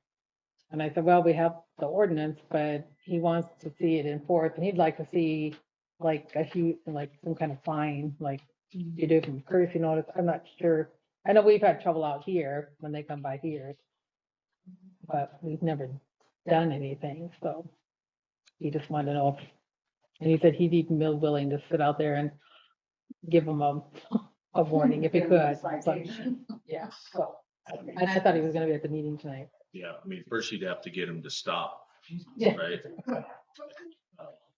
And I said, well, we have the ordinance, but he wants to see it enforced and he'd like to see like like some kind of fine, like you do from courtesy notice. I'm not sure. I know we've had trouble out here when they come by here, but we've never done anything, so he just wanted to know. And he said he'd even be willing to sit out there and give him a warning if he Give him a could. So, citation. yeah, so, and I thought he was gonna be at the meeting tonight. yeah, I mean, first you'd have to get him to stop, Yeah. right?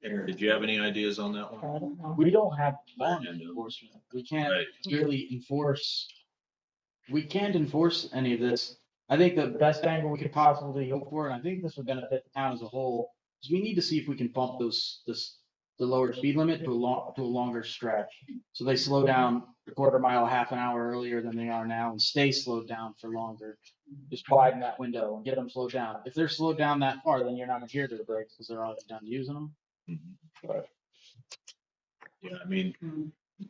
Aaron, did you have any ideas on that I one? don't know. We don't have law enforcement. We can't Right. really enforce. We can't enforce any of this. I think the best angle we could possibly hope for, and I think this would benefit the town as a whole, is we need to see if we can bump the lower speed limit to a longer stretch. So they slow down a quarter mile, half an hour earlier than they are now and stay slowed down for longer. Just widen that window and get them slowed down. If they're slowed down that far, then you're not gonna hear to the brakes because they're already done using them. Mhm. Yeah, I mean,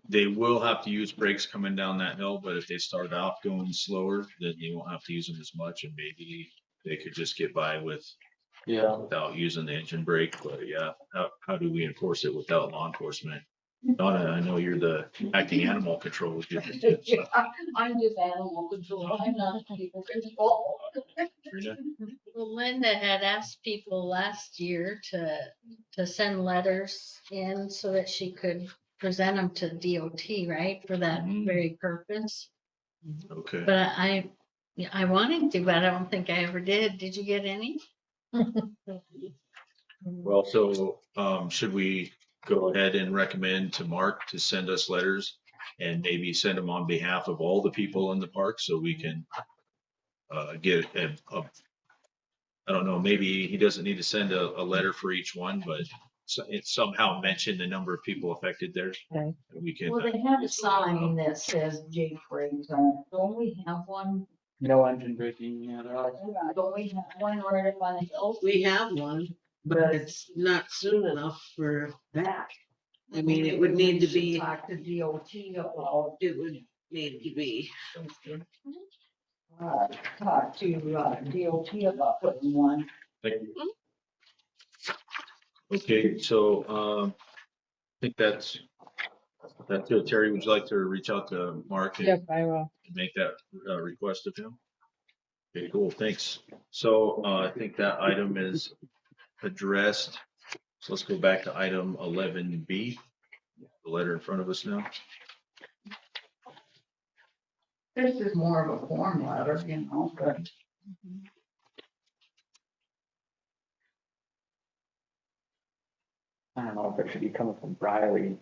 they will have to use brakes coming down that hill, but if they start off going slower, then you won't have to use them as much and maybe they could just get by without using the engine brake. But yeah, how do we enforce it without law enforcement? Donna, I know you're the acting animal control. I'm just animal control, I'm not people control. Well, Linda had asked people last year to send letters in so that she could present them to DOT, right, for that very purpose. Okay. But I wanted to, but I don't think I ever did. Did you get any? Well, so, should we go ahead and recommend to Mark to send us letters and maybe send them on behalf of all the people in the park so we can, get I don't know, maybe he doesn't need to send a letter for each one, but it somehow mention the number of people affected there. Okay. We can. Well, they have a sign that says J Briggs on it. Don't we have one? No engine braking, yeah, they're like, Don't we have one right up on the hill? We have one, but it's not soon enough for that. I mean, it would need to We should be, talk to DOT about, it would need to be. talk to, DOT about putting one. Thank you. Okay, so, I think that's it. Terry, would you like to reach out to Mark Yep, and I will. make that request of him? Okay, cool, thanks. So, I think that item is addressed. So let's go back to item 11B, the letter in front of us now. This is more of a form letter, you know, but. I don't know if it should be coming from Riley,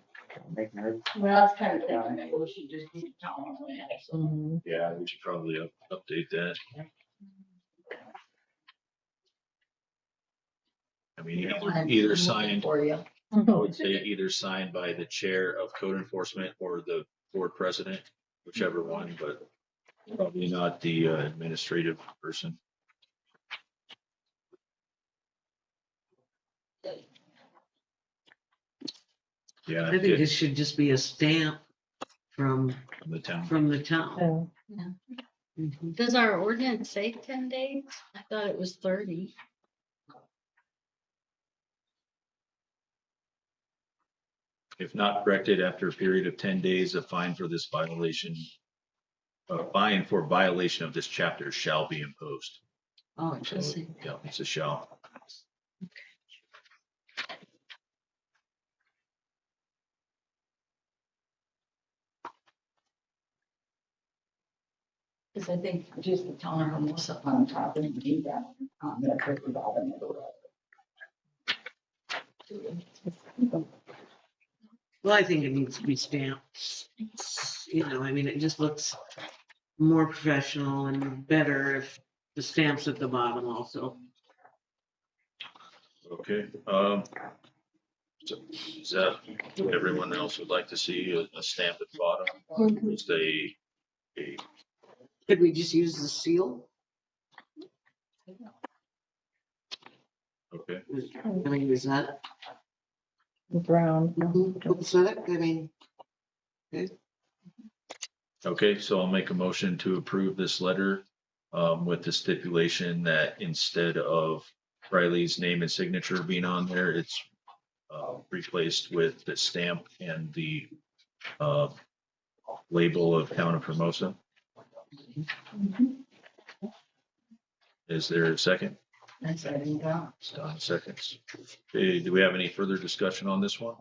making her. Well, that's kind of thing, maybe we should just keep telling them that, so. Mhm. Yeah, we should probably update that. I mean, either I'm signed, looking for you. I would say either signed by the chair of code enforcement or the board president, whichever one, but probably not the administrative person. Yeah, I think it should just be a stamp from from the town. the town. So, Mhm. Does our ordinance say 10 days? I thought it was 30. If not corrected after a period of 10 days, a fine for this violation, a fine for violation of this chapter shall be imposed. Oh, it So, does say. yeah, it's a shall. Cause I think just the town of Hermosa on top and do that, that's what we've all been able to. Well, I think it needs to be stamped. You know, I mean, it just looks more professional and better if the stamp's at the bottom also. Okay, so is that what everyone else would like to see, a stamp at the bottom? Just a, Could we just use the seal? okay, I mean, is that? Brown. What's that? I mean, okay, so I'll make a motion to approve this letter, with the stipulation that instead of Riley's name and signature being on there, it's, replaced with the stamp and the, uh, label of Town of Hermosa. Is there a second? That's I didn't go. Don seconds. Okay, do we have any further discussion on this one?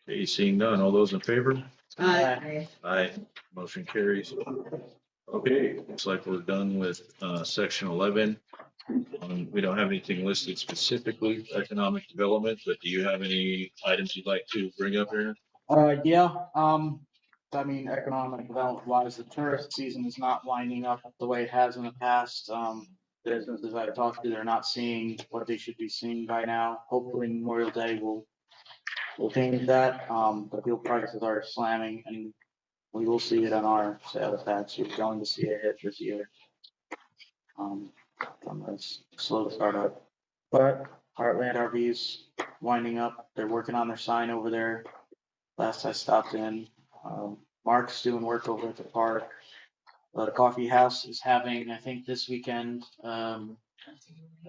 Okay, seeing none, all those in favor? Aye, motion carries. Okay, looks like we're done with section 11. We don't have anything listed specifically economic development, but do you have any items you'd like to bring up here? Yeah, I mean, economic development wise, the tourist season is not winding up the way it has in the past. Businesses I've talked to, they're not seeing what they should be seeing by now. Hopefully Memorial Day will change that. The fuel prices are slamming and we will see it on our sales tax. You're going to see a hit this year. From this slow startup. But Heartland RV's winding up. They're working on their sign over there. Last I stopped in, Mark's doing work over at the park. The coffee house is having, I think this weekend, a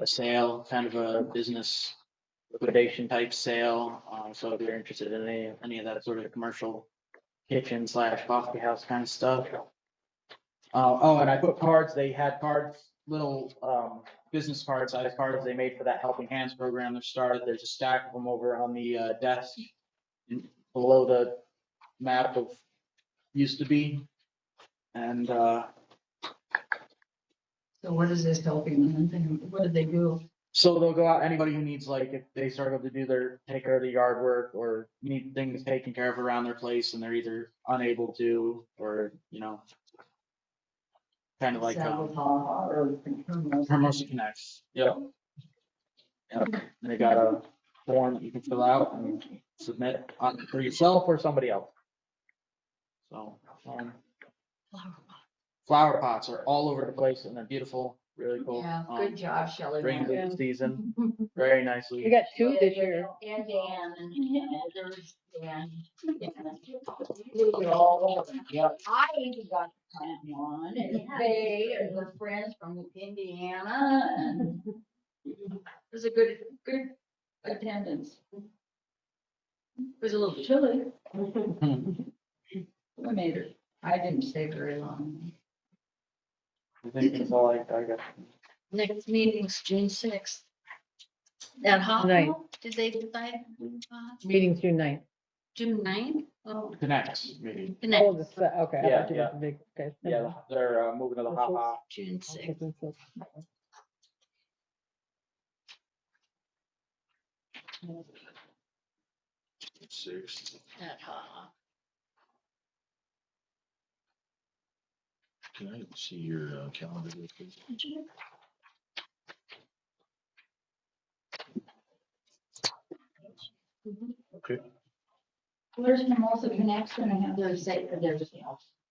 sale, kind of a business liquidation type sale. So if you're interested in any of that sort of commercial kitchen / coffee house kind of stuff. Oh, and I put cards, they had cards, little business card size cards they made for that Helping Hands program that started. There's a stack of them over on the desk below the map of used to be. And So what is this helping them? What did they do? so they'll go out, anybody who needs, like, if they struggle to take care of the yard work or need things taken care of around their place and they're either unable to, or, kind of like, Hermosa Connects. Yep. Yep. And they got a form that you can fill out and submit for yourself or somebody else. So, flower pots are all over the place and they're beautiful, really cool. Yeah, good job, Shelley. During Yeah. the season, very We nicely. got 2 this year. And Dan and there's Dan. We were all over. Yep. I even got to plant one and they were friends from Indiana and it was a good attendance. It was a little chilly. We made it. I didn't stay very long. I think that's all I got. Next meeting's June 6th. At Hot Ninth. Dog? Did they decide? Meeting's June 9th. June 9th? Oh, Connects, maybe. the next, Oh, okay. I Yeah, thought you meant the big, okay. Yeah, they're moving to the Ha. June 6th. Six. At Hot. Can I see your calendar real quick? Okay. Where's Hermosa Connects gonna have their say for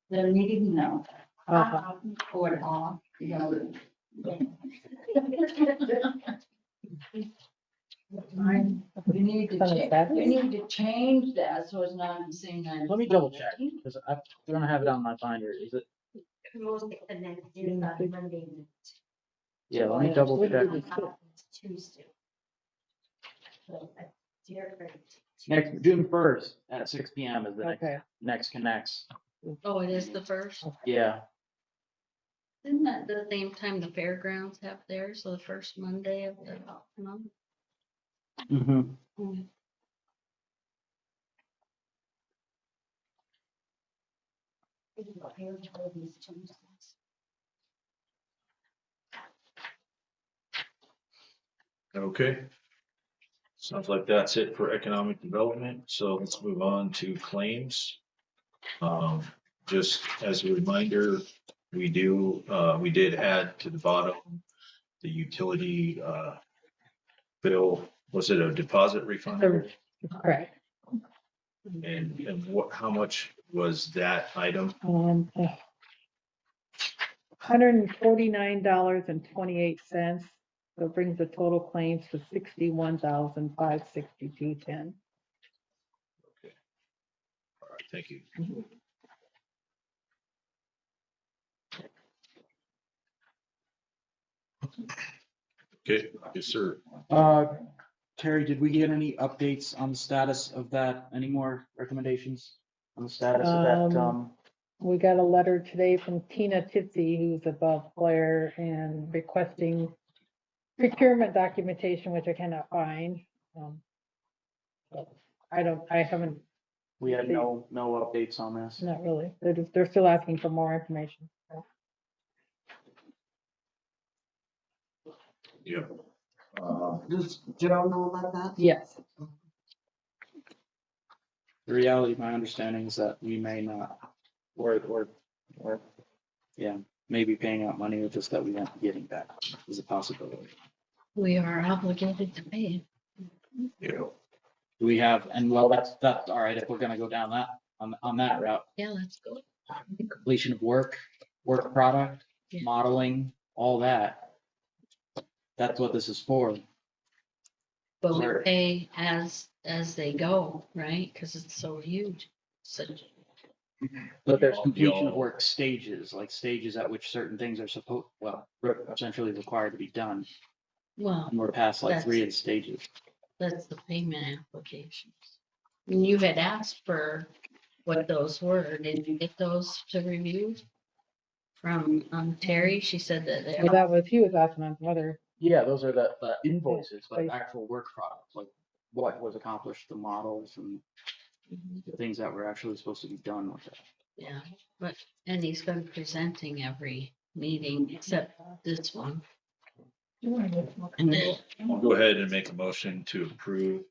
their meeting? No. Uh-huh. Or at all, We need to It's on the change, back. we need to change that so it's not the same night. Let me double check, because I don't have it on my binder. Is it? Yeah, let me double check. Next, June 1st at 6 PM is the Okay. next connects. Oh, it is the first? Yeah, Isn't that the same time the fairgrounds have theirs, so the first Monday of the month? mm-hmm. Okay. Sounds like that's it for economic development. So let's move on to claims. Just as a reminder, we did add to the bottom the utility, bill. Was it a deposit refund? Correct. And how much was that item? $149.28. So it brings the total claims to $61,562.10. All right, thank you. Okay, yes, sir. Terry, did we get any updates on the status of that? Any more recommendations on the status of that? We got a letter today from Tina Tipsy, who's above Blair, and requesting procurement documentation, which I cannot find. So I haven't, We had no updates on this. not really. They're still asking for more information. So, Yep. Does Joe know about that? yes. The reality, my understanding is that we may not, or, yeah, maybe paying out money, or just that we won't be getting back is a possibility. We are obligated to pay. Yeah. Do we have, and well, that's all right, if we're gonna go down that, on that route, Yeah, let's go. completion of work product, Yeah. modeling, all that. That's what this is for. But we Sure. pay as they go, right? Because it's so huge. So, But there's We completion of all- work stages, like stages at which certain things are essentially required to be done. well, And we're past like That's- 3 of the stages. that's the payment applications. And you had asked for what those were. Did you get those to review? From Terry, she said that they Well, that was, he was asking on whether, Yeah, those are the invoices, Yeah, like actual work products, like what was accomplished, the models and the things that were actually supposed to be done with it. yeah, and he's been presenting every meeting except this one. And then, I'll go ahead and make a motion to approve,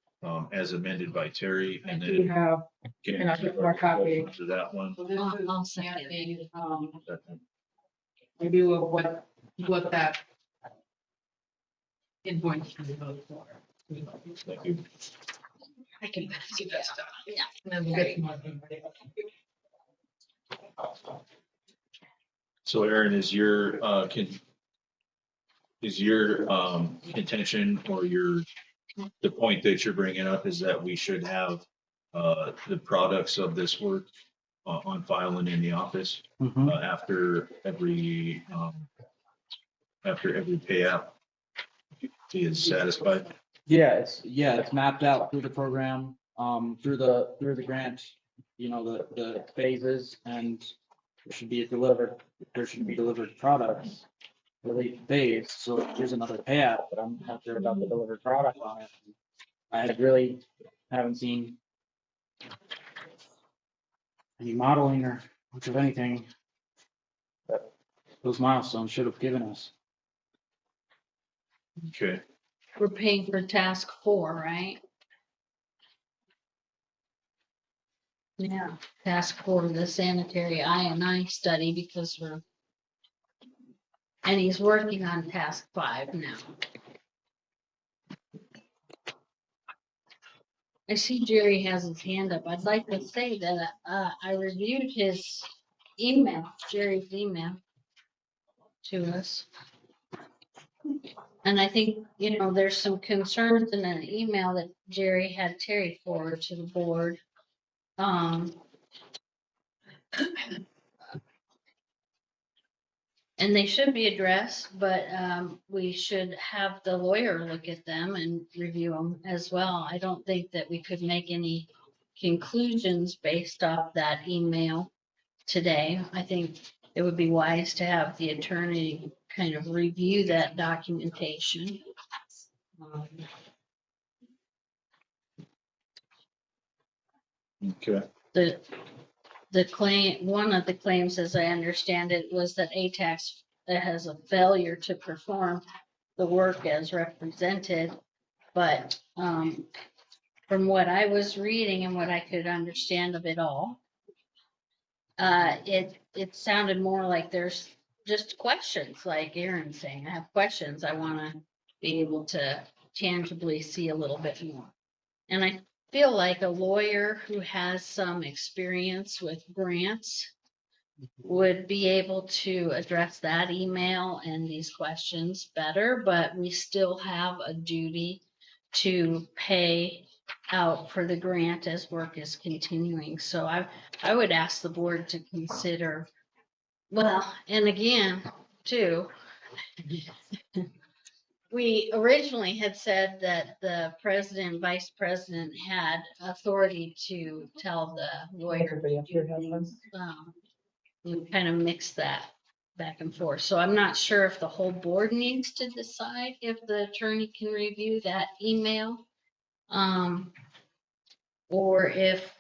as amended by Terry, and we then. have, and I'll get more copies. To that one. So this is I'll second it. review of what that invoice should be voted for. Thank you. I can do that stuff. Yeah. And then we'll get some more. So Aaron, is your contention or the point that you're bringing up is that we should have the products of this work on file and in the office after every payout is satisfied? Yeah, it's mapped out through the program, through the grant, the phases, and there should be delivered products for each phase. So here's another payout, but I'm not sure about the delivered product on it. I haven't seen any modeling or much of anything that those milestones should have given us. Okay. We're paying for task 4, right? Yeah, task 4, the sanitary I&I study, because and he's working on task 5 now. I see Jerry has his hand up. I'd like to say that I reviewed his email, Jerry's email to us. And I think, there's some concerns in an email that Jerry had Terry forward to the board. And they should be addressed, but we should have the lawyer look at them and review them as well. I don't think that we could make any conclusions based off that email today. I think it would be wise to have the attorney kind of review that documentation. Okay. The claim, one of the claims, as I understand it, was that ATAX has a failure to perform the work as represented. But, from what I was reading and what I could understand of it all, it sounded more like there's just questions, like Aaron's saying, I have questions. I want to be able to tangibly see a little bit more. And I feel like a lawyer who has some experience with grants would be able to address that email and these questions better, but we still have a duty to pay out for the grant as work is continuing. So I would ask the board to consider, well, and again, too, we originally had said that the president, vice president had authority to tell the lawyer. We kind of mixed that back and forth. So I'm not sure if the whole board needs to decide if the attorney can review that email. Or if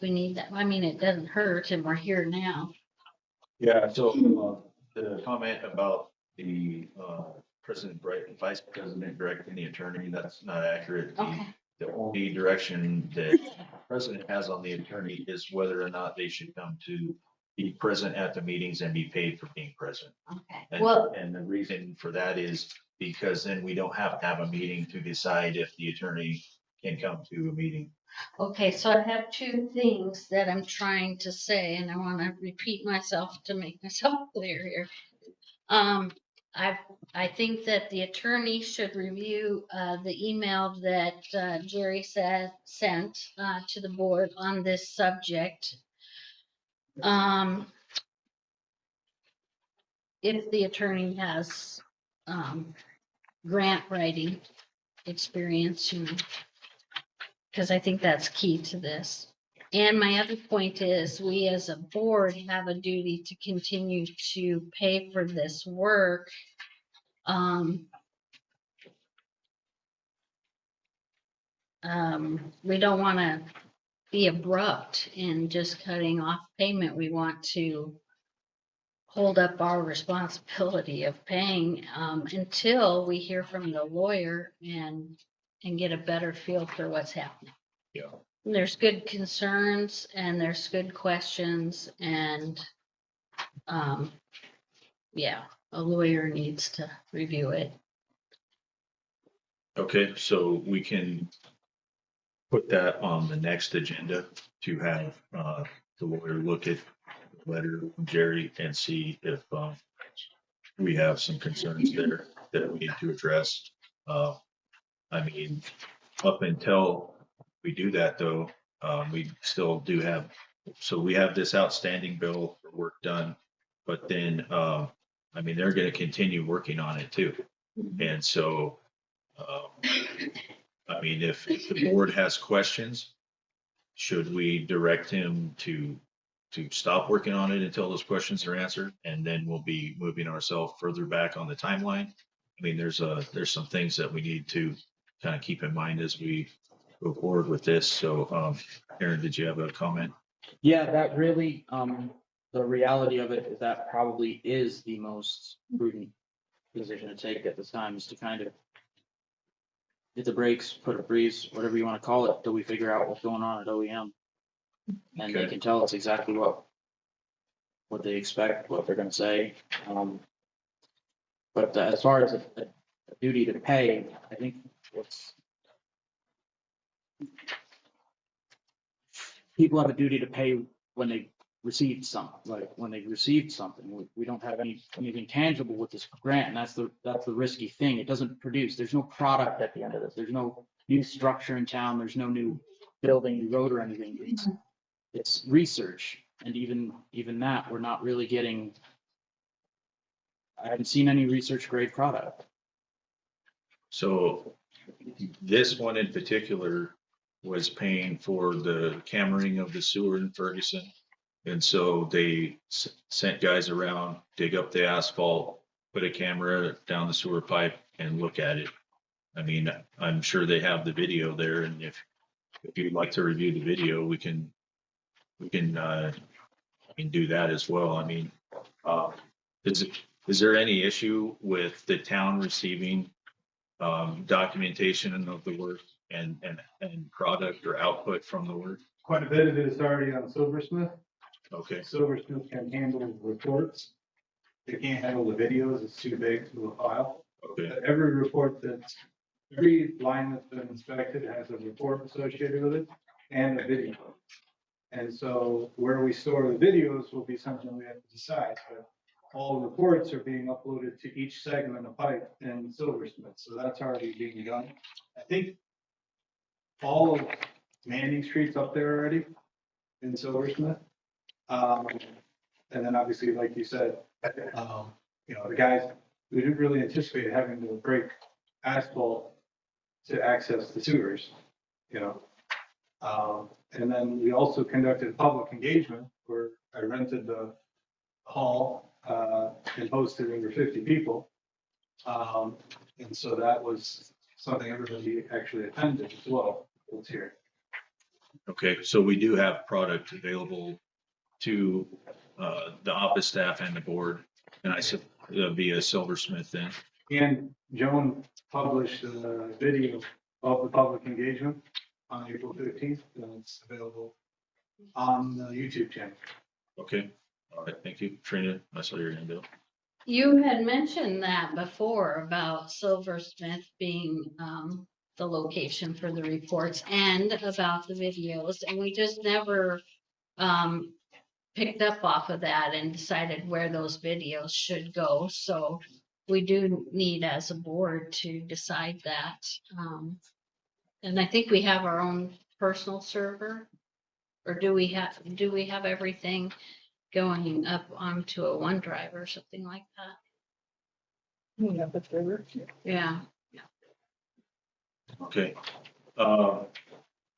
we need that. I mean, it doesn't hurt and we're here now. Yeah, so the comment about the president, vice president directing the attorney, that's not accurate. Okay. The only direction that the president has on the attorney is whether or not they should come to be present at the meetings and be paid for being present. Okay. And, Well, and the reason for that is because then we don't have to have a meeting to decide if the attorney can come to a meeting. okay, so I have two things that I'm trying to say, and I want to repeat myself to make myself clear here. I think that the attorney should review the email that Jerry sent to the board on this subject. If the attorney has grant writing experience, you know, because I think that's key to this. And my other point is, we as a board have a duty to continue to pay for this work. We don't want to be abrupt in just cutting off payment. We want to hold up our responsibility of paying until we hear from the lawyer and get a better feel for what's happening. Yeah. There's good concerns and there's good questions, and yeah, a lawyer needs to review it. Okay, so we can put that on the next agenda to have the lawyer look at the letter from Jerry and see if we have some concerns there that we need to address. I mean, up until we do that though, we still do have, so we have this outstanding bill for work done, but then, I mean, they're going to continue working on it too. And so, I mean, if the board has questions, should we direct him to stop working on it until those questions are answered? And then we'll be moving ourselves further back on the timeline. I mean, there's some things that we need to kind of keep in mind as we go forward with this. So, Aaron, did you have a comment? Yeah, that really, the reality of it is that probably is the most prudent position to take at this time, is to kind of hit the brakes, put a breeze, whatever you want to call it, till we figure out what's going on at OEM. And they Okay. can tell us exactly what they expect, what they're going to say. But as far as a duty to pay, I think people have a duty to pay when they received something, like when they received something. We don't have anything tangible with this grant, and that's the risky thing. It doesn't produce. There's no product at the end of this. There's no new structure in town. There's no new building, new road or anything. It's research, and even that, we're not really getting. I haven't seen any research grade product. So this one in particular was paying for the cammering of the sewer in Ferguson. And so they sent guys around, dig up the asphalt, put a camera down the sewer pipe and look at it. I mean, I'm sure they have the video there, and if you'd like to review the video, we can do that as well. I mean, is there any issue with the town receiving documentation of the work and product or output from the work? Quite a bit of it is already on Silversmith. Okay, Silversmith can handle reports. They can't handle the videos, it's too big to a file. okay, But every report every line that's been inspected has a report associated with it and a video. And so where we store the videos will be something we have to decide, but all reports are being uploaded to each segment of pipe in Silversmith, so that's already being done. I think all of Manning Street's up there already in Silversmith. And then obviously, like you said, the guys, we didn't really anticipate having to break asphalt to access the sewers, you know. And then we also conducted public engagement where I rented the hall and hosted over 50 people. And so that was something everybody actually attended as well, was here. okay. So we do have product available to the office staff and the board, and I said via Silversmith then. And Joan published a video of the public engagement on April 15th, and it's available on the YouTube channel. Okay, all right, thank you. Trina, I saw your hand up. You had mentioned that before about Silversmith being the location for the reports and about the videos, and we just never picked up off of that and decided where those videos should go. So we do need as a board to decide that. And I think we have our own personal server, or do we have everything going up onto a OneDrive or something like that? Yeah, but they were- Yeah. Okay.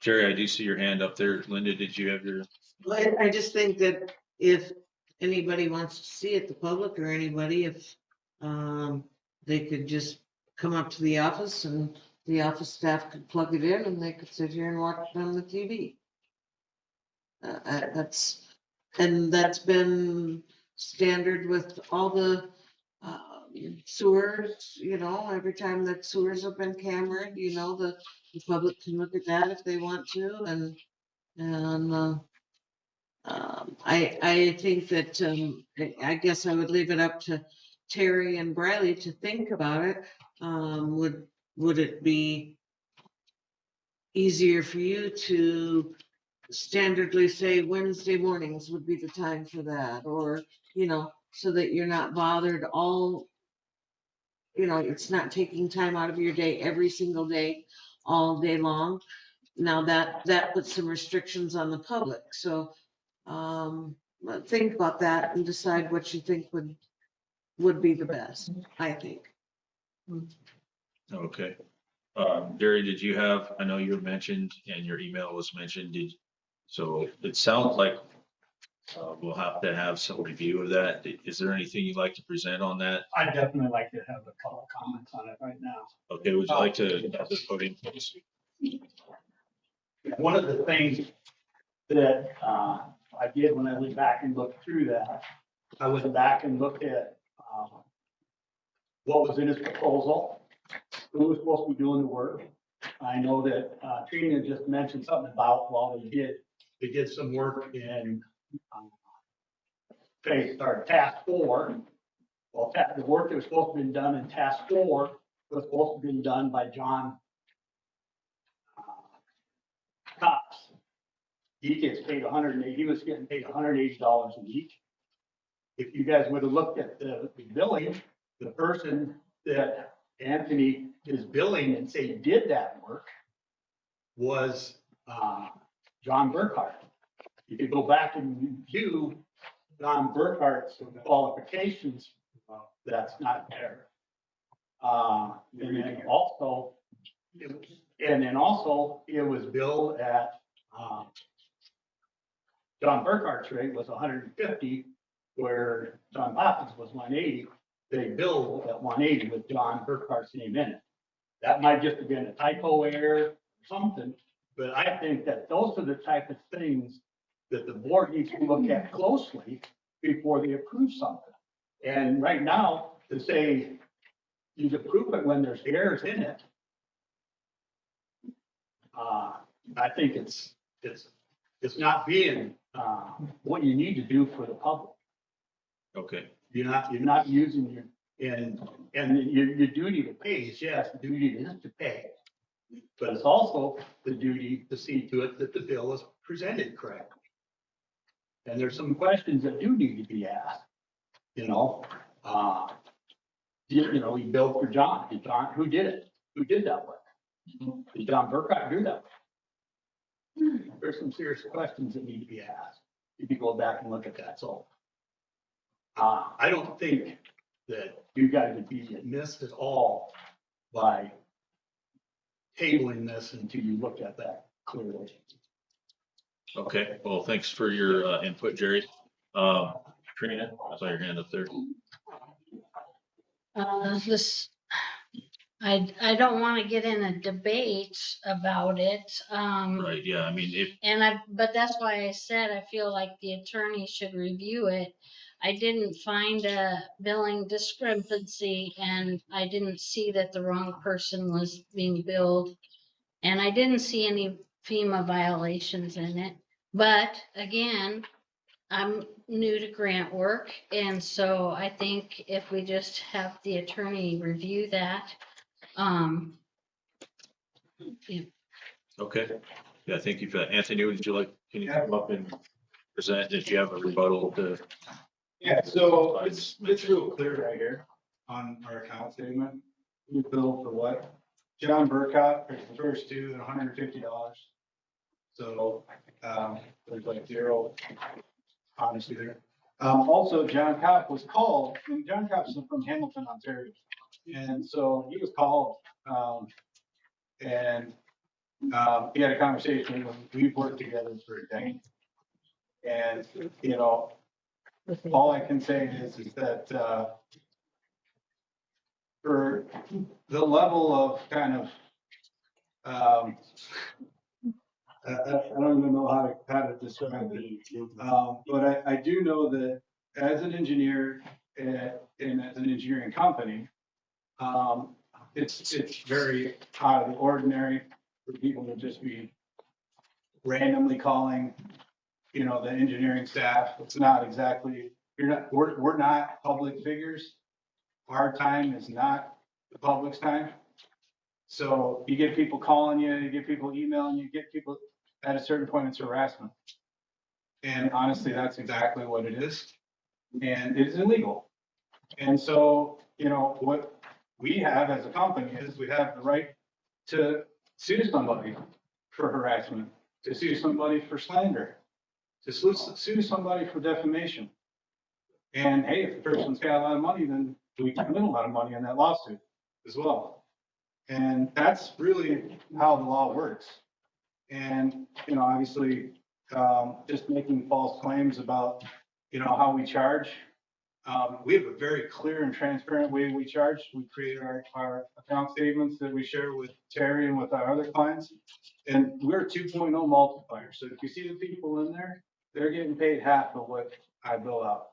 Jerry, I do see your hand up there. Linda, did you have your? I just think that if anybody wants to see it, the public or anybody, if they could just come up to the office and the office staff could plug it in and they could sit here and watch it on the TV. That's been standard with all the sewers, every time that sewers have been cambered, the public can look at that if they want to, and I think that, I guess I would leave it up to Terry and Briley to think about it. Would it be easier for you to standardly say Wednesday mornings would be the time for that, or, so that you're not bothered it's not taking time out of your day every single day, all day long. Now that puts some restrictions on the public, so think about that and decide what you think would be the best, I think. Okay. Jerry, did you have, I know you were mentioned and your email was mentioned, so it sounds like we'll have to have some review of that. Is there anything you'd like to present on that? I'd definitely like to have a couple of comments on it right now. Okay, would you like to have the podium, please? One of the things that I did when I went back and looked through that, I went back and looked at what was in his proposal, who was supposed to be doing the work. I know that Trina just mentioned something about, well, they did some work in task 4. Well, the work that was supposed to be done in task 4 was supposed to be done by John Cox. He gets paid he was getting paid $180 a week. If you guys would have looked at the billing, the person that Anthony is billing and say did that work was John Burkhart. You could go back and review John Burkhart's qualifications. That's not there. And then also it was billed at John Burkhart's rate was 150, where John Poppins was 180. They billed at 180 with John Burkhart's name in it. That might just have been a typo error or something, but I think that those are the type of things that the board needs to look at closely before they approve something. And right now, to say You approve it when there's errors in it. I think it's not being, what you need to do for the public. Okay, You're not using your duty to pay is, yes, the duty is to pay. But it's also the duty to see to it that the bill is presented correctly. And there's some questions that do need to be asked, you know, you know, you billed for John, who did it? Who did that work? Did John Burkott do that? There's some serious questions that need to be asked. If you go back and look at that, so. I don't think that you guys would be missed at all by tabling this until you look at that clearly. okay. Well, thanks for your input, Jerry. Trina, I saw your hand up there. I don't want to get in a debate about it. Right, yeah, I mean, if, But that's why I said I feel like the attorney should review it. I didn't find a billing discrepancy and I didn't see that the wrong person was being billed. And I didn't see any FEMA violations in it. But again, I'm new to grant work. And so I think if we just have the attorney review that, yeah. okay. Yeah, thank you for that. Anthony, can you come up and present if you have a rebuttal to? Yeah, so it's real clear right here on our account statement. We billed for what? John Burkott for the first two and $150. So, there's like zero honesty there. Also, John Kopp was called, and John Kopp's from Hamilton, Ontario. And so he was called, and he had a conversation, we've worked together for a decade. And, you know, all I can say is that, for the level of kind of, I don't even know how to describe it. But I do know that as an engineer and as an engineering company, it's very out of the ordinary for people to just be randomly calling, you know, the engineering staff. It's not exactly, we're not public figures. Our time is not the public's time. So you get people calling you get people emailing you, get people, at a certain point, it's harassment. And honestly, that's exactly what it is. And it's illegal. And so, you know, what we have as a company is we have the right to sue somebody for harassment, to sue somebody for slander, to sue somebody for defamation. And hey, if the person's got a lot of money, then we can win a lot of money in that lawsuit as well. And that's really how the law works. And, you know, obviously, just making false claims about, you know, how we charge. We have a very clear and transparent way we charge. We create our account statements that we share with Terry and with our other clients. And we're 2.0 multiplier. So if you see the people in there, they're getting paid half of what I bill out.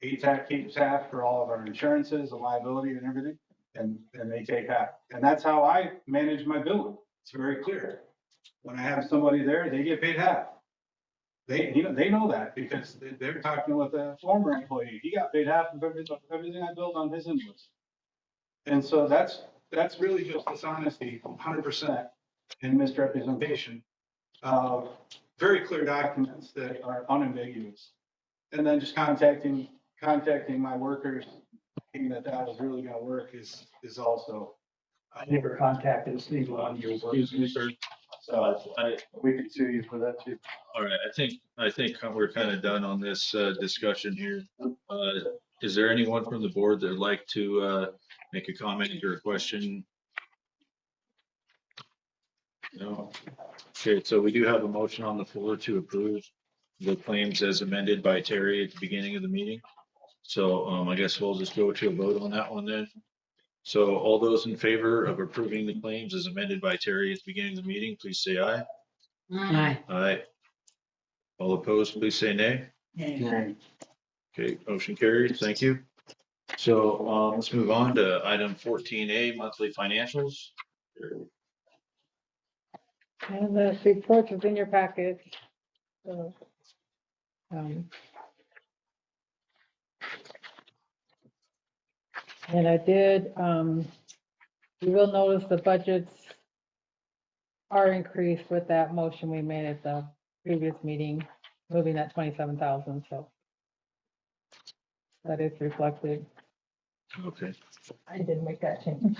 ATAC keeps half for all of our insurances and liability and everything, and they take half. And that's how I manage my billing. It's very clear. When I have somebody there, they get paid half. They know that because they're talking with a former employee. He got paid half of everything I billed on his invoice. And so that's really just dishonesty, 100%, and misrepresentation of very clear documents that are unambiguous. And then just contacting my workers, thinking that was really going to work is also. I never contacted Steve on your work. Excuse me, sir. So we can sue you for that too. All right, I think we're kind of done on this discussion here. Is there anyone from the board that would like to make a comment or a question? No. Okay, so we do have a motion on the floor to approve the claims as amended by Terry at the beginning of the meeting. So I guess we'll just go to a vote on that one then. So all those in favor of approving the claims as amended by Terry at the beginning of the meeting, please say aye. Aye. Aye. All opposed, please say nay. And Okay, motion carries. Thank you. So, let's move on to item 14A, monthly financials. And the report is in your packet. So, and I did, you will notice the budgets are increased with that motion we made at the previous meeting, moving that 27,000, so that is reflected. Okay. I didn't make that change.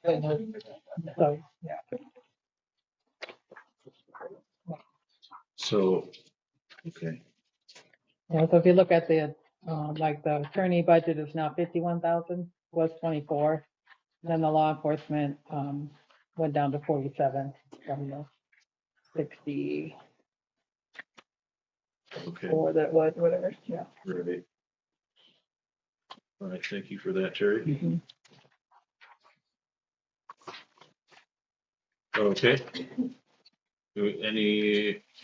So, yeah. So, okay, Yeah, so if you look at the, like the attorney budget is now 51,000, was 24. Then the law enforcement, went down to 47 from the 64 okay, that was, whatever, yeah. right. All right, thank you for that, Terry. Mhm. Okay.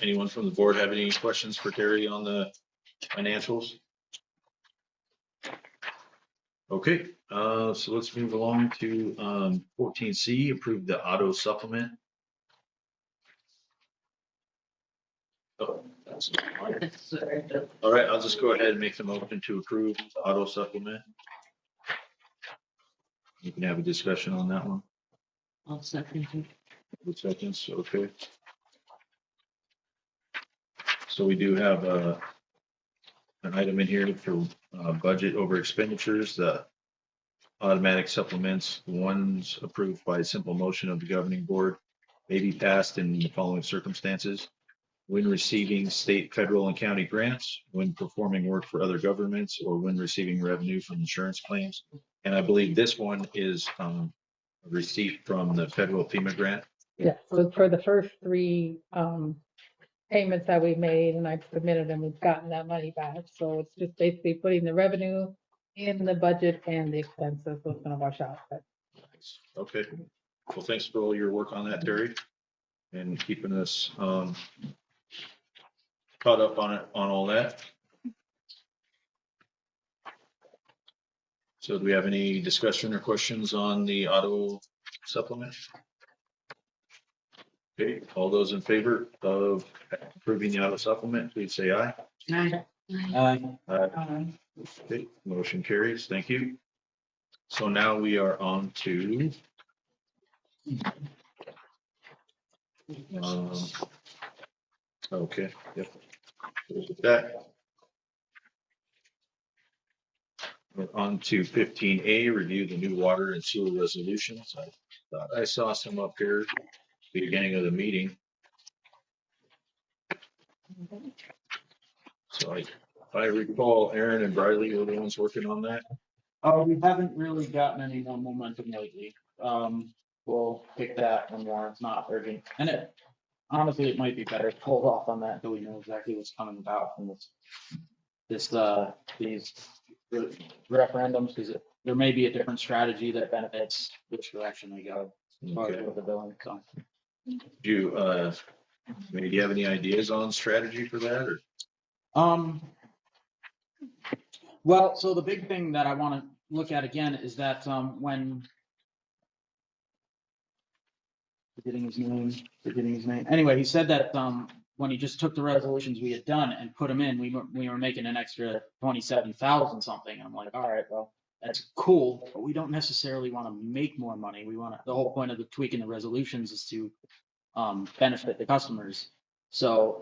Anyone from the board have any questions for Terry on the financials? Okay, so let's move along to 14C, approve the auto supplement. Oh, that's fine. All right, I'll just go ahead and make the motion to approve the auto supplement. You can have a discussion on that one. I'll second you. With seconds, okay. So we do have an item in here for budget over expenditures, the automatic supplements, the ones approved by simple motion of the governing board may be passed in the following circumstances. When receiving state, federal, and county grants, when performing work for other governments, or when receiving revenue from insurance claims. And I believe this one is a receipt from the federal FEMA grant. Yeah, so for the first three, payments that we made and I've submitted and we've gotten that money back. So it's just basically putting the revenue in the budget and the expenses, so it's gonna wash out, but. Okay, well, thanks for all your work on that, Terry, and keeping us caught up on it, on all that. So do we have any discussion or questions on the auto supplement? Okay, all those in favor of approving the auto supplement, please say aye. Aye. Okay, motion carries. Thank you. So now we are on to okay, yep. With that, we're on to 15A, review the new water and sewer resolutions. I thought I saw some up here at the beginning of the meeting. So if I recall, Aaron and Briley were the ones working on that. We haven't really gotten any more momentum lately. We'll pick that when it's not urgent. And honestly, it might be better to hold off on that until we know exactly what's coming about from these referendums, because there may be a different strategy that benefits which direction we go as far as Okay. with the billing. So, Do you, do you have any ideas on strategy for that or? well, so the big thing that I want to look at again is that when forgetting his name. Anyway, he said that when he just took the resolutions we had done and put them in, we were making an extra 27,000 something. I'm like, all right, well, that's cool, but we don't necessarily want to make more money. We want to, the whole point of the tweaking the resolutions is to benefit the customers. So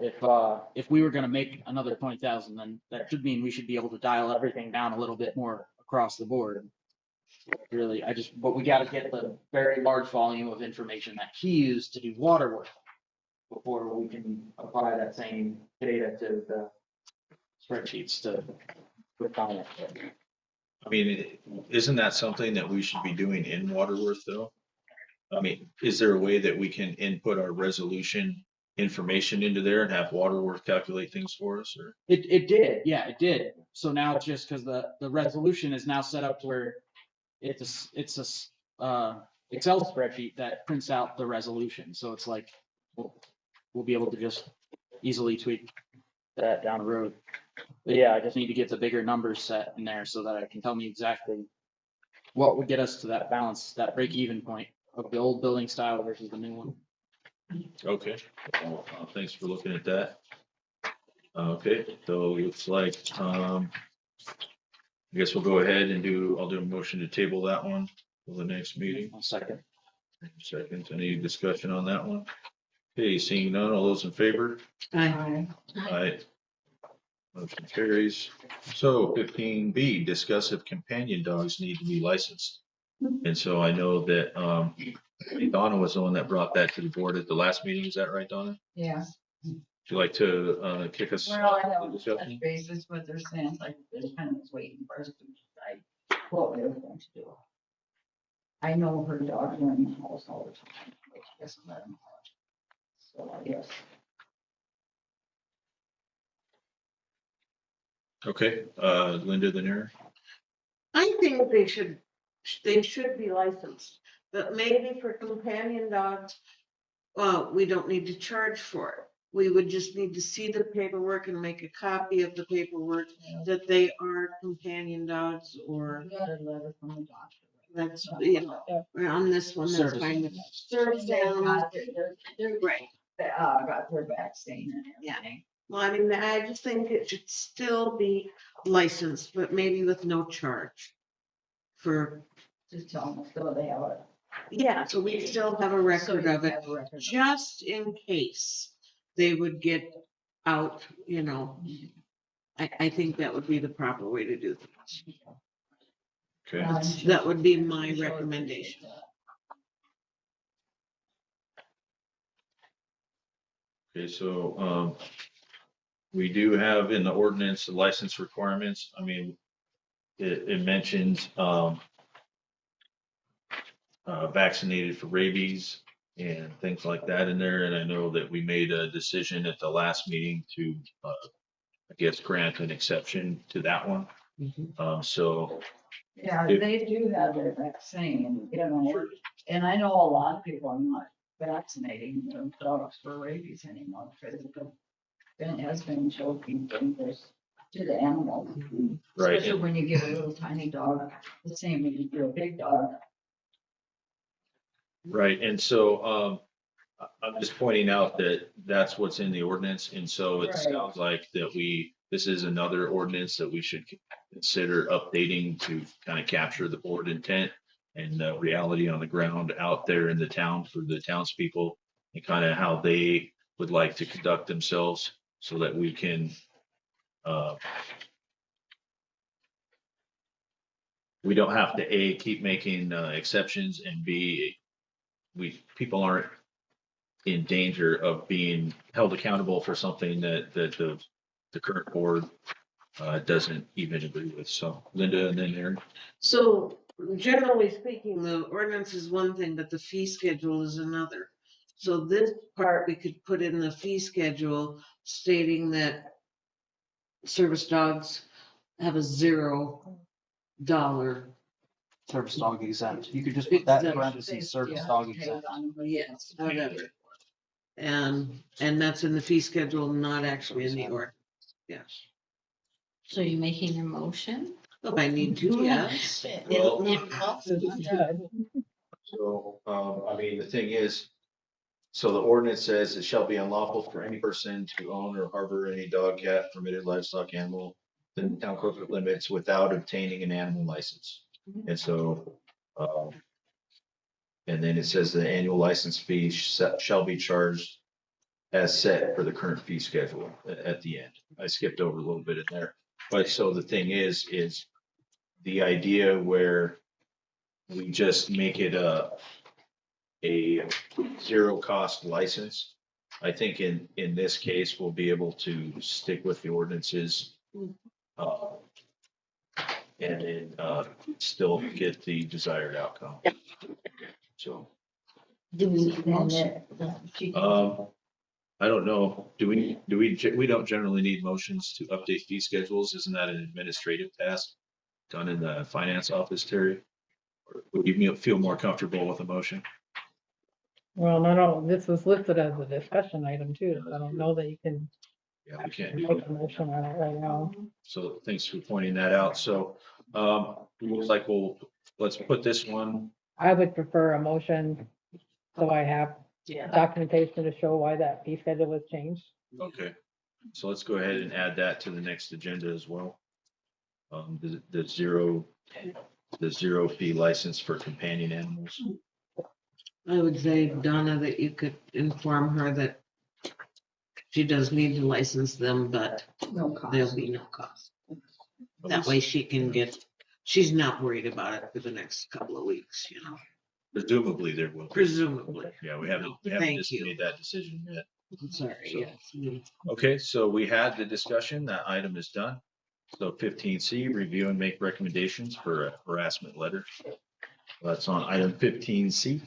if we were going to make another 20,000, then that should mean we should be able to dial everything down a little bit more across the board. Really, but we got to get the very large volume of information that he used to do water work before we can apply that same data to the spreadsheets to refine it. I mean, isn't that something that we should be doing in Waterworth though? I mean, is there a way that we can input our resolution information into there and have Waterworth calculate things for us or? It did, yeah, it did. So now it's just because the resolution is now set up to where it's a Excel spreadsheet that prints out the resolution. So it's like we'll be able to just easily tweak that down the road. But yeah, I just need to get the bigger numbers set in there so that I can tell me exactly what would get us to that balance, that break even point of the old building style versus the new one. Okay, well, thanks for looking at that. Okay, so it looks like, I guess we'll go ahead and I'll do a motion to table that one for the next meeting. One second. Seconds, any discussion on that one? Okay, seeing none, all those in favor? I, Aye. Motion carries. So 15B, discuss if companion dogs need to be licensed. And so I know that, Donna was the one that brought that to the board at the last meeting. Is that right, Donna? Yeah. Would you like to, kick us? Well, I off know, the touch discussion? basis what they're saying, like, they're kind of waiting for us to decide what we were going to do. I know her dogs are in the house all the time, but she doesn't let them out. So I guess, Okay, Linda, the near. I think they should be licensed, but maybe for companion dogs, we don't need to charge for it. We would just need to see the paperwork and make a copy of the paperwork that they are companion dogs or we got a letter from the doctor. that's, you know, on this one, that's Service fine. animals. Service animals, They're, right. got their vaccine and Yeah. everything. Well, I mean, I just think it should still be licensed, but maybe with no charge for, Just tell them, so they have a. yeah, so we still have a so record you of it, have a record of it. just in case they would get out, you know. I think that would be the proper way to do things. Okay, That would be my recommendation. okay, so, we do have in the ordinance the license requirements. I mean, it mentions, vaccinated for rabies and things like that in there. And I know that we made a decision at the last meeting to, I guess, grant an exception to that one. So, Yeah, If- they do have their vaccine, you know, and I know a lot of people are not vaccinating their dogs for rabies anymore, because it has been choking dangerous to the animal. right, Especially when you get a little tiny dog, the same when you get a big dog. right. And so, I'm just pointing out that that's what's in the ordinance. And so it Right. sounds like that this is another ordinance that we should consider updating to kind of capture the board intent and the reality on the ground out there in the town for the townspeople and kind of how they would like to conduct themselves so that we can, we don't have to A, keep making exceptions, and B, people aren't in danger of being held accountable for something that the current board doesn't even agree with. So Linda and then Aaron. So generally speaking, the ordinance is one thing, but the fee schedule is another. So this part, we could put in the fee schedule stating that service dogs have a $0. Service dog exempt. You could just put that in Exempt. parentheses, service dog exempt. Yes, whatever. And that's in the fee schedule, not actually in the ordinance. Yes. So you're making a motion? If I need to, yes. Well- It- So, I mean, the thing is, so the ordinance says it shall be unlawful for any person to own or harbor any dog, cat, permitted livestock animal within town corporate limits without obtaining an animal license. And so, and then it says the annual license fee shall be charged as set for the current fee schedule at the end. I skipped over a little bit in there. But so the thing is the idea where we just make it a zero cost license. I think in this case, we'll be able to stick with the ordinances. And then, still get the desired outcome. So, Do we need a motion? I don't know, we don't generally need motions to update fee schedules. Isn't that an administrative task done in the finance office, Terry? Or would you feel more comfortable with a motion? Well, not all, this was listed as a discussion item too, so I don't know that you can Yeah, we can't. Make a motion on it right now. So thanks for pointing that out. So, looks like let's put this one. I would prefer a motion, so I have Yeah. documentation to show why that fee schedule was changed. Okay. So let's go ahead and add that to the next agenda as well. The zero fee license for companion animals. I would say, Donna, that you could inform her that she does need to license them, but No cost. there'll be no cost. That way she can she's not worried about it for the next couple of weeks, you know, Presumably there will. presumably. Yeah, we haven't Thank just you. made that decision yet. I'm sorry, So- yes. Okay, so we had the discussion. That item is done. So 15C, review and make recommendations for a harassment letter. That's on item 15C.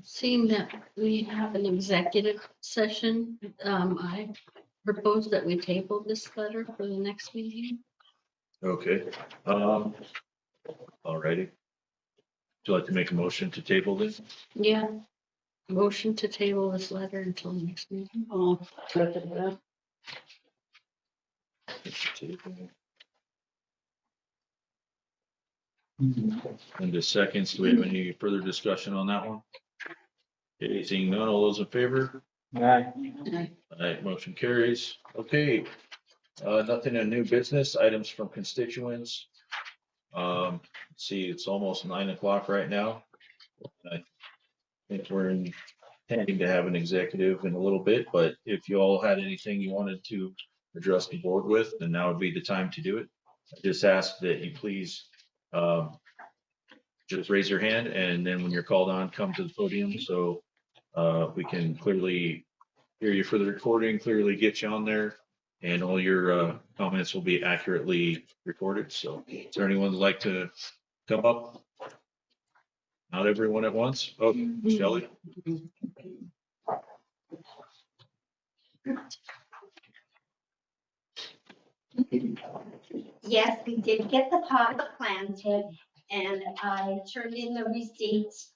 Seeing that we have an executive session, I propose that we table this letter for the next meeting. Okay. Alrighty. Would you like to make a motion to table this? Yeah. Motion to table this letter until next meeting. Oh, second that. And the seconds, do we have any further discussion on that one? Okay, seeing none, all those in favor? Aye. Alright, motion carries. Okay. Nothing in new business, items from constituents. See, it's almost 9 o'clock right now. I think we're intending to have an executive in a little bit, but if you all had anything you wanted to address the board with, then now would be the time to do it. I just ask that you please, just raise your hand, and then when you're called on, come to the podium so we can clearly hear you for the recording, clearly get you on there, and all your comments will be accurately recorded. So is there anyone who'd like to come up? Not everyone at once? Oh, Shelley? Yes, we did get the pot planted and I turned in the receipts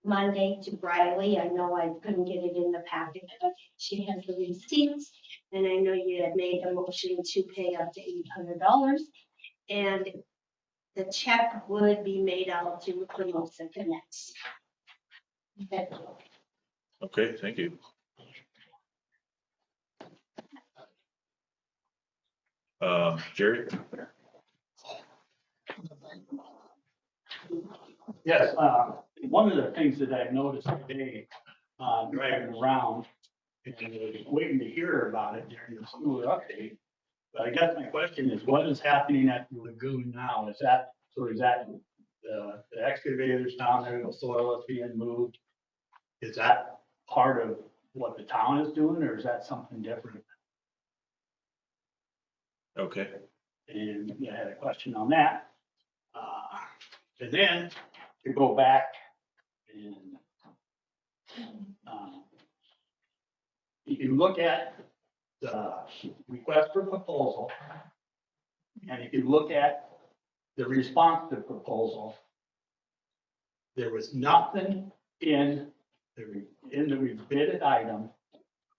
Monday to Briley. I know I couldn't get it in the packet, but she has the receipts. And I know you had made a motion to pay up to $800 and the check would be made out to Hermosa Connects. Thank you. Okay, thank you. Jerry? Yes, one of the things that I've noticed today, driving around, and I was waiting to hear about it during the sewer update. But I guess my question is, what is happening at the lagoon now? Is that the excavators down there, the soil is being moved? Is that part of what the town is doing, or is that something different? Okay. And I had a question on that. And then to go back and if you look at the request for proposal, and if you look at the response to proposal, there was nothing in the rebid item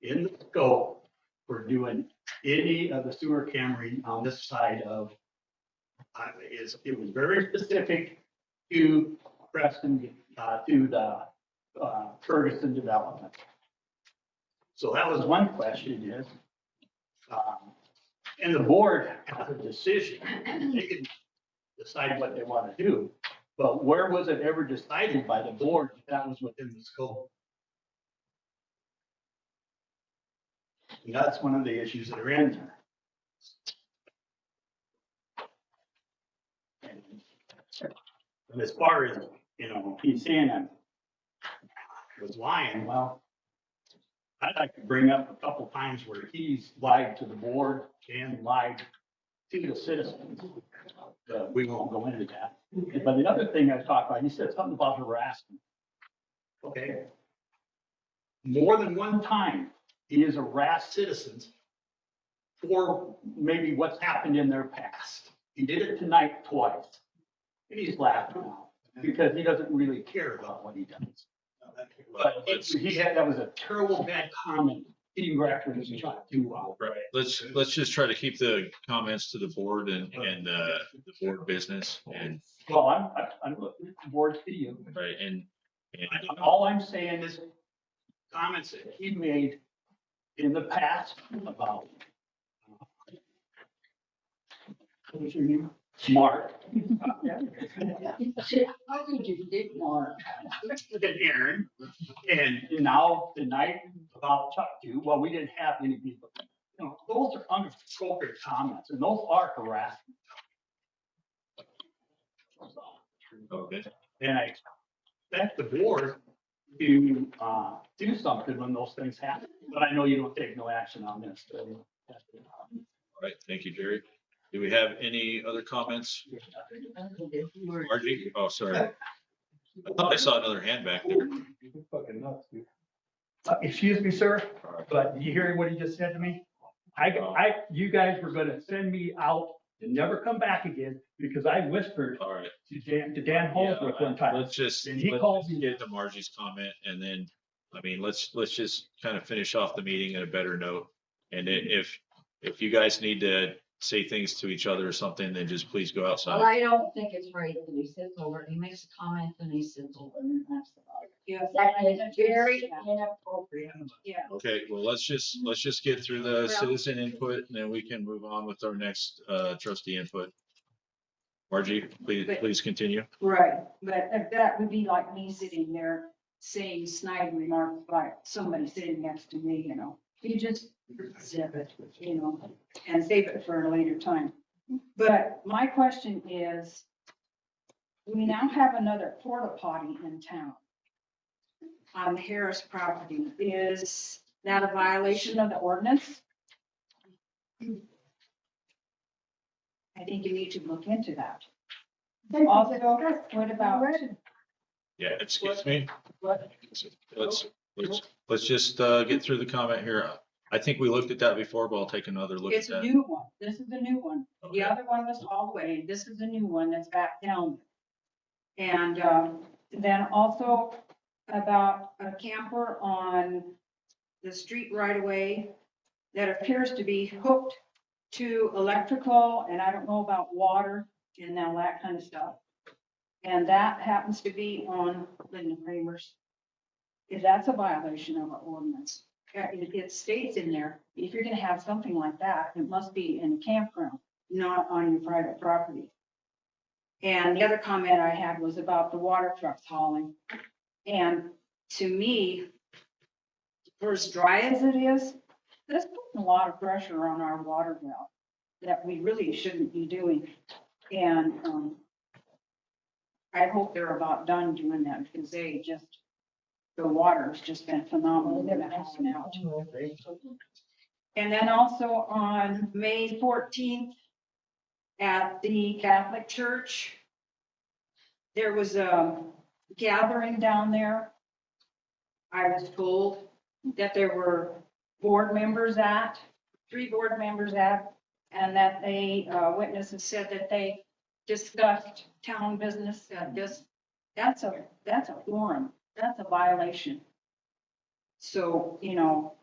in the scope for doing any of the sewer cammering on this side of, it was very specific to Preston, to the Ferguson development. So that was one question is, and the board has a decision. They can decide what they want to do, but where was it ever decided by the board that was within the scope? And that's one of the issues that are in there. And as far as, he's saying I was lying, well, I'd like to bring up a couple times where he's lied to the board and lied to the citizens. We won't go into that. But the other thing I talked about, you said something about harassment. Okay. More than one time, he has harassed citizens for maybe what's happened in their past. He did it tonight twice. And he's laughing now because he doesn't really care about what he does. But that was a terrible bad comment. He referenced too well. Right. Let's just try to keep the comments to the board and the board business and. Well, I'm looking at the board to you. Right, and All I'm saying is comments that he made in the past about what was your name? Mark. How could you dig more? And Aaron, and now tonight about Chuck too. Well, we didn't have any people. You know, those are inappropriate comments, and those are harassment. okay. And I expect the board to do something when those things happen. But I know you don't take no action on this. So All right, thank you, Jerry. Do we have any other comments? Margie? Oh, sorry. I thought I saw another hand back there. You're fucking nuts, dude. excuse me, sir, but you hear what he just said to me? You guys were gonna send me out and never come back again because I whispered All right. to Dan Holbrook one time. Let's just And he called me. get to Margie's comment and then, I mean, let's just kind of finish off the meeting at a better note. And if you guys need to say things to each other or something, then just please go Well, outside. I don't think it's right that he sits over, he makes a comment and he sits over and that's about it. Yeah. That is very inappropriate. Yeah. Okay, well, let's just get through the citizen input and then we can move on with our next trustee input. Margie, please continue. Right, but that would be like me sitting there saying snide remarks like somebody sitting next to me, you know. You just zip it, you know, and save it for a later time. But my question is, we now have another porta potty in town on the Harris property. Is that a violation of the ordinance? I think you need to look into that. Also, what about, Yeah, excuse me. what? Let's just get through the comment here. I think we looked at that before, but I'll take another look at It's a that. new one. This is a new one. Okay. The other one was all the way. This is a new one that's back down. And then also about a camper on the street right away that appears to be hooked to electrical, and I don't know about water and all that kind of stuff. And that happens to be on Linda Kramer's. If that's a violation of our ordinance, it states in there, if you're gonna have something like that, it must be in a campground, not on your private property. And the other comment I had was about the water trucks hauling. And to me, for as dry as it is, that's putting a lot of pressure on our water well that we really shouldn't be doing. And I hope they're about done doing that because the water's just been phenomenal. They've been hauling out. And then also on May 14th at the Catholic Church, there was a gathering down there. I was told that there were board members at, 3 board members at, and that they, witnesses said that they discussed town business at this. That's a forum. That's a violation. So, you know,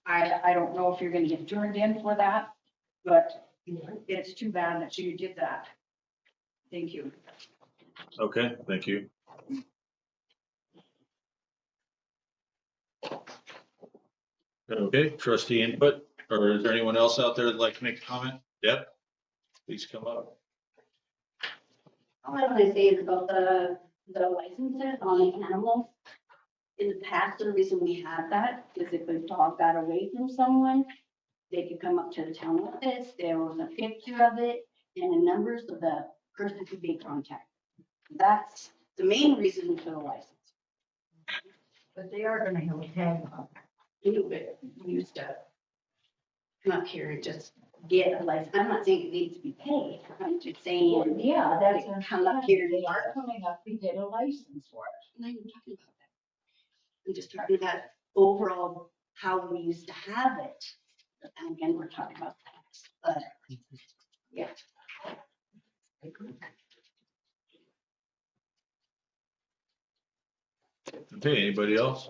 I don't know if you're gonna get turned in for that, but it's too bad that you did that. Thank you. Okay, thank you. Okay, trustee input, or is there anyone else out there that'd like to make a comment? Deb, please come up. All I want to say is about the licenses on the animals. In the past, the reason we had that is if a dog got away from someone, they could come up to the town office, there was a picture of it, and the numbers of the person could be contacted. That's the main reason for the license. But they are gonna have a tag on. A little bit used to. come up here and just get a license. I'm not saying it needs to be paid. I'm just saying, Yeah, that's. come up here. They are coming up to get a license for it. I'm not even talking about that. I'm just talking about overall how we used to have it. And again, we're talking about tax, but yeah. Okay, anybody else?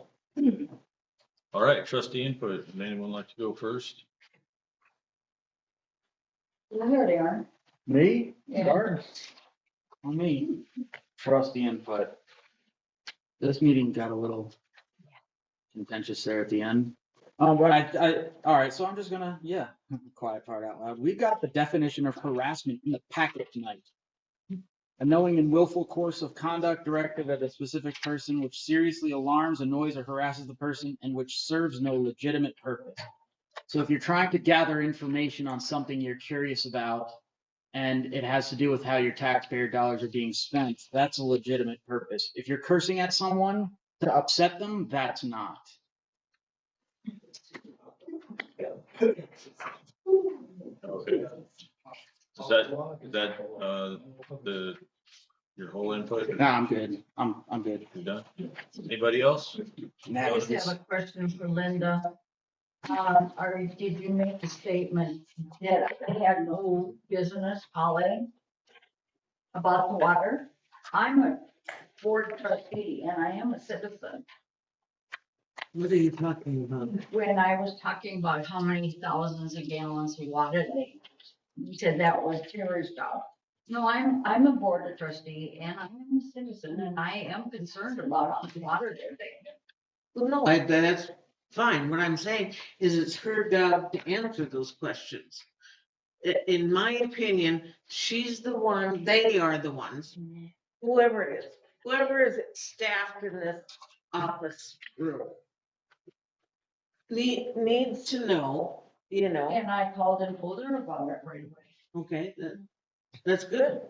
All right, trustee input. Would anyone like to go first? Well, here they are. Me? Yeah. Start. On me. Trustee input. This meeting got a little contentious there at the end. But all right, so I'm just gonna, quiet part out loud. We've got the definition of harassment in the packet tonight. A knowing and willful course of conduct directed at a specific person which seriously alarms, annoys, or harasses the person and which serves no legitimate purpose. So if you're trying to gather information on something you're curious about, and it has to do with how your taxpayer dollars are being spent, that's a legitimate purpose. If you're cursing at someone to upset them, that's not. Okay. Is that, your whole input? No, I'm good. I'm good. You done? Anybody else? I just have a question for Linda. Did you make the statement that I had no business hauling about the water? I'm a board trustee and I am a citizen. What are you talking about? When I was talking about how many thousands of gallons of water they, you said that was Terry's job. No, I'm a board of trustee and I'm a citizen and I am concerned about how much water they're taking. Well, no, that's fine. What I'm saying is it's her job to answer those questions. In my opinion, she's the one, they are the ones, whoever it is, whoever is staffed in this office room needs to know, And I called and told her about it right away. okay, that's good.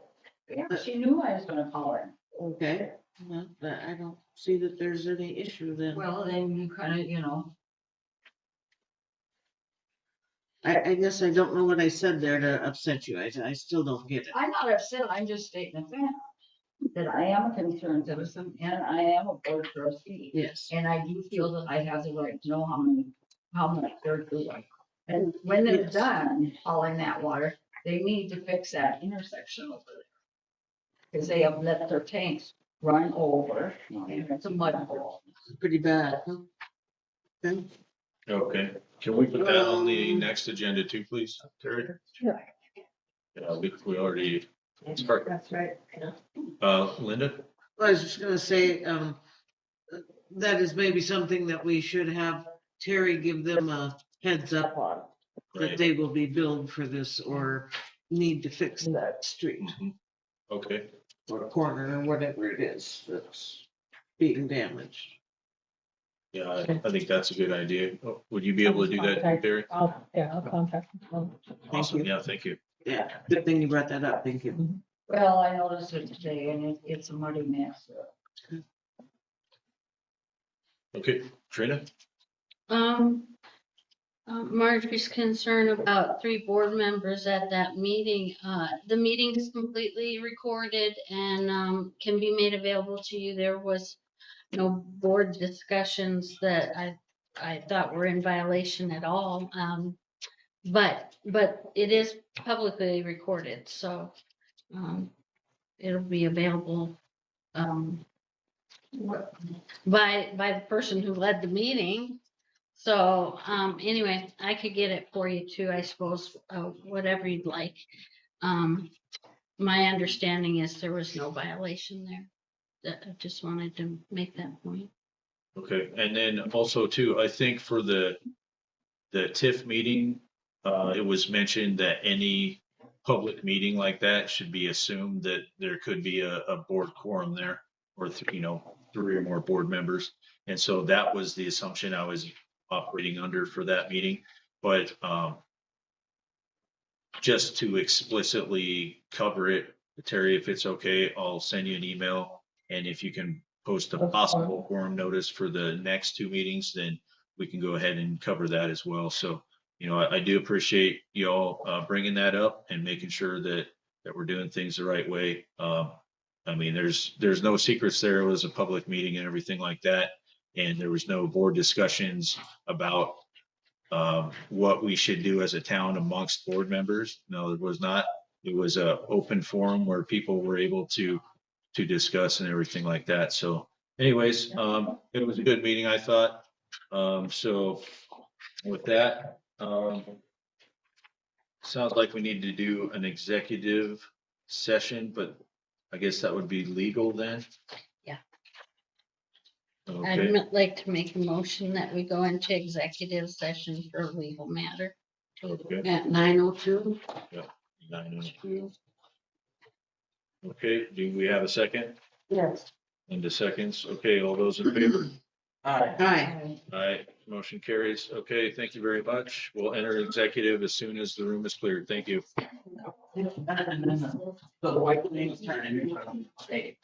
Yeah, she knew I was gonna call her. Okay, well, but I don't see that there's any issue then. Well, then you kind of, I guess I don't know what I said there to upset you. I still don't get it. I'm not upset, I'm just stating a fact. That I am a concerned citizen and I am a board trustee. Yes. And I do feel that I have the right to know how much they're doing. And when they're Yes. done hauling that water, they need to fix that intersection over there. Because they have let their tanks run over and it's a mud hole. Pretty bad. Huh? Okay. Okay, can we put that on the next agenda too, please, Terry? Sure. Yeah, we already, start. That's right. Linda? I was just gonna say, that is maybe something that we should have Terry give them a heads up on. That Right. they will be billed for this or need to fix that street Mhm. Okay, or corner or whatever it is that's being damaged. yeah, I think that's a good idea. Oh, would you be able to do that, Terry? I'll contact them. Awesome, you. yeah, thank you. Yeah, good thing you brought that up. Thank you. Well, I noticed it today and it's a muddy mess. Okay, Trina? Marjorie's concern about 3 board members at that meeting. The meeting is completely recorded and can be made available to you. There was no board discussions that I thought were in violation at all. But it is publicly recorded, so it'll be available by the person who led the meeting. So, anyway, I could get it for you too, I suppose, whatever you'd like. My understanding is there was no violation there. I just wanted to make that point. Okay, and then also too, I think for the TIF meeting, it was mentioned that any public meeting like that should be assumed that there could be a board quorum there or, 3 or more board members. And so that was the assumption I was operating under for that meeting. But just to explicitly cover it, Terry, if it's okay, I'll send you an email. And if you can post a possible quorum notice for the next 2 meetings, then we can go ahead and cover that as well. So, you know, I do appreciate you all bringing that up and making sure that we're doing things the right way. I mean, there's no secrets there. It was a public meeting and everything like that. And there was no board discussions about what we should do as a town amongst board members. No, it was not. It was a open forum where people were able to discuss and everything like that. So anyways, it was a good meeting, I thought. So with that, sounds like we need to do an executive session, but I guess that would be legal then? Yeah. Okay, I'd like to make a motion that we go into executive session for a legal matter. okay. At 9:02. 9:02. Okay, do we have a second? Yes. Into seconds. Okay, all those in favor? Hi. Aye, motion carries. Okay, thank you very much. We'll enter executive as soon as the room is cleared. Thank you. So the white thing is turning into. Hey,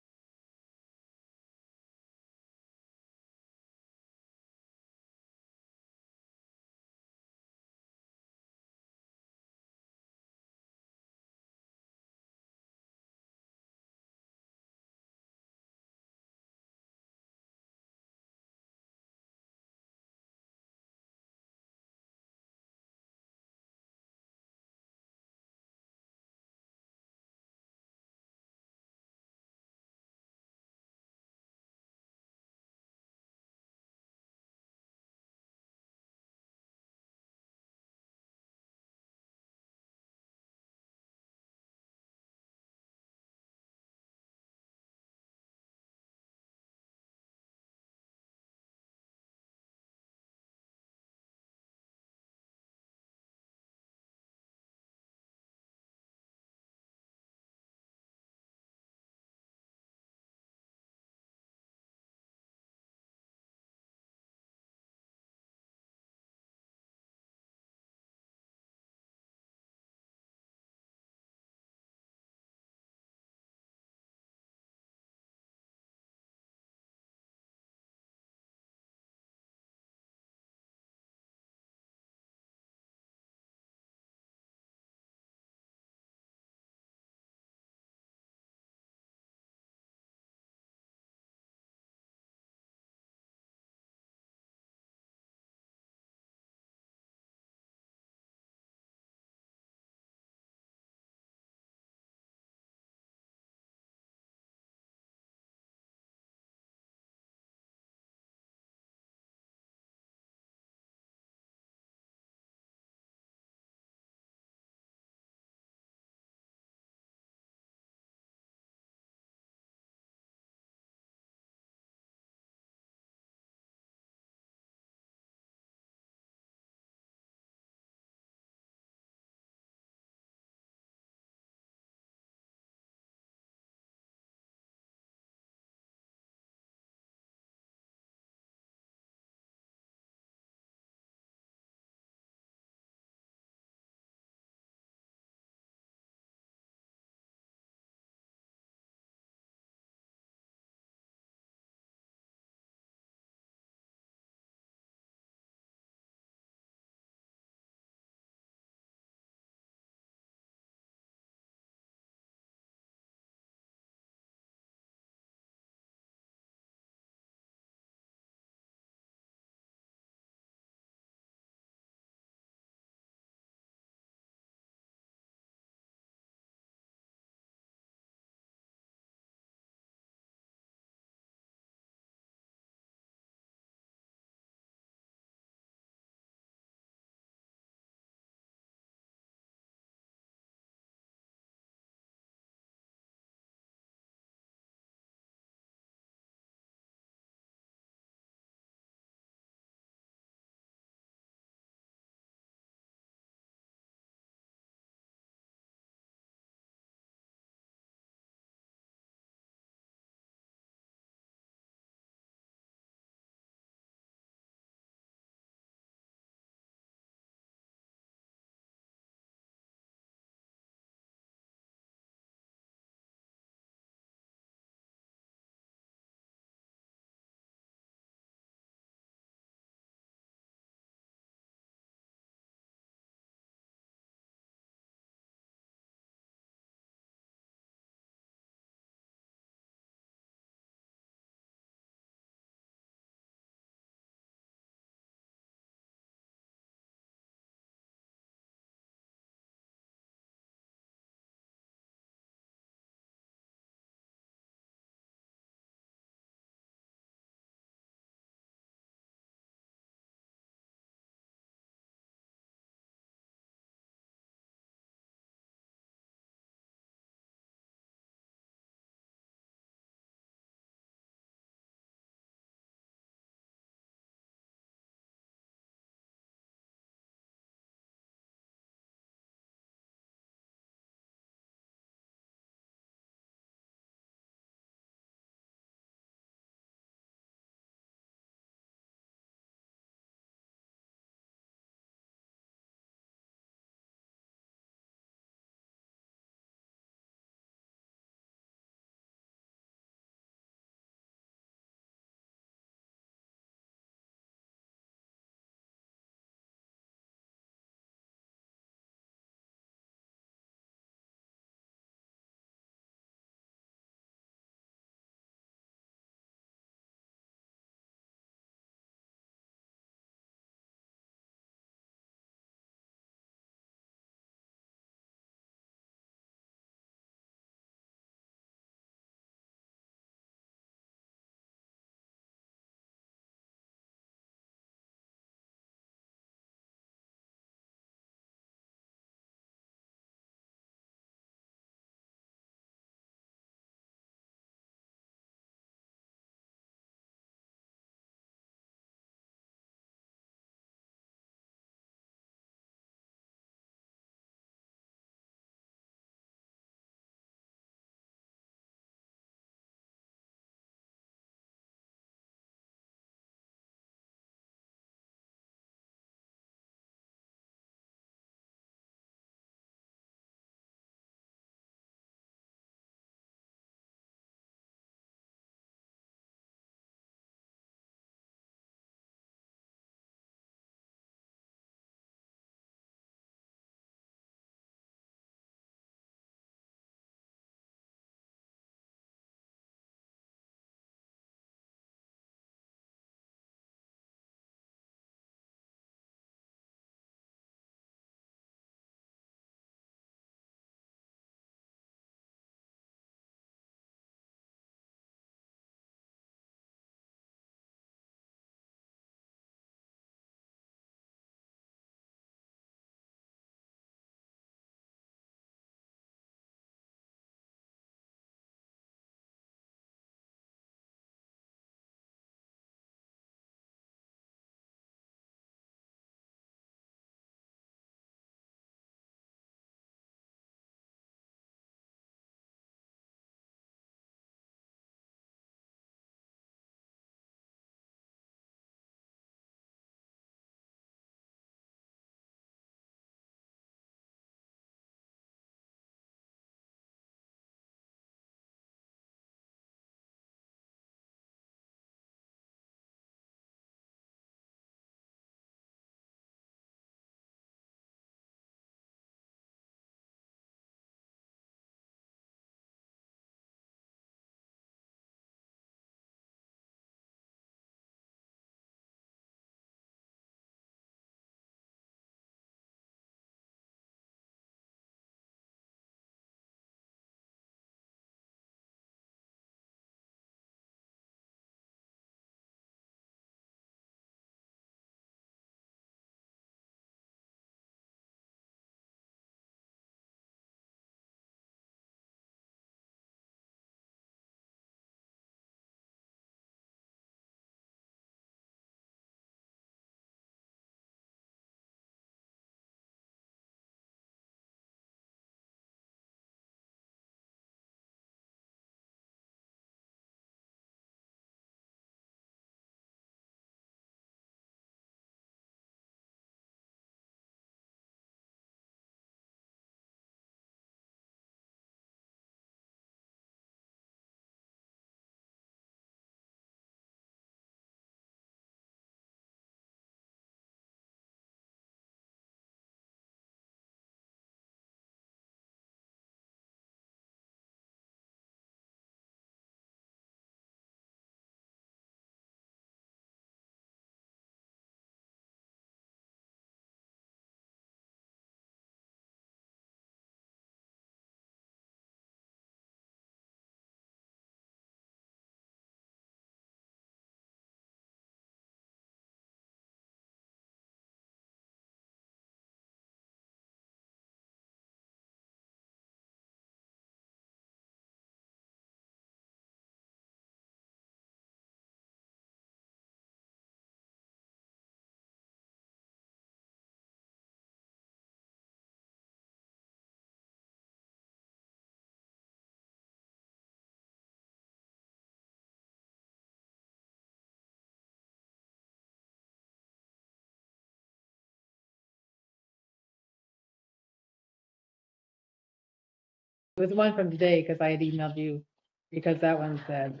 It was the one from today, because I had emailed you, because that one said.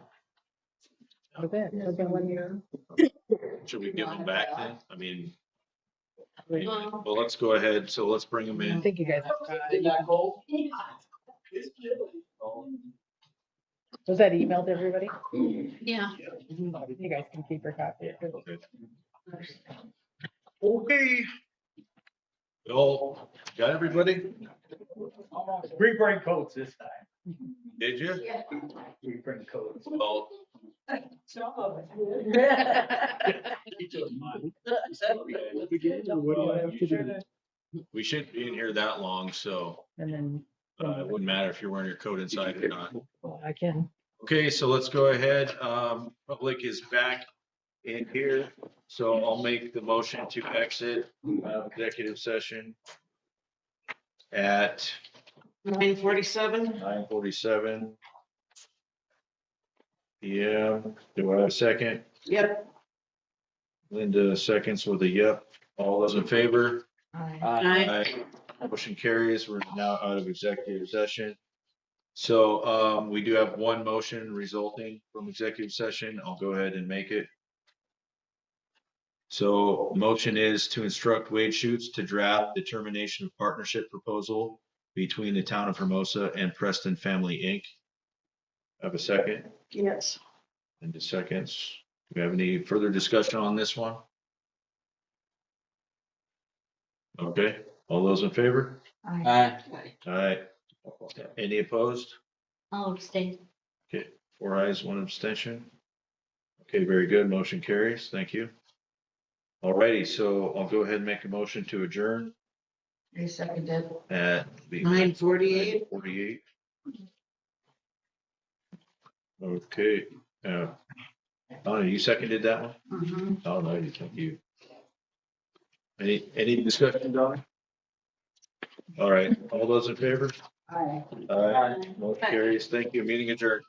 Was it? Was that one year? Should we give them back then? I mean, I well, let's go ahead. So let's bring them in. think you guys. Was that emailed to everybody? Yeah. You guys can keep your copy. Okay. Well, got everybody? We bring coats this time. Did you? We bring coats. Well, we shouldn't be in here that long, so And then it wouldn't matter if you're wearing your coat inside or not. I can. Okay, so let's go ahead. Public is back in here, so I'll make the motion to exit executive session at 9:47. 9:47 PM. Do I have a second? Yep. Linda seconds with a yep. All those in favor? Aye. Aye. Motion carries. We're now out of executive session. So we do have one motion resulting from executive session. I'll go ahead and make it. So motion is to instruct Wade Schutz to draft the termination of partnership proposal between the town of Hermosa and Preston Family Inc. Have a second? Yes. And the seconds. Do we have any further discussion on this one? Okay, all those in favor? Aye. Aye. Any opposed? I'll abstain. Okay, 4 ayes, 1 abstention. Okay, very good. Motion carries. Thank you. All righty, so I'll go ahead and make a motion to adjourn I seconded. at 9:48. 9:48. Okay, Donna, you seconded that one? Mhm. Oh, no, you thank you. Any discussion, Donna? All right, all those in favor? Aye. Aye. Motion carries. Thank you. Meeting adjourned.